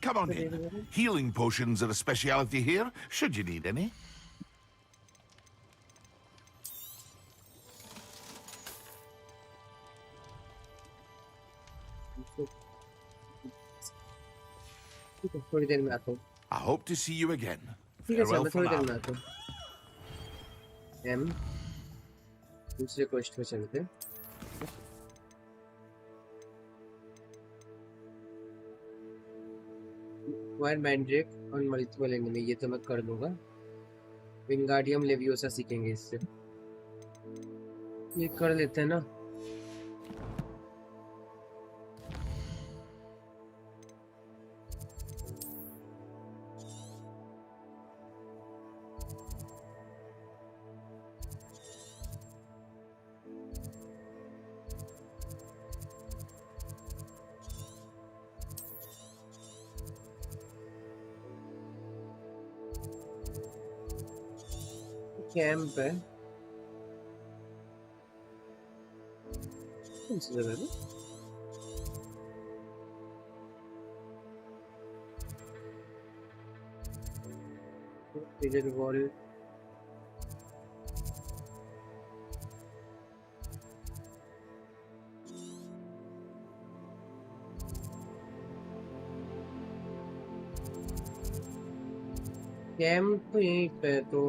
Come on in. Healing potions are a speciality here, should you need any. थोड़ी देर में आता हूँ. I hope to see you again. ठीक है सर, Farewell मैं for थोड़ी देर now. में आता हूँ. M दूसरे क्वेश्चन पे चलते हैं। वायर मैंड्रेक और मल्टीपल एनिमी, ये तो मैं कर दूंगा। विंगार्डियम लेवियोसा सीखेंगे इससे, ये कर लेते हैं ना। कैंप है कौन सी जगह है? इधर वॉल कैंप यहीं पे तो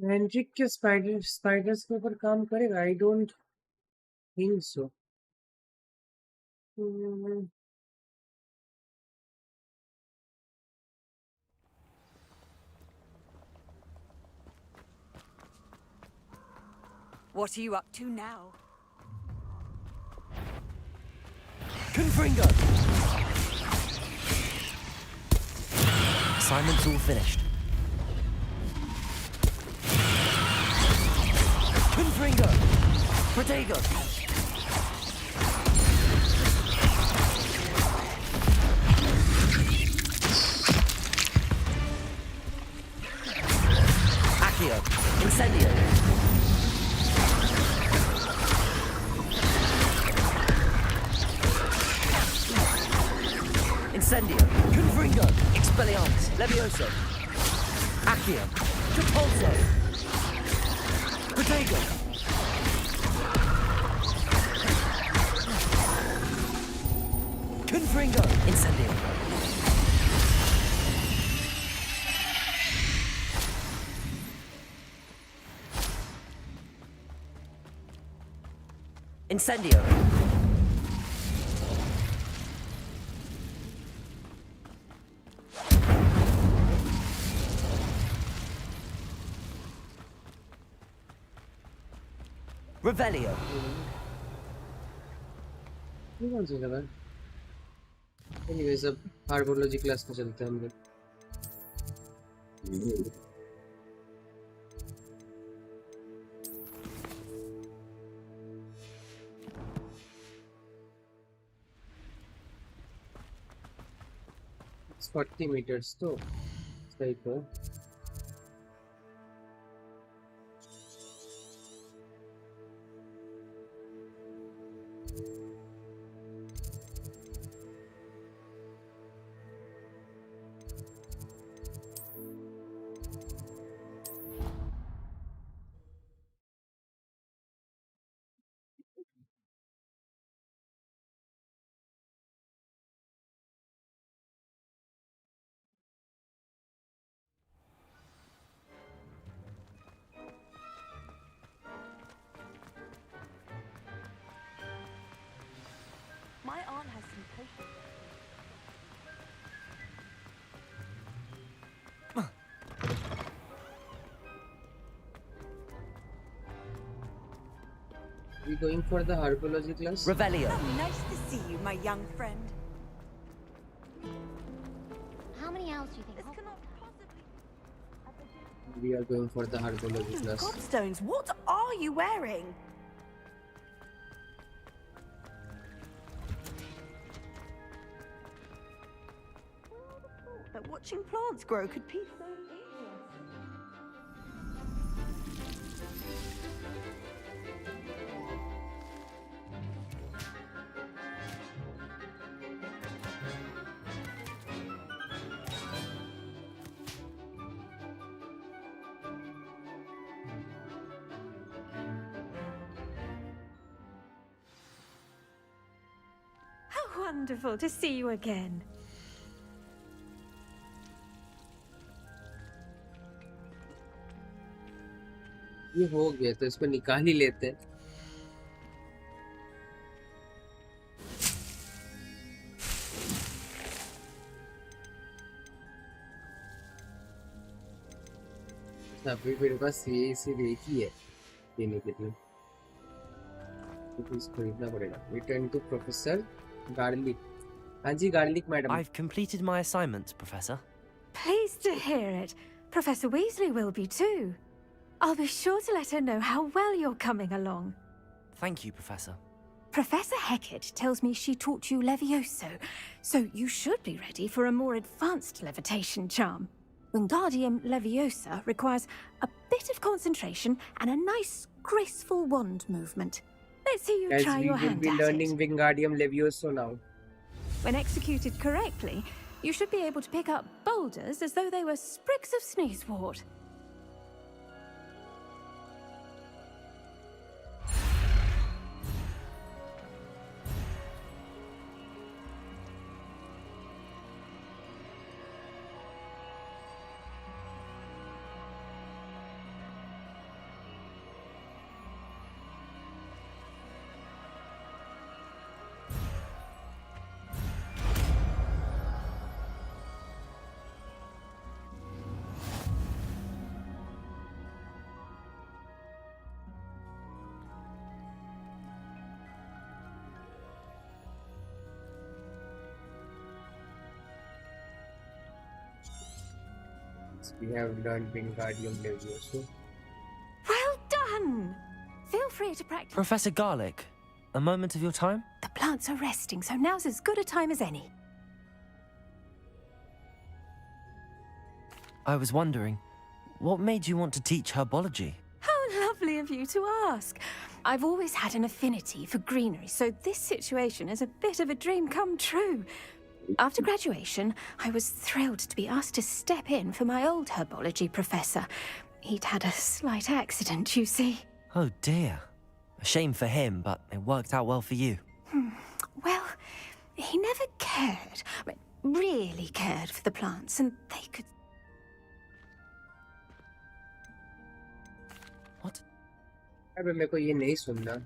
मैजिक के स्पाइडर्स के ऊपर काम करेगा? I don't think so. What are you up to now? Confringo! Assignment's all finished. Confringo! Protego! Accio! Incendio! Incendio! Confringo! Expelliarmus! Leviosa! Accio! Repulso! Protego! Confringo! Incendio! Incendio! Revelio. ये कौन सी जगह है? Anyways अब हार्बोलॉजी class में चलते हैं हम लोग। It's 40 meters तो सही तो। My aunt has some patience. We going for the herbology class? Revelio. Nice to see you, my young friend. How many hours do you think? We are going for the herbology class. Godstones, what are you wearing? That watching plants grow could be so interesting. wonderful to see you again. ये हो गया तो इसको निकाल ही लेते हैं। अभी मेरे पास ये सिर्फ एक ही है देने के लिए, तो इसको खरीदना पड़ेगा। Return to professor Garlick. हाँ जी Garlick madam. I've completed my assignments, Professor. Pleased to hear it. Professor Weasley will be too. I'll be sure to let her know how well you're coming along. Thank you, Professor. Professor Hecat tells me she taught you Leviosa, so you should be ready for a more advanced levitation charm. Wingardium Leviosa requires a bit of concentration and a nice, graceful wand movement. Let's see you try your hand at it. We will be learning Wingardium Leviosa now. When executed correctly, you should be able to pick up boulders as though they were sprigs of sneezewort. We have learned Wingardium Leviosa. Well done! Feel free to practice. Professor Garlic, a moment of your time? The plants are resting, so now's as good a time as any. I was wondering, what made you want to teach herbology? How lovely of you to ask. I've always had an affinity for greenery, so this situation is a bit of a dream come true. After graduation, I was thrilled to be asked to step in for my old herbology professor. He'd had a slight accident, you see. Oh dear. A shame for him, but it worked out well for you. Well, he never cared, really cared for the plants, and they could... What? अबे मेरे को ये नहीं सुनना।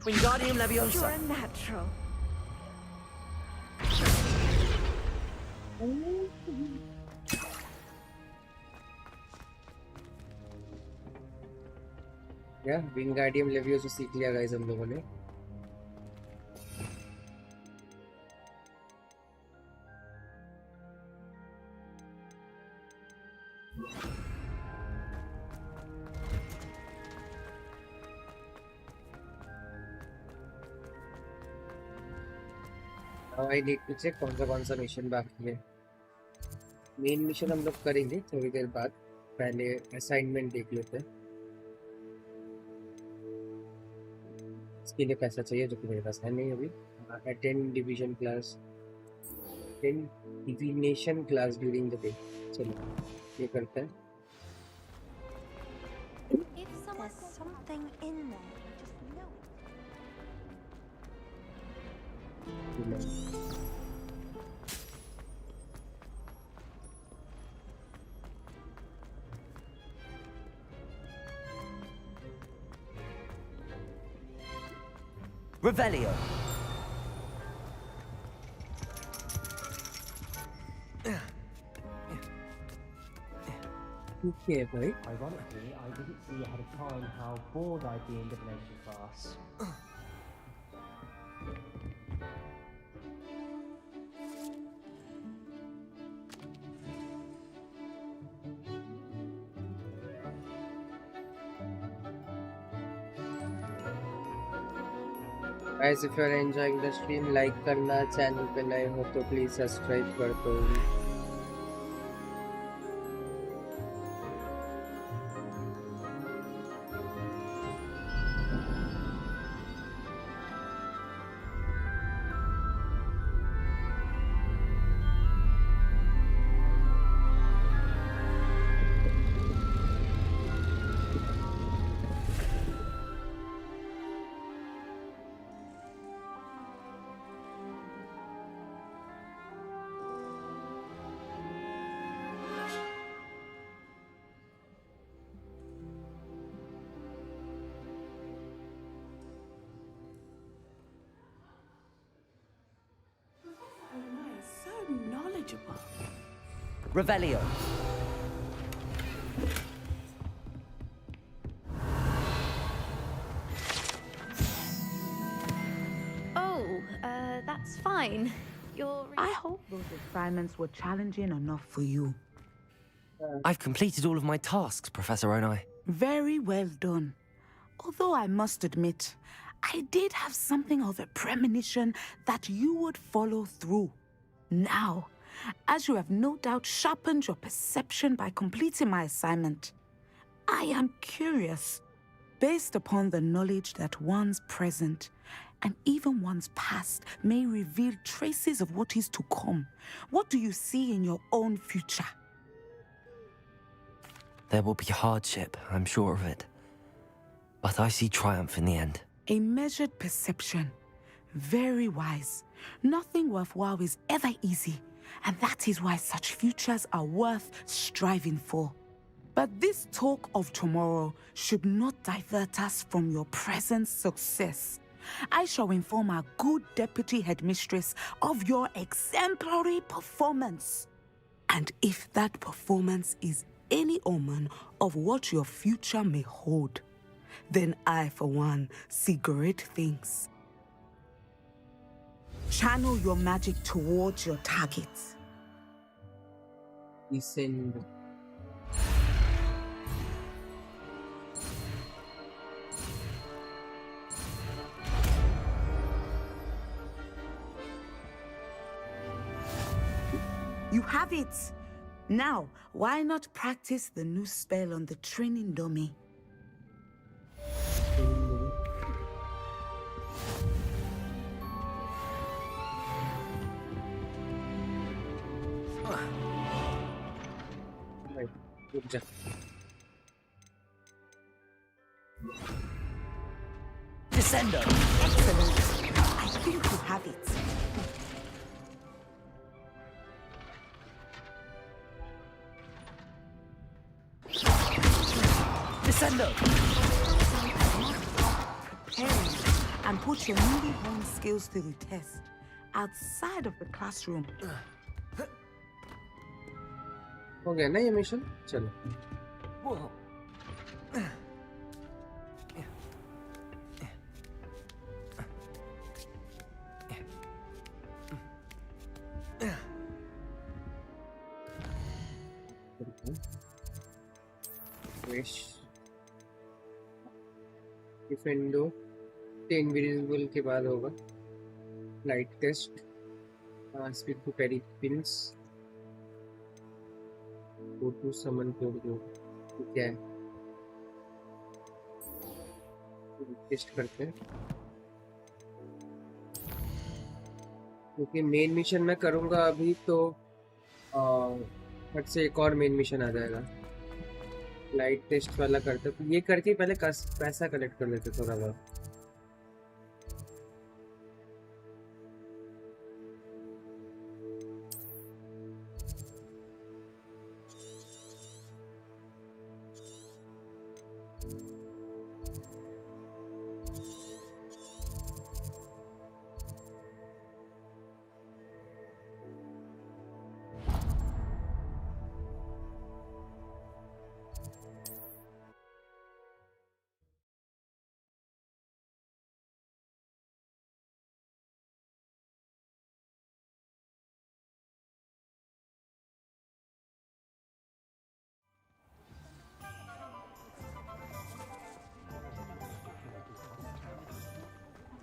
Wingardium Leviosa. You're a natural. क्या Wingardium Leviosa सीख लिया guys हम लोगों ने। I need to check कौन सा मिशन बाकी है। मेन मिशन हम लोग करेंगे थोड़ी देर बाद, पहले असाइनमेंट देख लेते हैं। इसके लिए पैसा चाहिए जो कि मेरे पास है नहीं अभी। Attend division class, attend divination class during the day. चलो ये करते हैं। There's something in there, you just know it. Revelio. Okay, भाई। Ironically, I didn't see ahead of time how bored I'd be in divination class. Guys, if you are enjoying the stream, like करना, channel पे नए हो तो please subscribe कर दो। Revelio. Oh, that's fine. I hope those assignments were challenging enough for you. I've completed all of my tasks, Professor Onai. Very well done. Although I must admit, I did have something of a premonition that you would follow through. Now, as you have no doubt sharpened your perception by completing my assignment, I am curious, based upon the knowledge that one's present and even one's past may reveal traces of what is to come. What do you see in your own future? There will be hardship, I'm sure of it. But I see triumph in the end. A measured perception. Very wise. Nothing worthwhile is ever easy, and that is why such futures are worth striving for. But this talk of tomorrow should not divert us from your present success. I shall inform our good deputy headmistress of your exemplary performance. And if that performance is any omen of what your future may hold, then I, for one, see great things. Channel your magic towards your targets. Descend. You have it! Now, why not practice the new spell on the training dummy? Right. Good job. Descendo. Excellent. I think you have it. Descendo. Preparing and put your newly honed skills to the test outside of the classroom. हो गया ना ये mission चलो Whoa. डिफेंडो invisible के बाद होगा light test speed to parry pins go to summon code दो क्या है टेस्ट करते हैं क्योंकि मेन मिशन मैं करूँगा अभी तो फट से एक और मेन मिशन आ जाएगा लाइट टेस्ट वाला करते तो ये करके पहले पैसा कलेक्ट कर लेते थोड़ा बहुत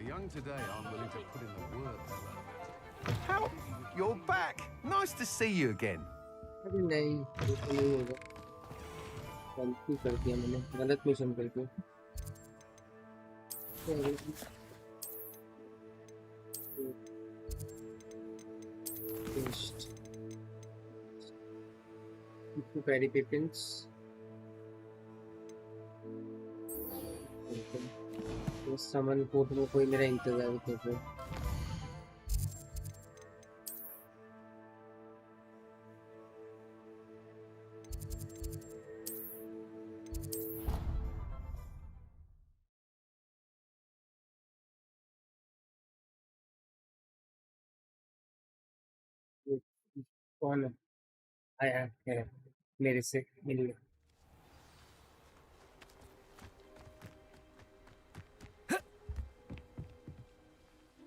The young today aren't willing to put in the work. How? You're back. Nice to see you again. अरे नहीं ये तो नहीं होगा गलती कर दिया मैंने गलत मिशन करके पैरी पिपिंस समन कोर्ट में कोई मेरा इंतजार कर रहा है कौन है आया है मेरे से मिलने।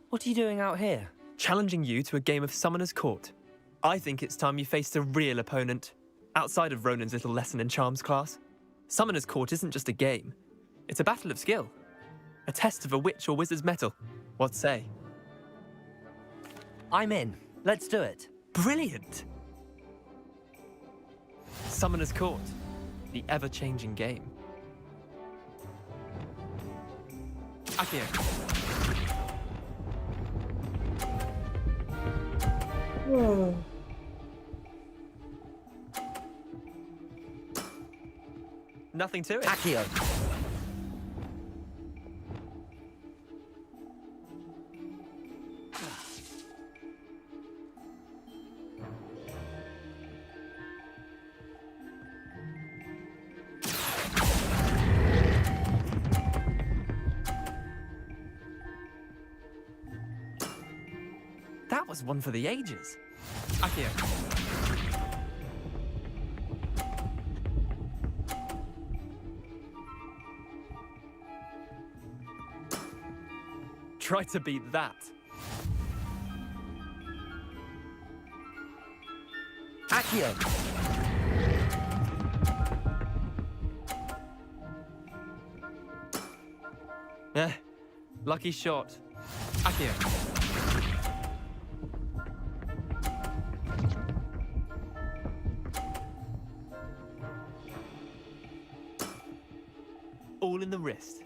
What are you doing out here? Challenging you to a game of Summoner's Court. I think it's time you faced a real opponent, outside of Ronan's little lesson in charms class. Summoner's Court isn't just a game. It's a battle of skill. A test of a witch or wizard's mettle. What say? I'm in. Let's do it. Brilliant! Summoner's Court. The ever-changing game. Akio. Nothing to it. Akio. That was one for the ages. Akio. Try to beat that. Akio. Lucky shot. Akio. All in the wrist.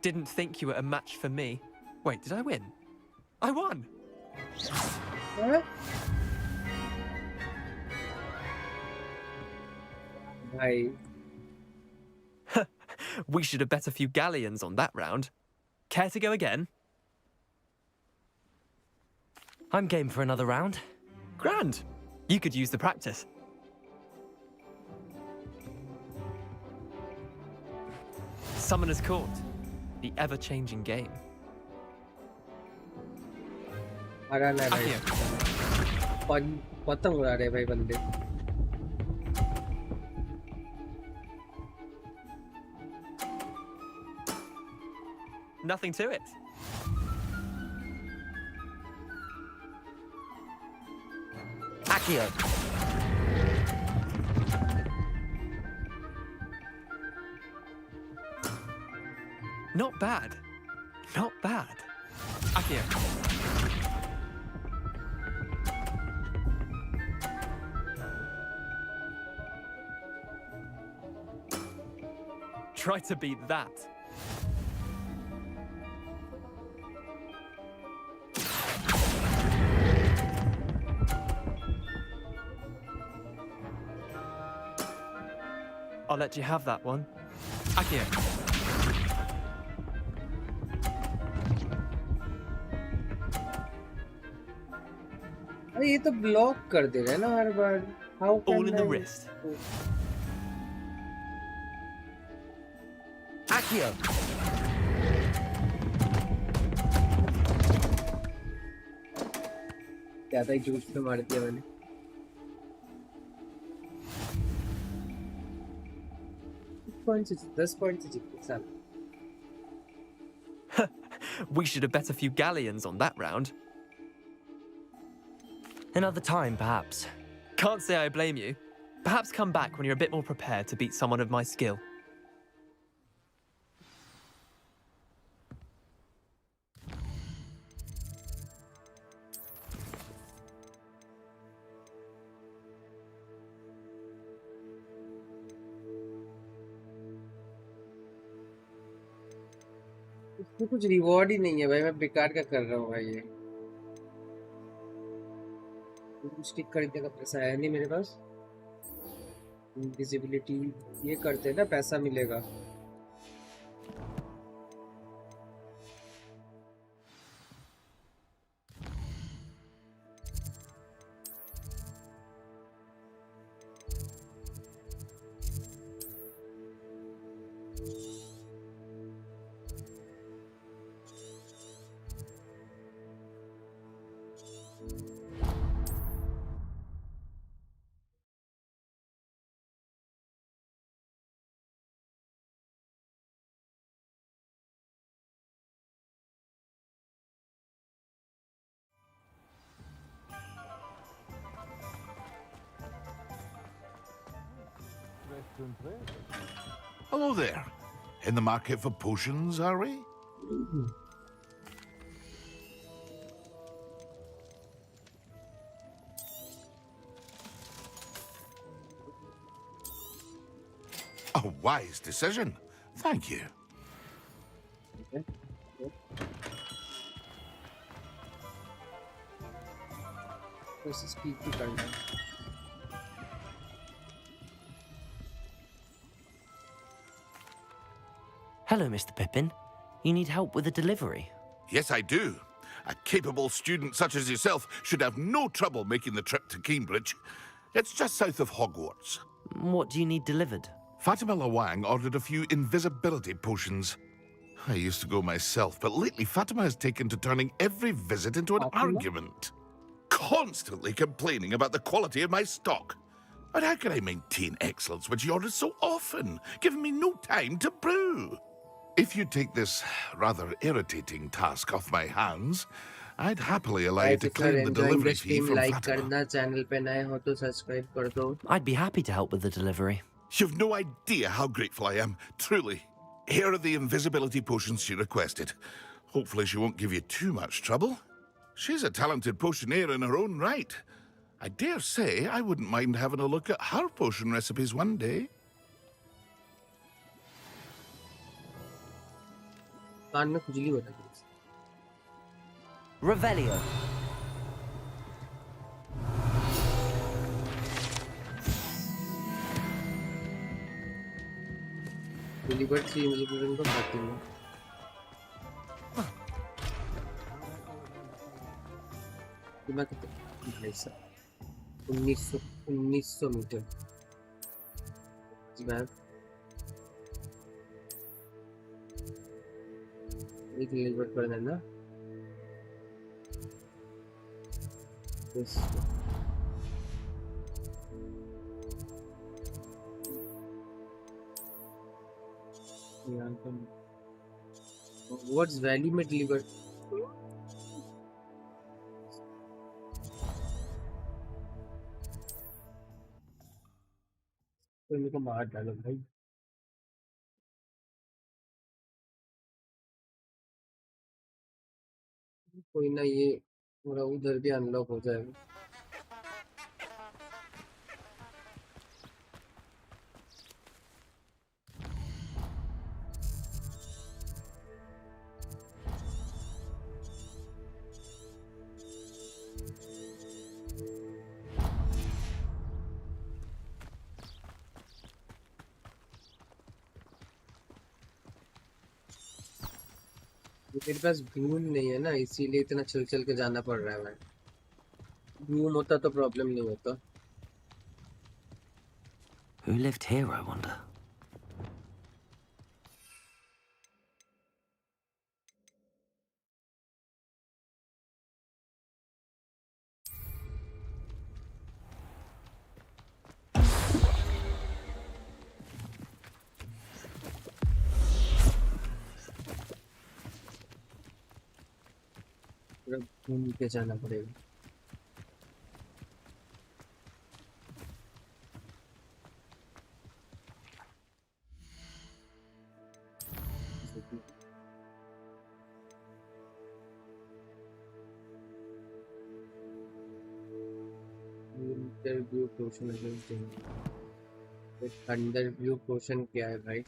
Didn't think you were a match for me. Wait, did I win? I won! What? We should have bet a few galleons on that round. Care to go again? I'm game for another round. Grand. You could use the practice. Summoner's Court. The ever-changing game. आराम है भाई। पतंग उड़ा रहे भाई बंदे। Nothing to it. Akio. Not bad. Not bad. Akio. Try to beat that. I'll let you have that one. Akio. अरे ये तो ब्लॉक कर दे रहे हैं ना हर बार। How can All in the I- wrist. Akio. ज्यादा ही जूस पे मार दिया मैंने। पॉइंट से 10 पॉइंट से जीते साल। We should have bet a few galleons on that round. Another time, perhaps. Can't say I blame you. Perhaps come back when you're a bit more prepared to beat someone of my skill. इसमें कुछ reward ही नहीं है भाई। मैं बेकार का कर रहा हूँ भाई ये। स्टिक खरीदने का पैसा है नहीं मेरे पास। विजिबिलिटी ये करते हैं ना, पैसा मिलेगा। Hello there. In the market for potions, are we? A wise decision. Thank you. Hello, Mr. Pippin. You need help with a delivery? Yes, I do. A capable student such as yourself should have no trouble making the trip to Cambridge. It's just south of Hogwarts. What do you need delivered? Fatima Lawang ordered a few invisibility potions. I used to go myself, but lately Fatima has taken to turning every visit into an argument. Constantly complaining about the quality of my stock. But how can I maintain excellence when she orders so often, giving me no time to brew? If you take this rather irritating task off my hands, I'd happily allow you to claim the delivery fee from Fatima. I'd be happy to help with the delivery. You've no idea how grateful I am, truly. Here are the invisibility potions she requested. Hopefully she won't give you too much trouble. She's a talented potioneer in her own right. I dare say I wouldn't mind having a look at her potion recipes one day. Revelio. Delivered 3 invisible को खाती हूँ। 1900 metre. Ma'am एक deliver कर देना। What's value में deliver? तो मेरे को मार डालो भाई। कोई ना ये पूरा उधर भी अनलॉक हो जाएगा। मेरे पास ब्रूम नहीं है ना, इसीलिए इतना चल चल के जाना पड़ रहा है। मैं ब्रूम होता तो प्रॉब्लम नहीं होता। Who lived here, I wonder? घूम के जाना पड़ेगा। इंटरव्यू क्वेश्चन अंडरव्यू क्वेश्चन क्या है भाई?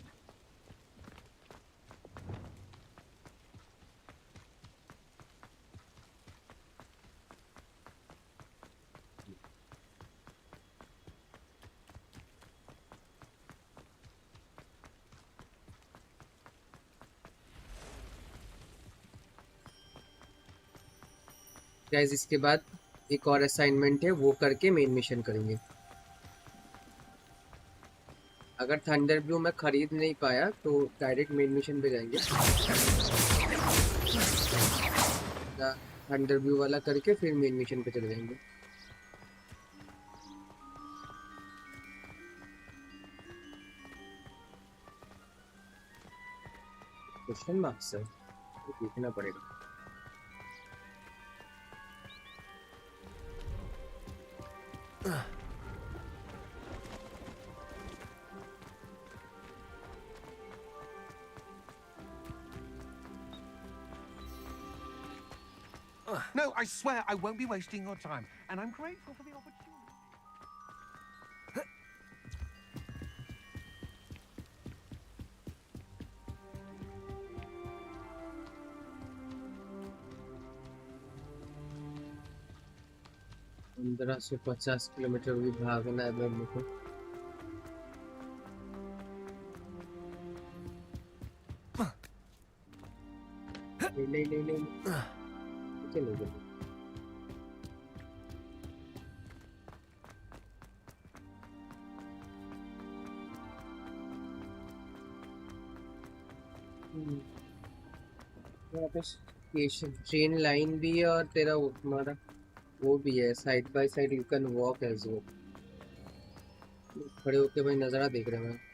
गाइस इसके बाद एक और असाइनमेंट है, वो करके मेन मिशन करेंगे। अगर थंडर ब्लू मैं खरीद नहीं पाया तो डायरेक्ट मेन मिशन पे जाएंगे। थंडर ब्लू वाला करके फिर मेन मिशन पे चले जाएंगे। क्वेश्चन मार्क सर देखना पड़ेगा। No, I swear I won't be wasting your time, and I'm grateful for the opportunity. पंद्रह से 50 किलोमीटर भी भागना है मेरे को। नहीं चलो यहाँ पे ट्रेन लाइन भी है और तेरा तुम्हारा वो भी है, side by side you can walk as वो। खड़े होके भाई नज़ारा देख रहे हैं।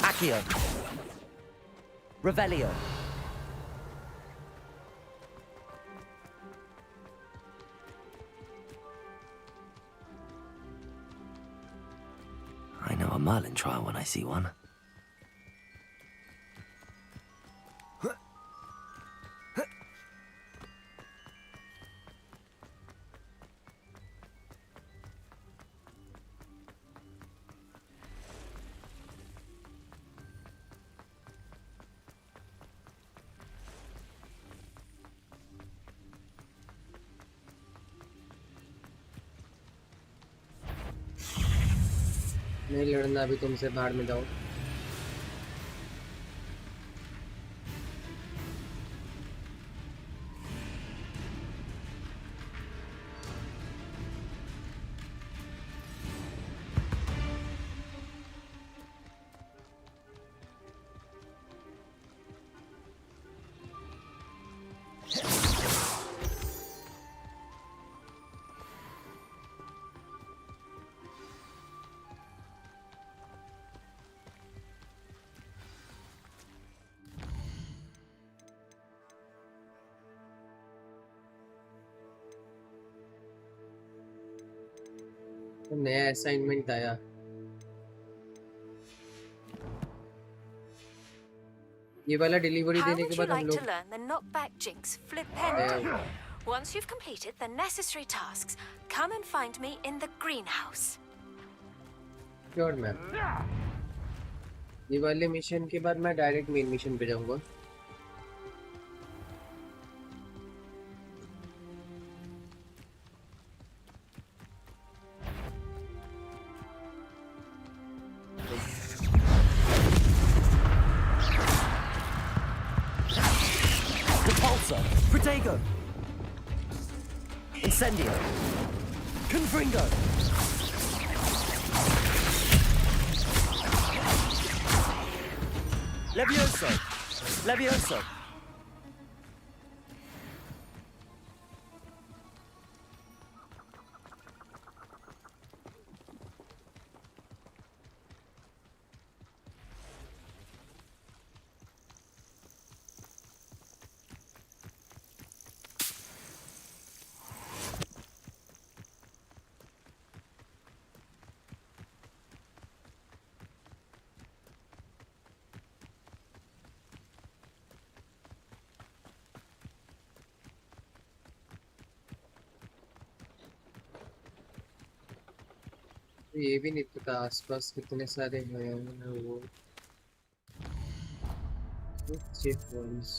Accio. Revelio. I know a Merlin trial when I see one. नहीं लड़ना अभी, तुमसे बाहर में जाओ। नया असाइनमेंट आया। ये वाला डिलीवरी देने के बाद हम लोग learn the knockback jinx flipendo? Once you've completed the necessary tasks, come and find me in the greenhouse. Sure ma'am. ये वाले मिशन के बाद मैं डायरेक्ट मेन मिशन पे जाऊंगा। Protego! Incendio! Confringo! Leviosa! Leviosa! ये भी नहीं पता आसपास कितने सारे हैं वो check once.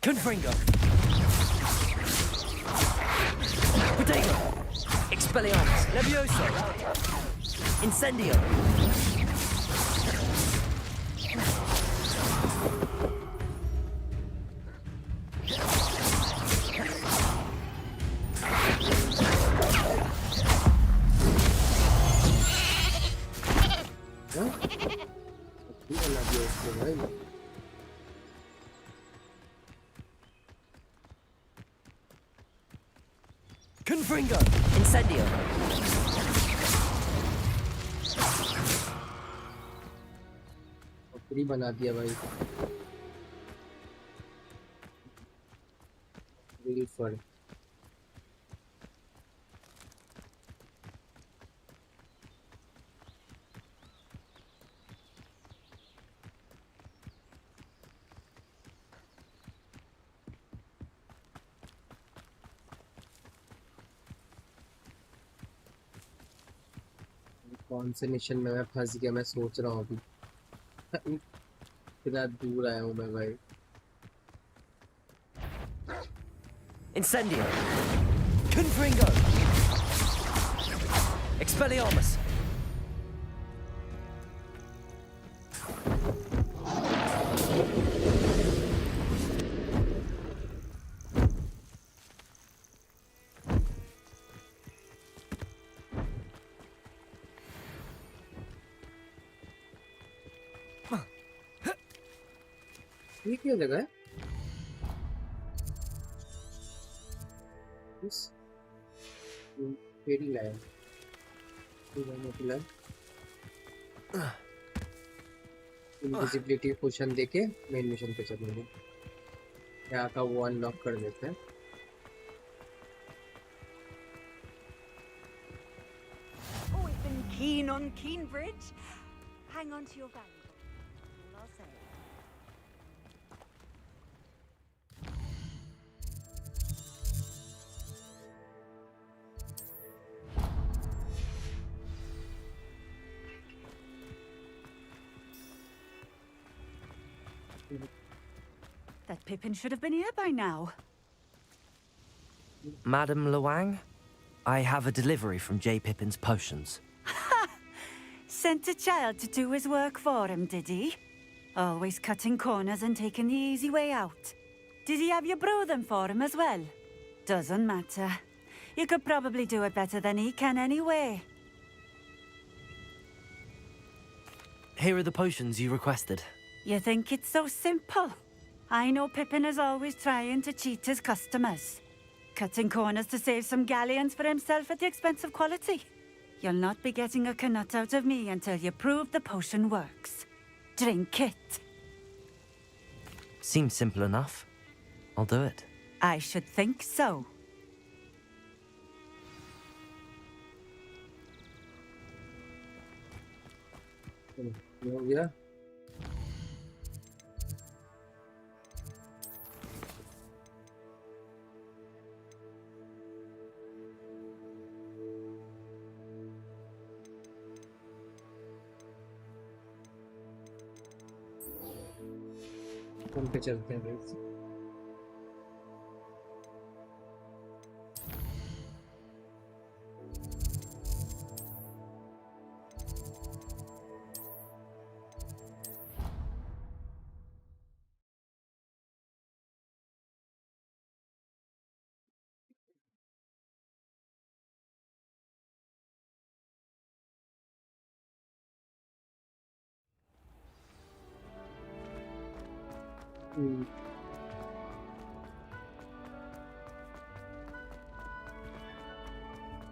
Confringo! Protego! Expelliarmus! Leviosa! Incendio! Confringo! Incendio! Free बना दिया भाई। Wilford. कौन से मिशन में मैं फंस गया, मैं सोच रहा हूँ अभी। कितना दूर आया हूँ मैं भाई। Incendio. Confringo. Expelliarmus. ये क्या जगह है? फेरी लाया इनविजिबिलिटी पोशन देके मेन मिशन पे चलेंगे। यहाँ का वो अनलॉक कर देते हैं। Always been keen on Keenbridge. Hang on to your valuables. All I'll say. That Pippin should have been here by now. Madam Luang, I have a delivery from J. Pippin's Potions. Sent a child to do his work for him, did he? Always cutting corners and taking the easy way out. Did he have you brew them for him as well? Doesn't matter. You could probably do it better than he can anyway. Here are the potions you requested. You think it's so simple? I know Pippin is always trying to cheat his customers. Cutting corners to save some galleons for himself at the expense of quality. You'll not be getting a canut out of me until you prove the potion works. Drink it. Seems simple enough. I'll do it. I should think so. Yeah. पे चलते हैं guys.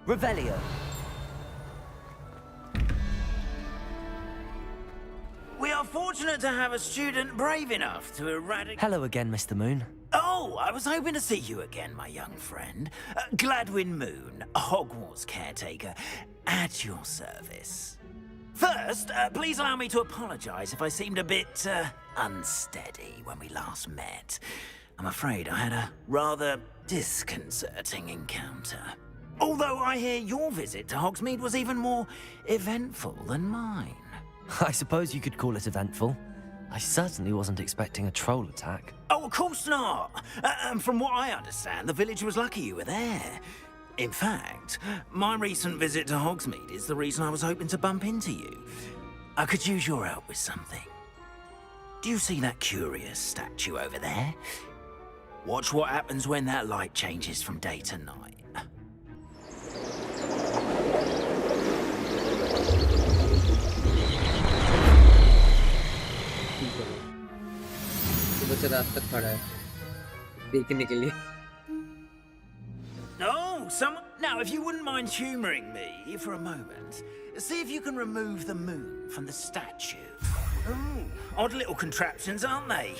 Revelio. We are fortunate to have a student brave enough to eradicate... Hello again, Mr. Moon. Oh, I was hoping to see you again, my young friend. Gladwin Moon, Hogwarts caretaker, at your service. First, please allow me to apologize if I seemed a bit, unsteady when we last met. I'm afraid I had a rather disconcerting encounter. Although I hear your visit to Hogsmeade was even more eventful than mine. I suppose you could call it eventful. I certainly wasn't expecting a troll attack. Oh, of course not. And from what I understand, the village was lucky you were there. In fact, my recent visit to Hogsmeade is the reason I was hoping to bump into you. I could use your help with something. Do you see that curious statue over there? Watch what happens when that light changes from day to night. रात तक खड़ा है देखने के लिए। No, now if you wouldn't mind humoring me for a moment, see if you can remove the moon from the statue. Ooh, Odd little contraptions, aren't they?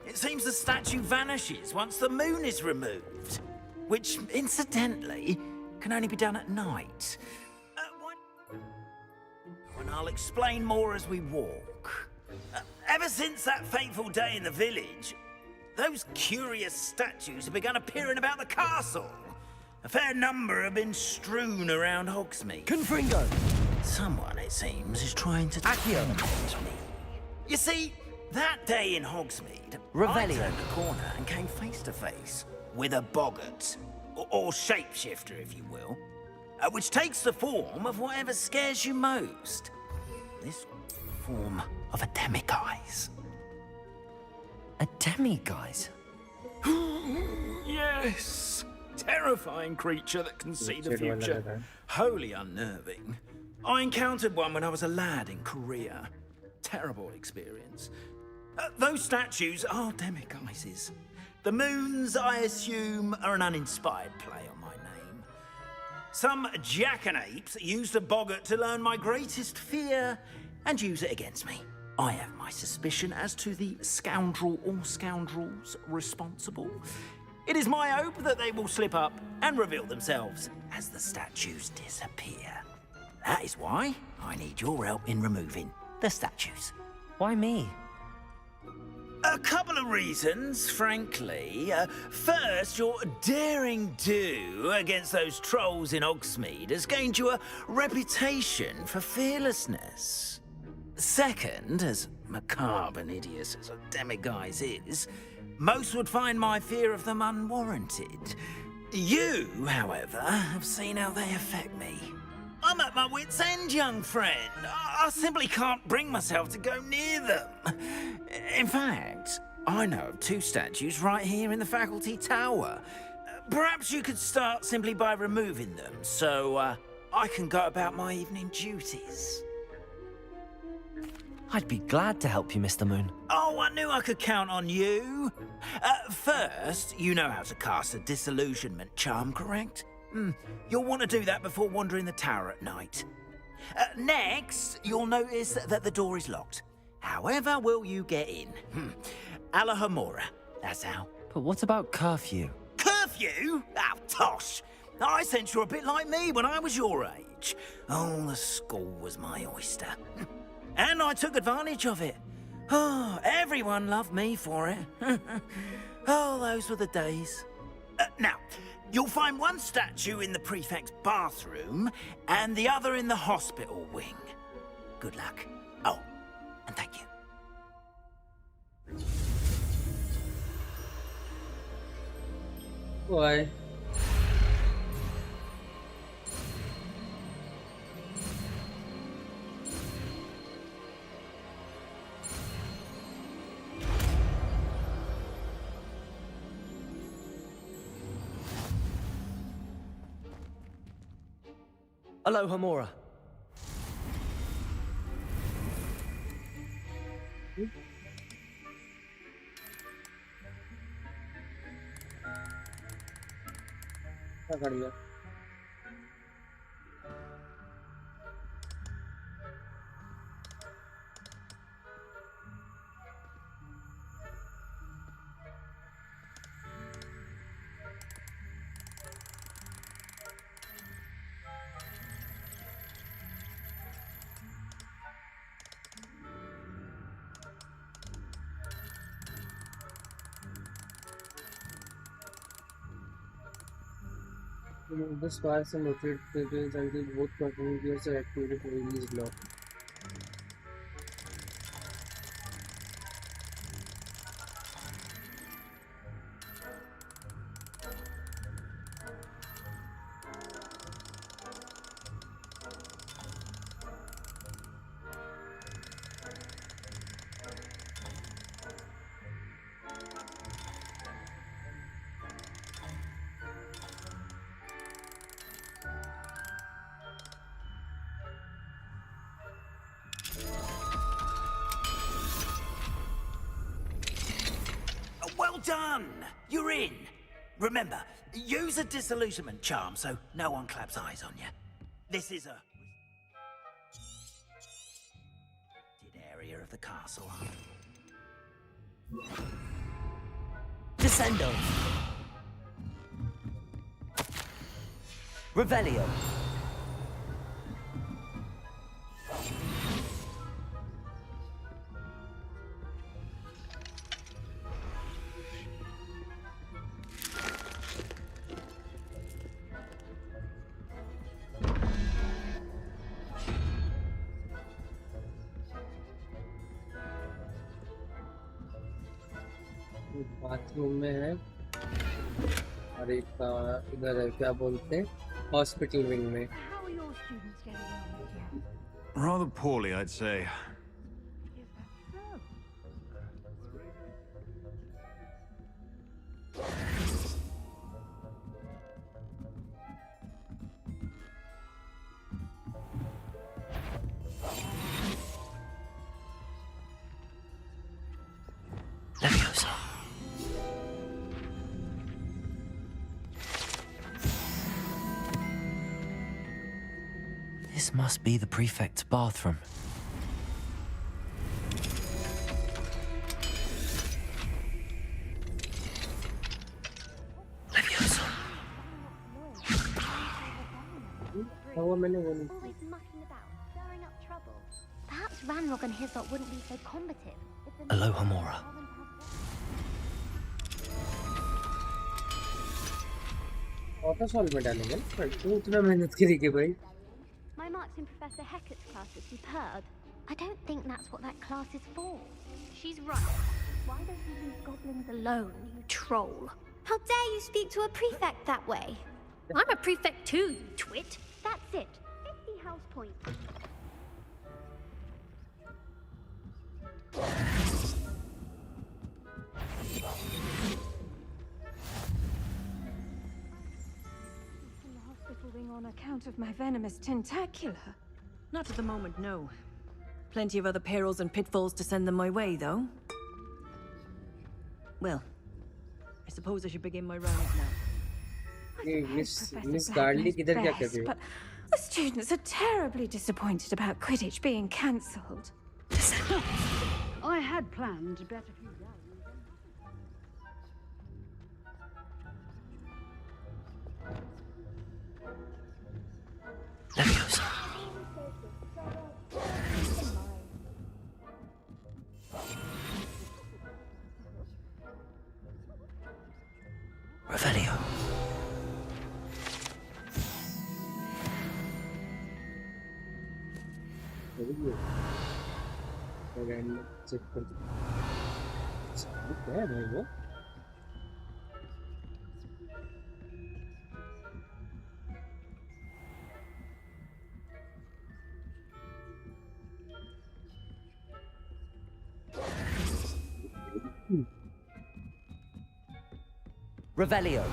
It seems the statue vanishes once the moon is removed. Which, incidentally, can only be done at night. And I'll explain more as we walk. Ever since that fateful day in the village, those curious statues have begun appearing about the castle. A fair number have been strewn around Hogsmeade. Confringo! Someone, it seems, is trying to torment me. You see, that day in Hogsmeade, I turned a corner and came face to face with a boggart, or shapeshifter, if you will, which takes the form of whatever scares you most. This form of a demiguise. A demiguise? Yes! Terrifying creature that can see the future. Wholly unnerving. I encountered one when I was a lad in Korea. Terrible experience. Those statues are demiguises. The moons, I assume, are an uninspired play on my name. Some jackanapes used a boggart to learn my greatest fear and use it against me. I have my suspicion as to the scoundrel or scoundrels responsible. It is my hope that they will slip up and reveal themselves as the statues disappear. That is why I need your help in removing the statues. Why me? A couple of reasons, frankly. First, your daring do against those trolls in Hogsmeade has gained you a reputation for fearlessness. Second, as macabre and hideous as a demiguise is, most would find my fear of them unwarranted. You, however, have seen how they affect me. I'm at my wit's end, young friend. I simply can't bring myself to go near them. In fact, I know of two statues right here in the faculty tower. Perhaps you could start simply by removing them, so I can go about my evening duties. I'd be glad to help you, Mr. Moon. Oh, I knew I could count on you. First, you know how to cast a disillusionment charm, correct? You'll want to do that before wandering the tower at night. Next, you'll notice that the door is locked. However will you get in? Alahomora, that's how. But what about curfew? Curfew? Oh, tosh. I sense you're a bit like me when I was your age. Oh, the school was my oyster. And I took advantage of it. Oh, everyone loved me for it. Oh, those were the days. Now, you'll find one statue in the prefect's bathroom and the other in the hospital wing. Good luck. Oh, and thank you. Why? Aloha Mora. क्या कर दिया? This file some rotate details until both continuous and activity release lock. Well done! You're in. Remember, use a disillusionment charm so no one claps eyes on you. This is a restricted area of the castle. Descendo. Revelio. Bathroom में है और एक इधर है, क्या बोलते हैं, hospital wing में। How are your students getting on with you? Rather poorly, I'd say. Leviosa. This must be the prefect's bathroom. Leviosa. Always mucking about, stirring up trouble. Perhaps Ranrock and his lot wouldn't be so combative. Aloha Mora. Auto solve में डालेंगे पर तू इतना मेहनत करेगी भाई। My marks in Professor Hecat's class are superb. I don't think that's what that class is for. She's right. Why don't you leave goblins alone, you troll? How dare you speak to a prefect that way? I'm a prefect too, you twit. That's it. 50 house points. In the hospital wing on account of my venomous tentacular. Not at the moment, no. Plenty of other perils and pitfalls to send them my way, though. Well, I suppose I should begin my rounds now. Miss Gardley किधर क्या कर रही हो? The students are terribly disappointed about Quidditch being cancelled. I had planned to bet a few dollars. Leviosa. Revelio. Check कर दो क्या है भाई वो? Revelio.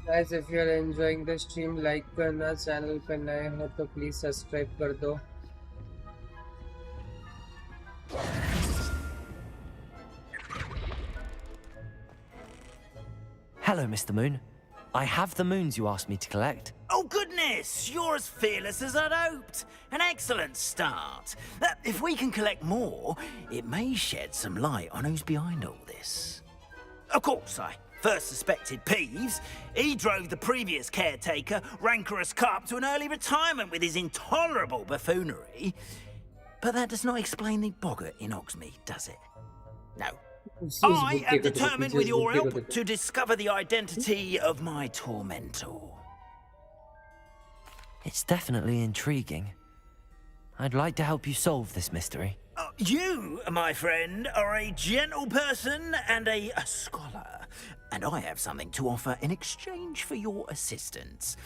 Guys, if you are enjoying the stream, like करना, चैनल पे नए हो तो प्लीज सब्सक्राइब कर दो। Hello, Mr. Moon. I have the moons you asked me to collect. Oh, goodness! You're as fearless as I'd hoped. An excellent start. If we can collect more, it may shed some light on who's behind all this. Of course, I first suspected Peeves. He drove the previous caretaker, Rancorous Carp, to an early retirement with his intolerable buffoonery. But that does not explain the boggart in Oxmead, does it? No. I am determined with your help to discover the identity of my tormentor. It's definitely intriguing. I'd like to help you solve this mystery. You, my friend, are a gentle person and a scholar, and I have something to offer in exchange for your assistance.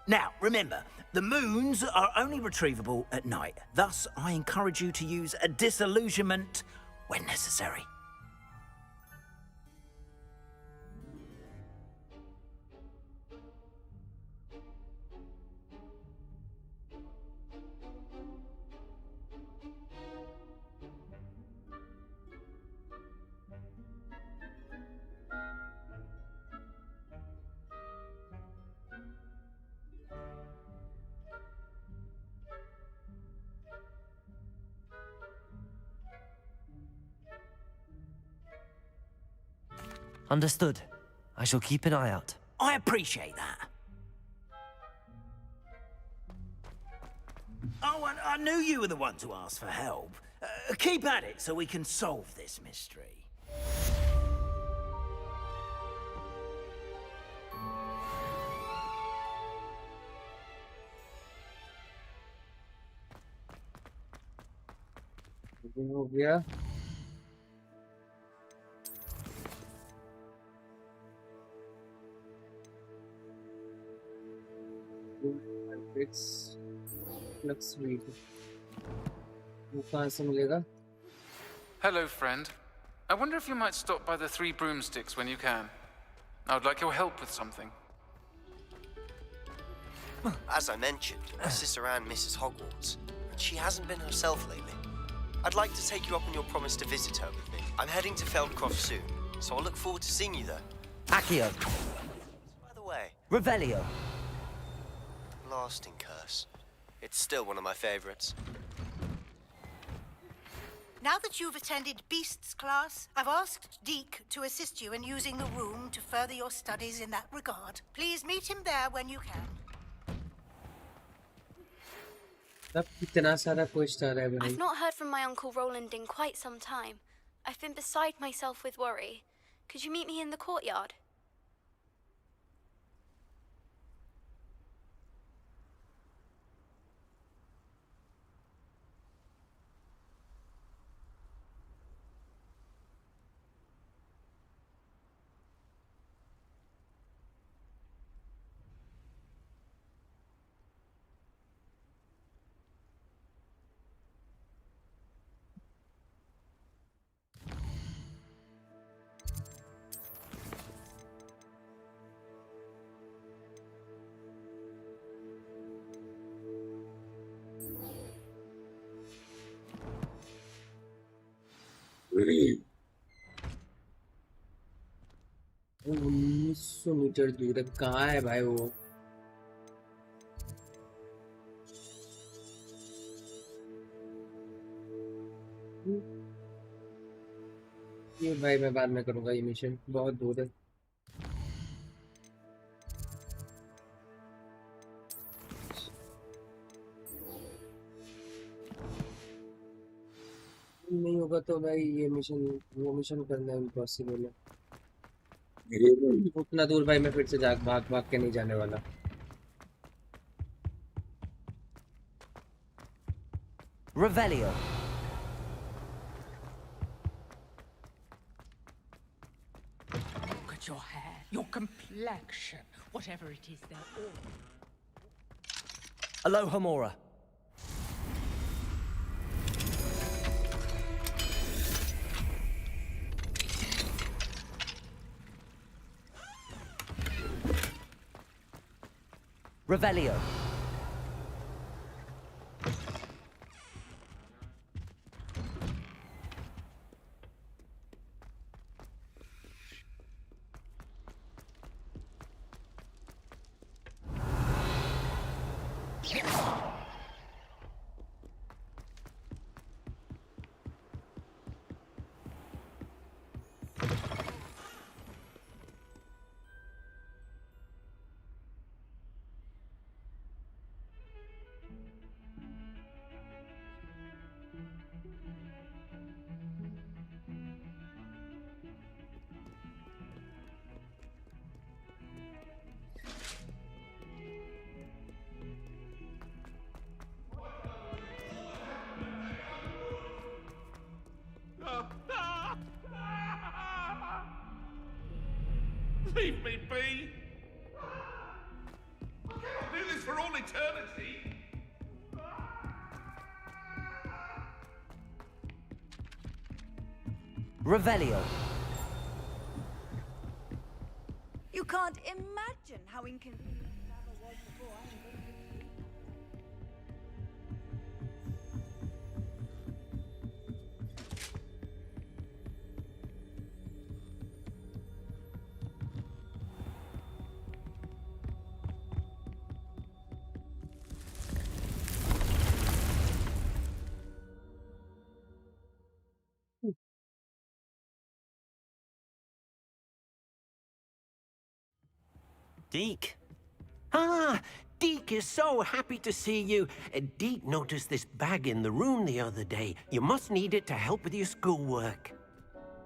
Now, remember, the moons are only retrievable at night. Thus, I encourage you to use a disillusionment when necessary. Understood. I shall keep an eye out. I appreciate that. Oh, I knew you were the one to ask for help. Keep at it so we can solve this mystery. हो गया Looks sweet. वो कहाँ से मिलेगा? Hello, friend. I wonder if you might stop by the Three Broomsticks when you can. I would like your help with something. As I mentioned, my sister Anne misses Hogwarts, and she hasn't been herself lately. I'd like to take you up on your promise to visit her with me. I'm heading to Feldcroft soon, so I'll look forward to seeing you there. Accio. By the way, Revelio. Lasting Curse. It's still one of my favorites. Now that you've attended Beasts class, I've asked Deke to assist you in using the room to further your studies in that regard. Please meet him there when you can. I've not heard from my Uncle Roland in quite some time. I've been beside myself with worry. Could you meet me in the courtyard? Metre दूर है कहाँ है भाई वो ये भाई मैं बाद में करूँगा ये मिशन बहुत दूर है नहीं होगा तो भाई ये मिशन वो मिशन करना इम्पॉसिबल है उतना दूर भाई मैं फिर से भाग भाग के नहीं जाने वाला Revelio. Look at your hair, your complexion, whatever it is, they're all. Aloha Mora. Revelio. Leave me be! I cannot do this for all eternity! Revelio. You can't imagine how inconvenient travel was before. Deke. Ah, Deke is so happy to see you. Deke noticed this bag in the room the other day. You must need it to help with your schoolwork.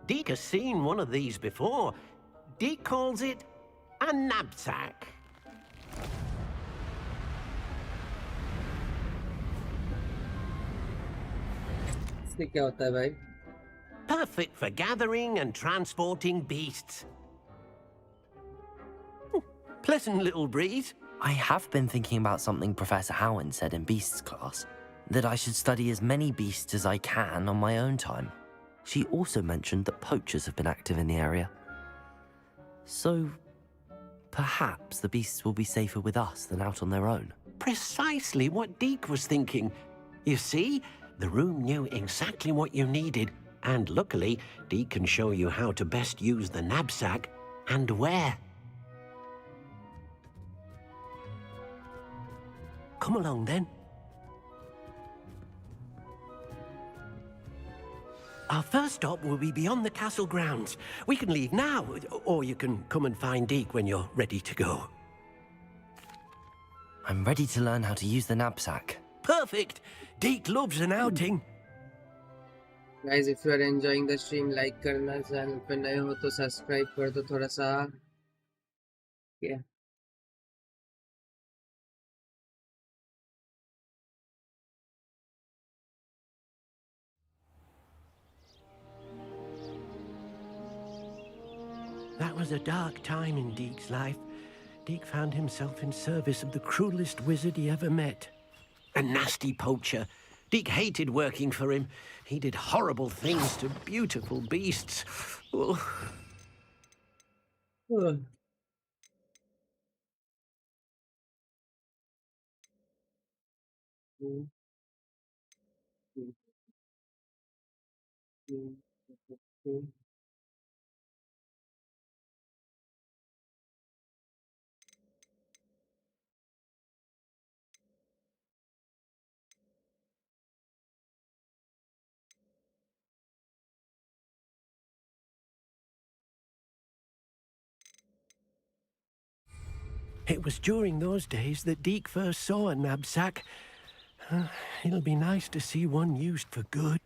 Deke has seen one of these before. Deke calls it a knapsack. इससे क्या होता है भाई? Perfect for gathering and transporting beasts. Pleasant little breeze. I have been thinking about something Professor Howen said in Beasts class, that I should study as many beasts as I can on my own time. She also mentioned that poachers have been active in the area. So, perhaps the beasts will be safer with us than out on their own. Precisely what Deke was thinking. You see, the room knew exactly what you needed, and luckily, Deke can show you how to best use the knapsack and where. Come along, then. Our first stop will be beyond the castle grounds. We can leave now, or you can come and find Deke when you're ready to go. I'm ready to learn how to use the knapsack. Perfect! Deke loves an outing. Guys, if you are enjoying the stream, like करना, channel पे नए हो तो subscribe कर दो थोड़ा सा. Yeah. That was a dark time in Deke's life. Deke found himself in service of the cruelest wizard he ever met. A nasty poacher. Deke hated working for him. He did horrible things to beautiful beasts. Oh. It was during those days that Deke first saw a knapsack. It'll be nice to see one used for good.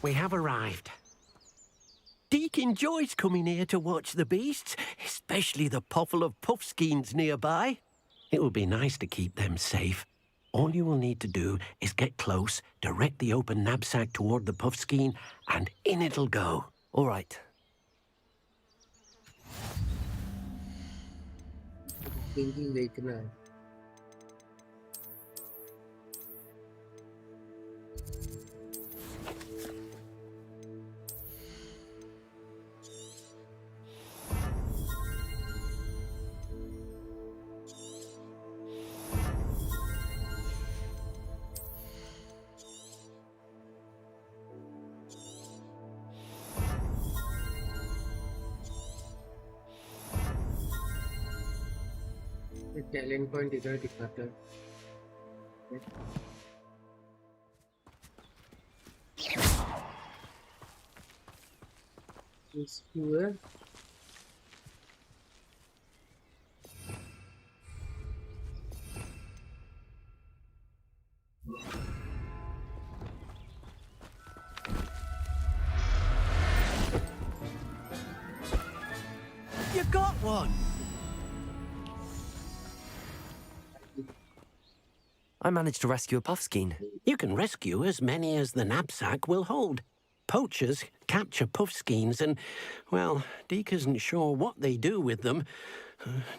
We have arrived. Deke enjoys coming here to watch the beasts, especially the potful of puffskeins nearby. It will be nice to keep them safe. All you will need to do is get close, direct the open knapsack toward the puffskein, and in it'll go. All right. Talent point इधर दिखाता है. इसको one. I managed to rescue a puffskein. You can rescue as many as the knapsack will hold. Poachers capture puffskeins and, well, Deke isn't sure what they do with them.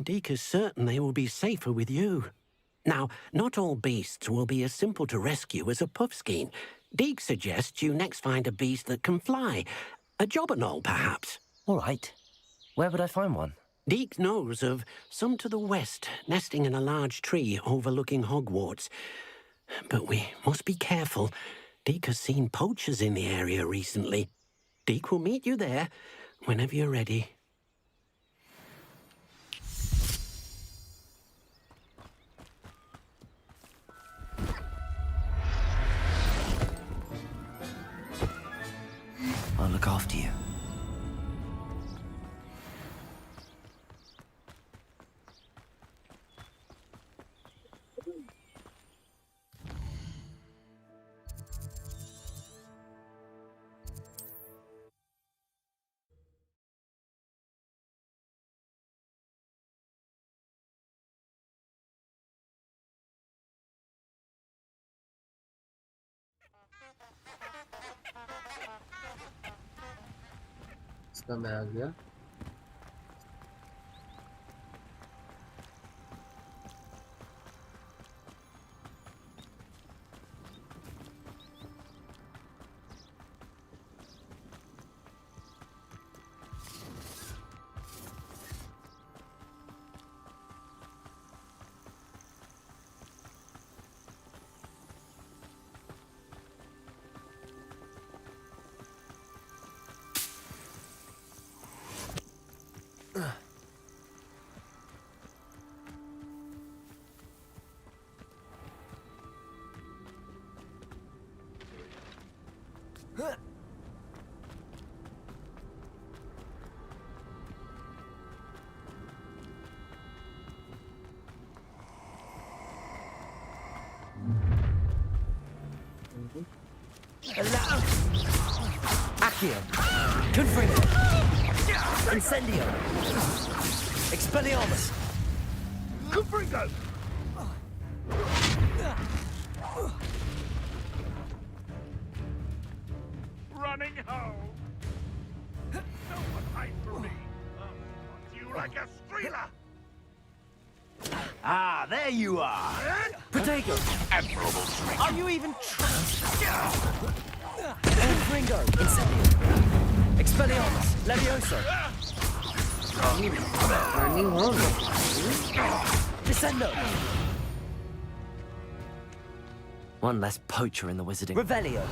Deke is certain they will be safer with you. Now, not all beasts will be as simple to rescue as a puffskein. Deke suggests you next find a beast that can fly. A jobberknoll, perhaps. All right. Where would I find one? Deke knows of some to the west, nesting in a large tree overlooking Hogwarts. But we must be careful. Deke has seen poachers in the area recently. Deke will meet you there whenever you're ready. I'll look after you. इसका मैं आ गया Accio. Confringo. Incendio. Expelliarmus. Confringo! Running home. No one hide from me. Do you like a streeler? Ah, there you are. Protego. Admirable trick. Are you even Confringo. Incendio. Expelliarmus. Leviosa. running home Descendo. One less poacher in the wizarding. Revelio.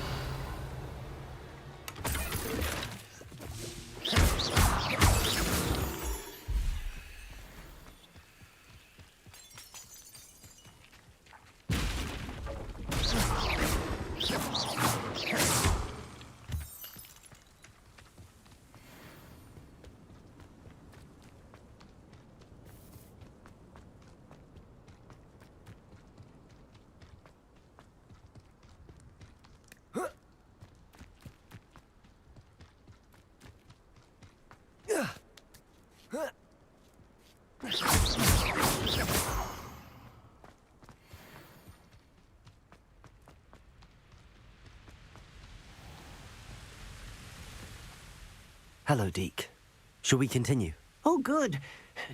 Hello, Deke. Shall we continue? Oh, good.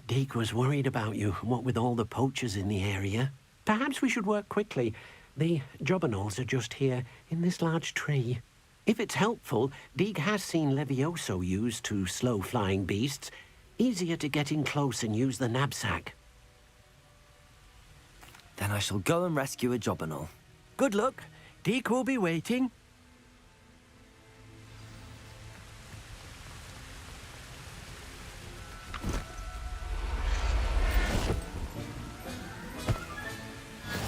Deke was worried about you, what with all the poachers in the area. Perhaps we should work quickly. The jobberknolls are just here, in this large tree. If it's helpful, Deke has seen Levioso used to slow flying beasts. Easier to get in close and use the knapsack. Then I shall go and rescue a jobberknoll. Good luck. Deke will be waiting.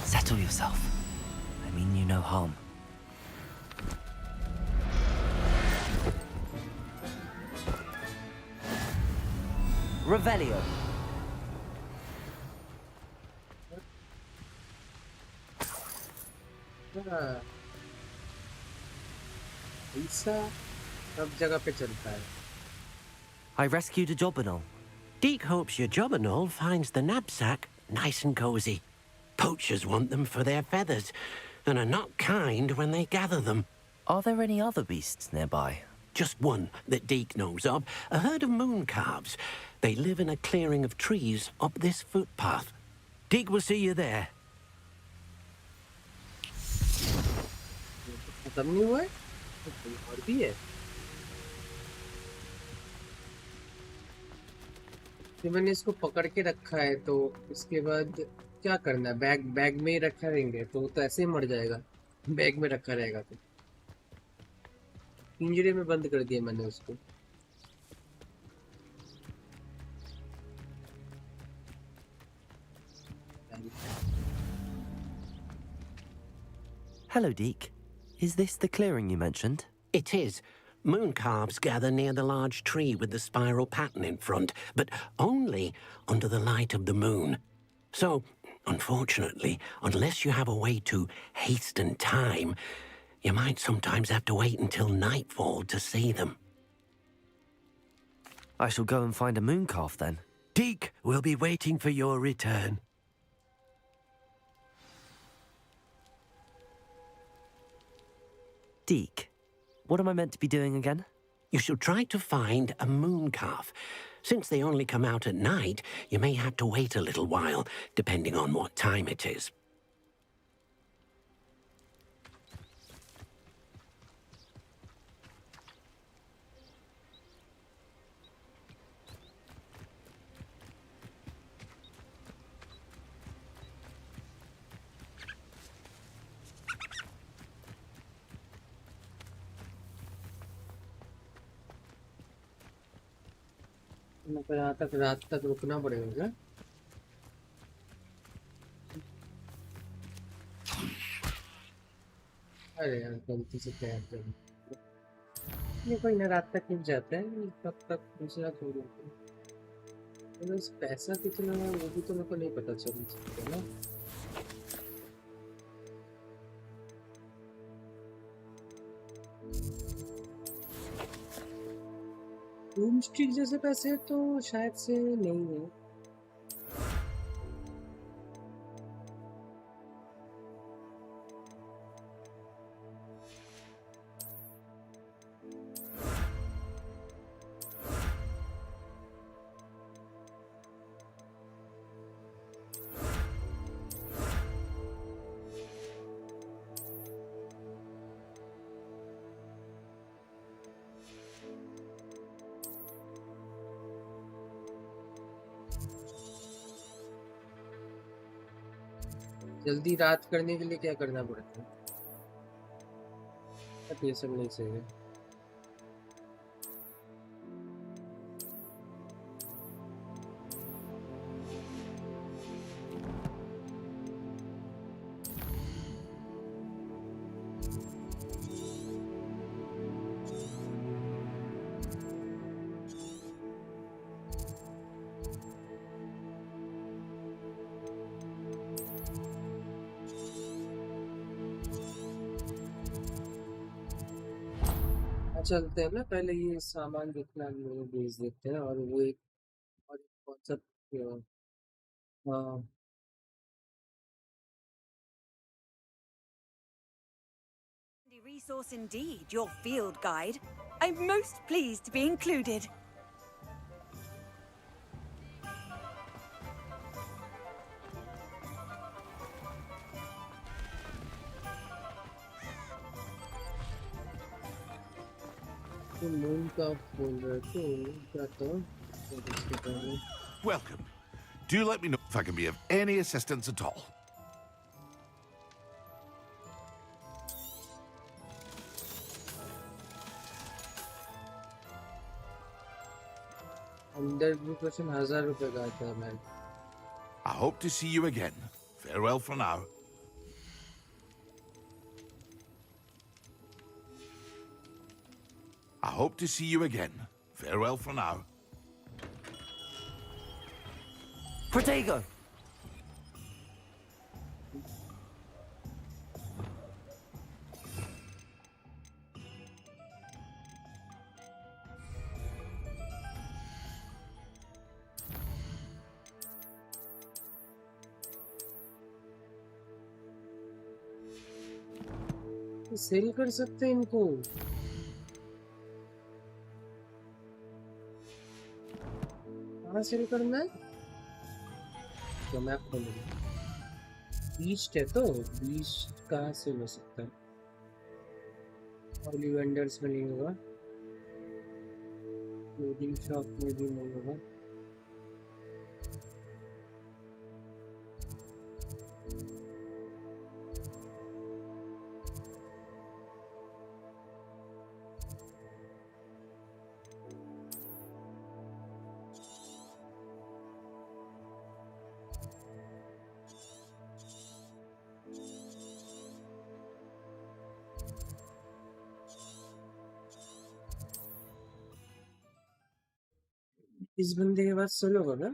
Settle yourself. I mean you no harm. Revelio. ऐसा सब जगह पे चलता है I rescued a jobberknoll. Deke hopes your jobberknoll finds the knapsack nice and cozy. Poachers want them for their feathers, and are not kind when they gather them. Are there any other beasts nearby? Just one that Deke knows of, a herd of moon calves. They live in a clearing of trees up this footpath. Deke will see you there. खत्म नहीं हुआ है? और भी है। तो मैंने इसको पकड़ के रखा है, तो इसके बाद क्या करना है? बैग में ही रखा रहेंगे तो ऐसे ही मर जाएगा। बैग में रखा रहेगा तो पिंजरे में बंद कर दिया मैंने उसको। Hello, Deke. Is this the clearing you mentioned? It is. Moon calves gather near the large tree with the spiral pattern in front, but only under the light of the moon. So, unfortunately, unless you have a way to hasten time, you might sometimes have to wait until nightfall to see them. I shall go and find a moon calf then. Deke will be waiting for your return. Deke, what am I meant to be doing again? You should try to find a moon calf. Since they only come out at night, you may have to wait a little while, depending on what time it is. रात तक रुकना पड़ेगा क्या? अरे यार गलती से क्या कर ये कोई ना रात तक रुक जाते हैं, तब तक दूसरा छोड़ देते हैं। तो इस पैसा कितना है वो भी तो मेरे को नहीं पता चल सकता ना। रूम स्ट्रीट जैसे पैसे तो शायद से नहीं है। जल्दी रात करने के लिए क्या करना पड़ता है? अब ये सब नहीं सही है। चलते हैं ना, पहले ये सामान जितना लोग भेज देते हैं और वो एक और कॉन्सेप्ट। हाँ Resource indeed, your field guide. I'm most pleased to be included. Moon का बोल रहे थे क्या था? Welcome. Do let me know if I can be of any assistance at all. अंदर भी क्वेश्चन 1000 रुपए का आता है ma'am. I hope to see you again. Farewell for now. I hope to see you again. Farewell for now. Protego! Sell कर सकते हैं इनको। कहाँ सेल करना है? तो मैं खोलूंगा। बीस्ट है तो बीस्ट कहाँ से हो सकता है? और वेंडर्स में नहीं होगा, क्लोथिंग शॉप में भी नहीं होगा। इस बंदे के बाद सोलो होगा ना?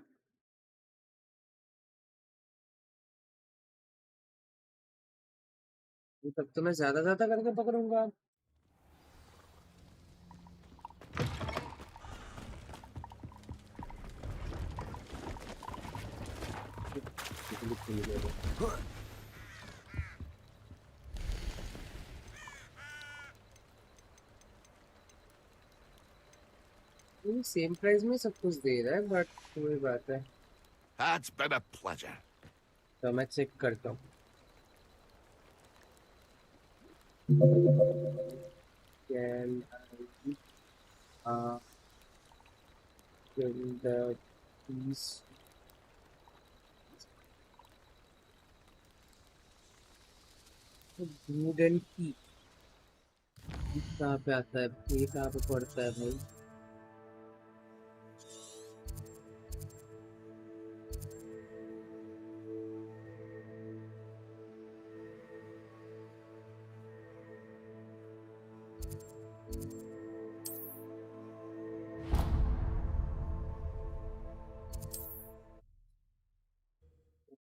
तब तो मैं ज्यादा करके पकड़ूंगा। सेम प्राइस में सब कुछ दे रहा है, बट वही बात है। That's been a pleasure. तो मैं चेक करता हूँ। Can I fill the piece? Brood and keep. कहाँ पे आता है? ये कहाँ पे पड़ता है भाई?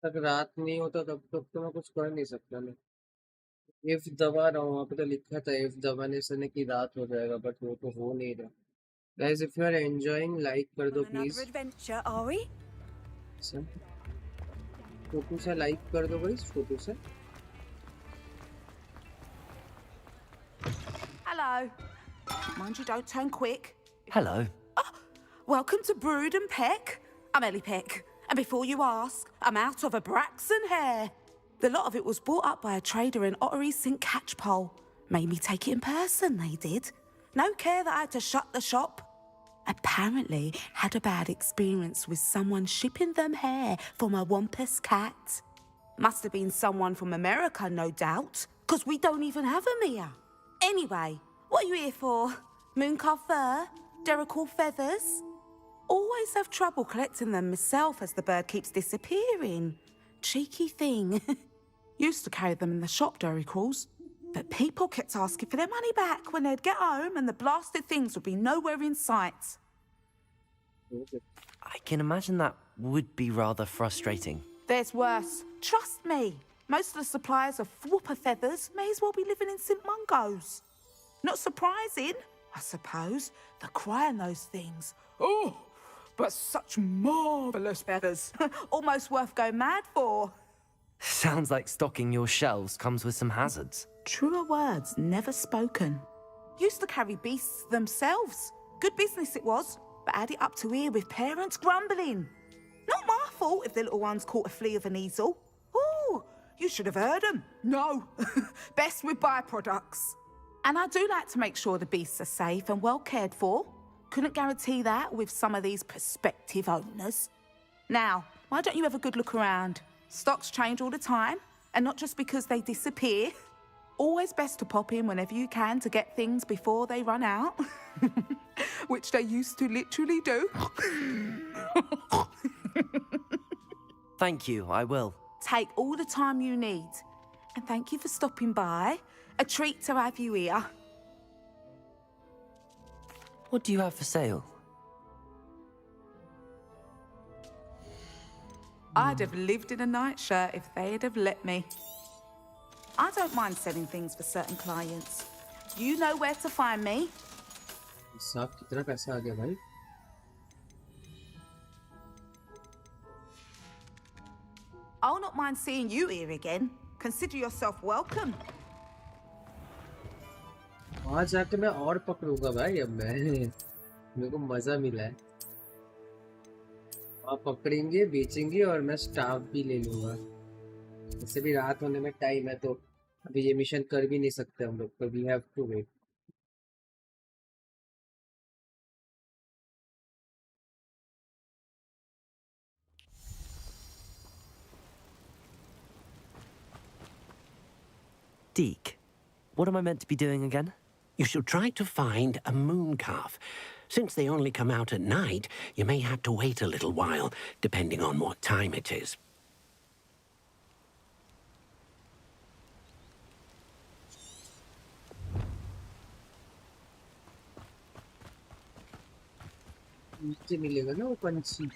तक रात नहीं होता तब तक तो मैं कुछ कर नहीं सकता ना। इफ दबा रहा हूँ, वहाँ पे तो लिखा था इफ दबाने से कि रात हो जाएगा, बट वो तो हो नहीं रहा। Guys if you are enjoying like कर दो प्लीज। adventure, are we? छोटू सा लाइक कर दो गाइस, छोटू सा। Hello. Mind you don't turn quick. Hello. Welcome to Brood and Peck. I'm Ellie Peck. And before you ask, I'm out of a Braxton hair. The lot of it was bought up by a trader in Ottery St. Catchpole. Made me take it in person, they did. No care that I had to shut the shop. Apparently had a bad experience with someone shipping them hair from a Wampus cat. Must have been someone from America, no doubt, because we don't even have them here. Anyway, what are you here for? Mooncarved fur? Derrickle feathers? Always have trouble collecting them myself as the bird keeps disappearing. Cheeky thing. Used to carry them in the shop, Derricles. But people kept asking for their money back when they'd get home and the blasted things would be nowhere in sight. I can imagine that would be rather frustrating. There's worse. Trust me. Most of the suppliers of whooper feathers may as well be living in St. Mungo's. Not surprising, I suppose, the cry on those things. Oh, but such marvellous feathers. Almost worth going mad for. Sounds like stocking your shelves comes with some hazards. Truer words never spoken. Used to carry beasts themselves. Good business it was, but had it up to here with parents grumbling. Not my fault if the little ones caught a flea of an easel. Ooh, you should have heard them. No, best with byproducts. And I do like to make sure the beasts are safe and well cared for. Couldn't guarantee that with some of these prospective owners. Now, why don't you have a good look around? Stocks change all the time, and not just because they disappear. Always best to pop in whenever you can to get things before they run out. Which they used to literally do. Thank you, I will. Take all the time you need. And thank you for stopping by. A treat to have you here. What do you have for sale? I'd have lived in a nightshirt if they'd have let me. I don't mind selling things for certain clients. You know where to find me. साहब कितना पैसा आ गया भाई? I'll not mind seeing you here again. Consider yourself welcome. वहां जाके मैं और पकड़ूंगा भाई। अब मैं मेरे को मजा मिला है। आप पकड़ेंगे, बेचेंगे और मैं स्टाफ भी ले लूंगा। इससे भी रात होने में टाइम है, तो अभी ये मिशन कर भी नहीं सकते हम लोग, तो we have to wait. Deke, what am I meant to be doing again? You should try to find a moon calf. Since they only come out at night, you may have to wait a little while, depending on what time it is. नीचे मिलेगा ना वो पंछी।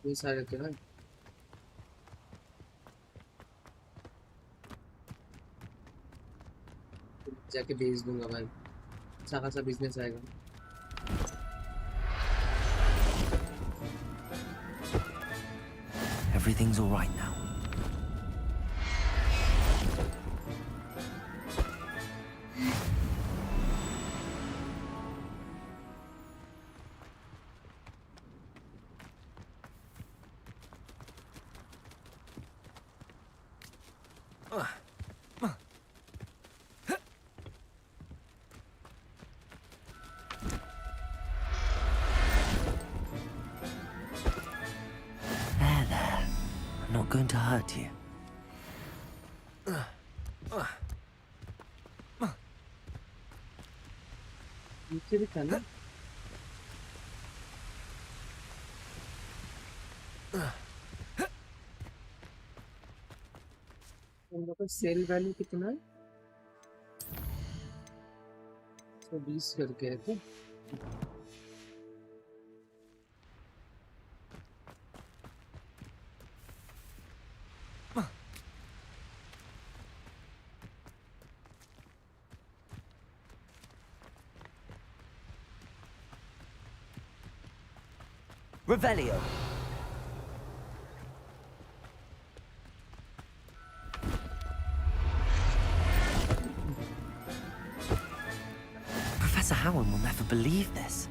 ये सारे तो है। जाके बेच दूंगा भाई, अच्छा खासा बिजनेस आएगा। Everything's all right now. Going to hurt you. नीचे भी था ना? उन लोगों का सेल वैल्यू कितना है? 120 करके है तो? Revelio. Professor Howard will never believe this.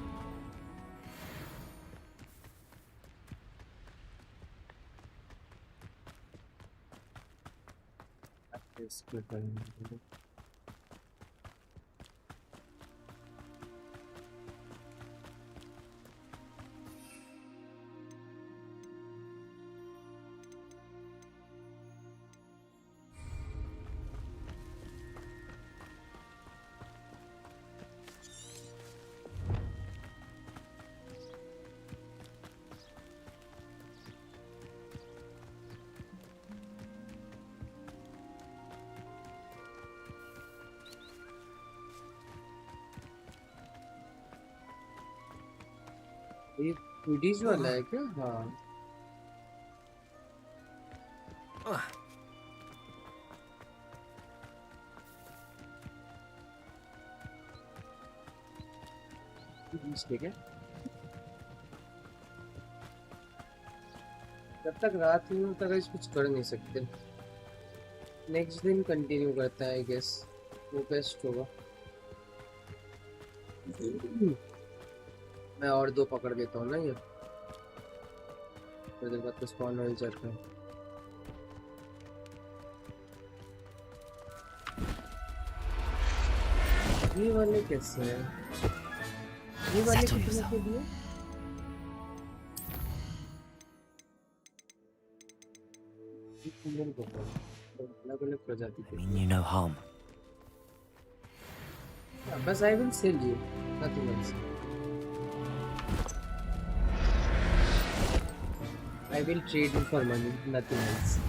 ये फूडीज वाला है क्या? हाँ। ठीक है। जब तक रात में तक कुछ कर नहीं सकते। नेक्स्ट दिन कंटिन्यू करता है आई गेस, वो बेस्ट होगा। मैं और 2 पकड़ लेता हूँ ना, ये फिर बाद तो स्पॉन हो ही जाता है। ये वाले कैसे हैं? ये वाले कितने के दिए? अलग-अलग प्रजाति के। I mean you no harm. बस I will sell you, nothing else. I will trade you for money, nothing else.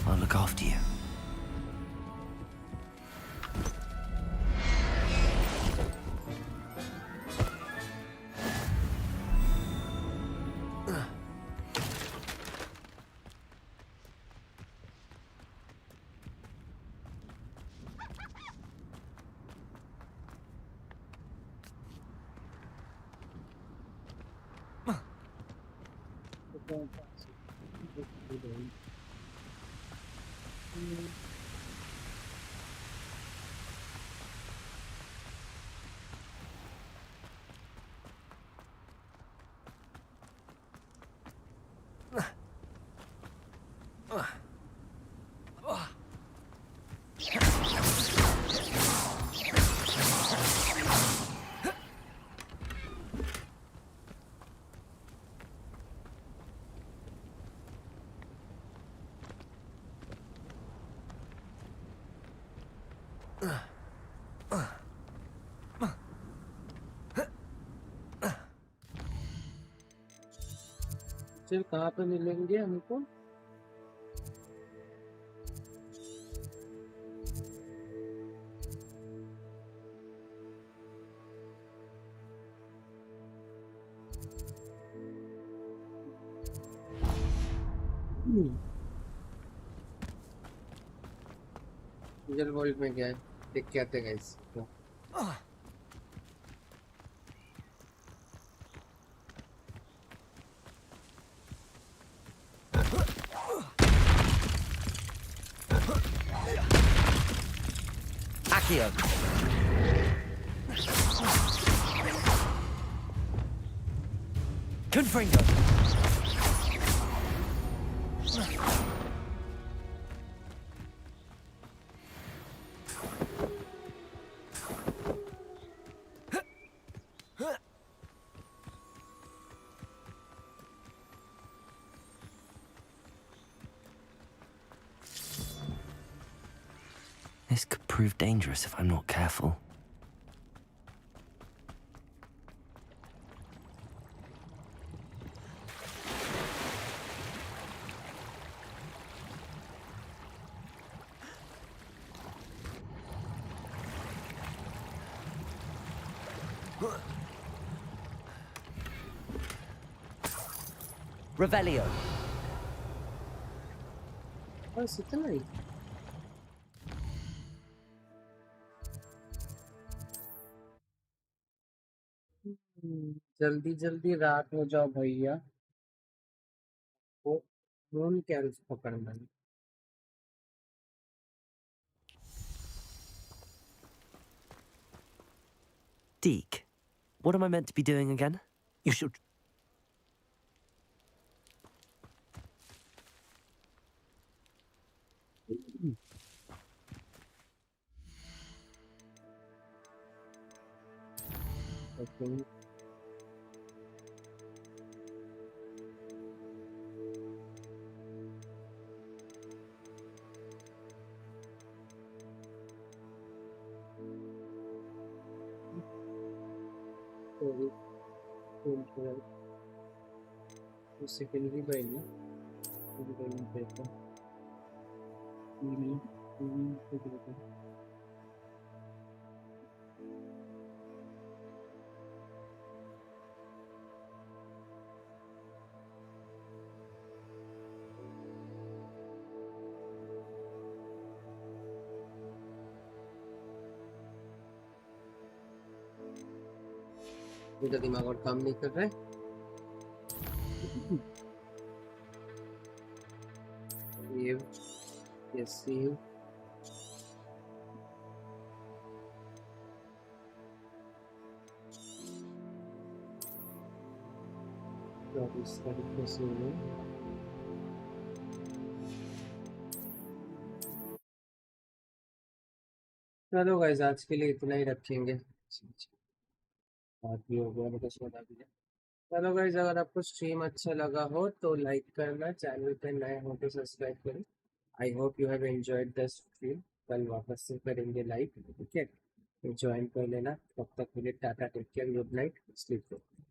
I'll look after you. फिर कहाँ पे मिलेंगे हमको? डीजल वॉल्ट में क्या है? देख के आते guys. Accio. Confringo. This could prove dangerous if I'm not careful. Revelio. बस इतना ही। जल्दी जल्दी रात हो जाओ भैया, वो फोन कैंस पकड़ना है। Deke, what am I meant to be doing again? You should... Okay. Secondary by me. Paper. मेरा दिमाग और काम नहीं कर रहा है। Yes, see you. चलो गाइस, आज के लिए इतना ही रखेंगे। बात भी हो गया, मतलब सोना भी है। चलो गाइस, अगर आपको स्ट्रीम अच्छा लगा हो तो लाइक करना, चैनल पे नए हो तो सब्सक्राइब करें। I hope you have enjoyed the stream. कल वापस से करेंगे लाइव, ठीक है? तो ज्वाइन कर लेना। तब तक के लिए tata, take care, good night, sleep good.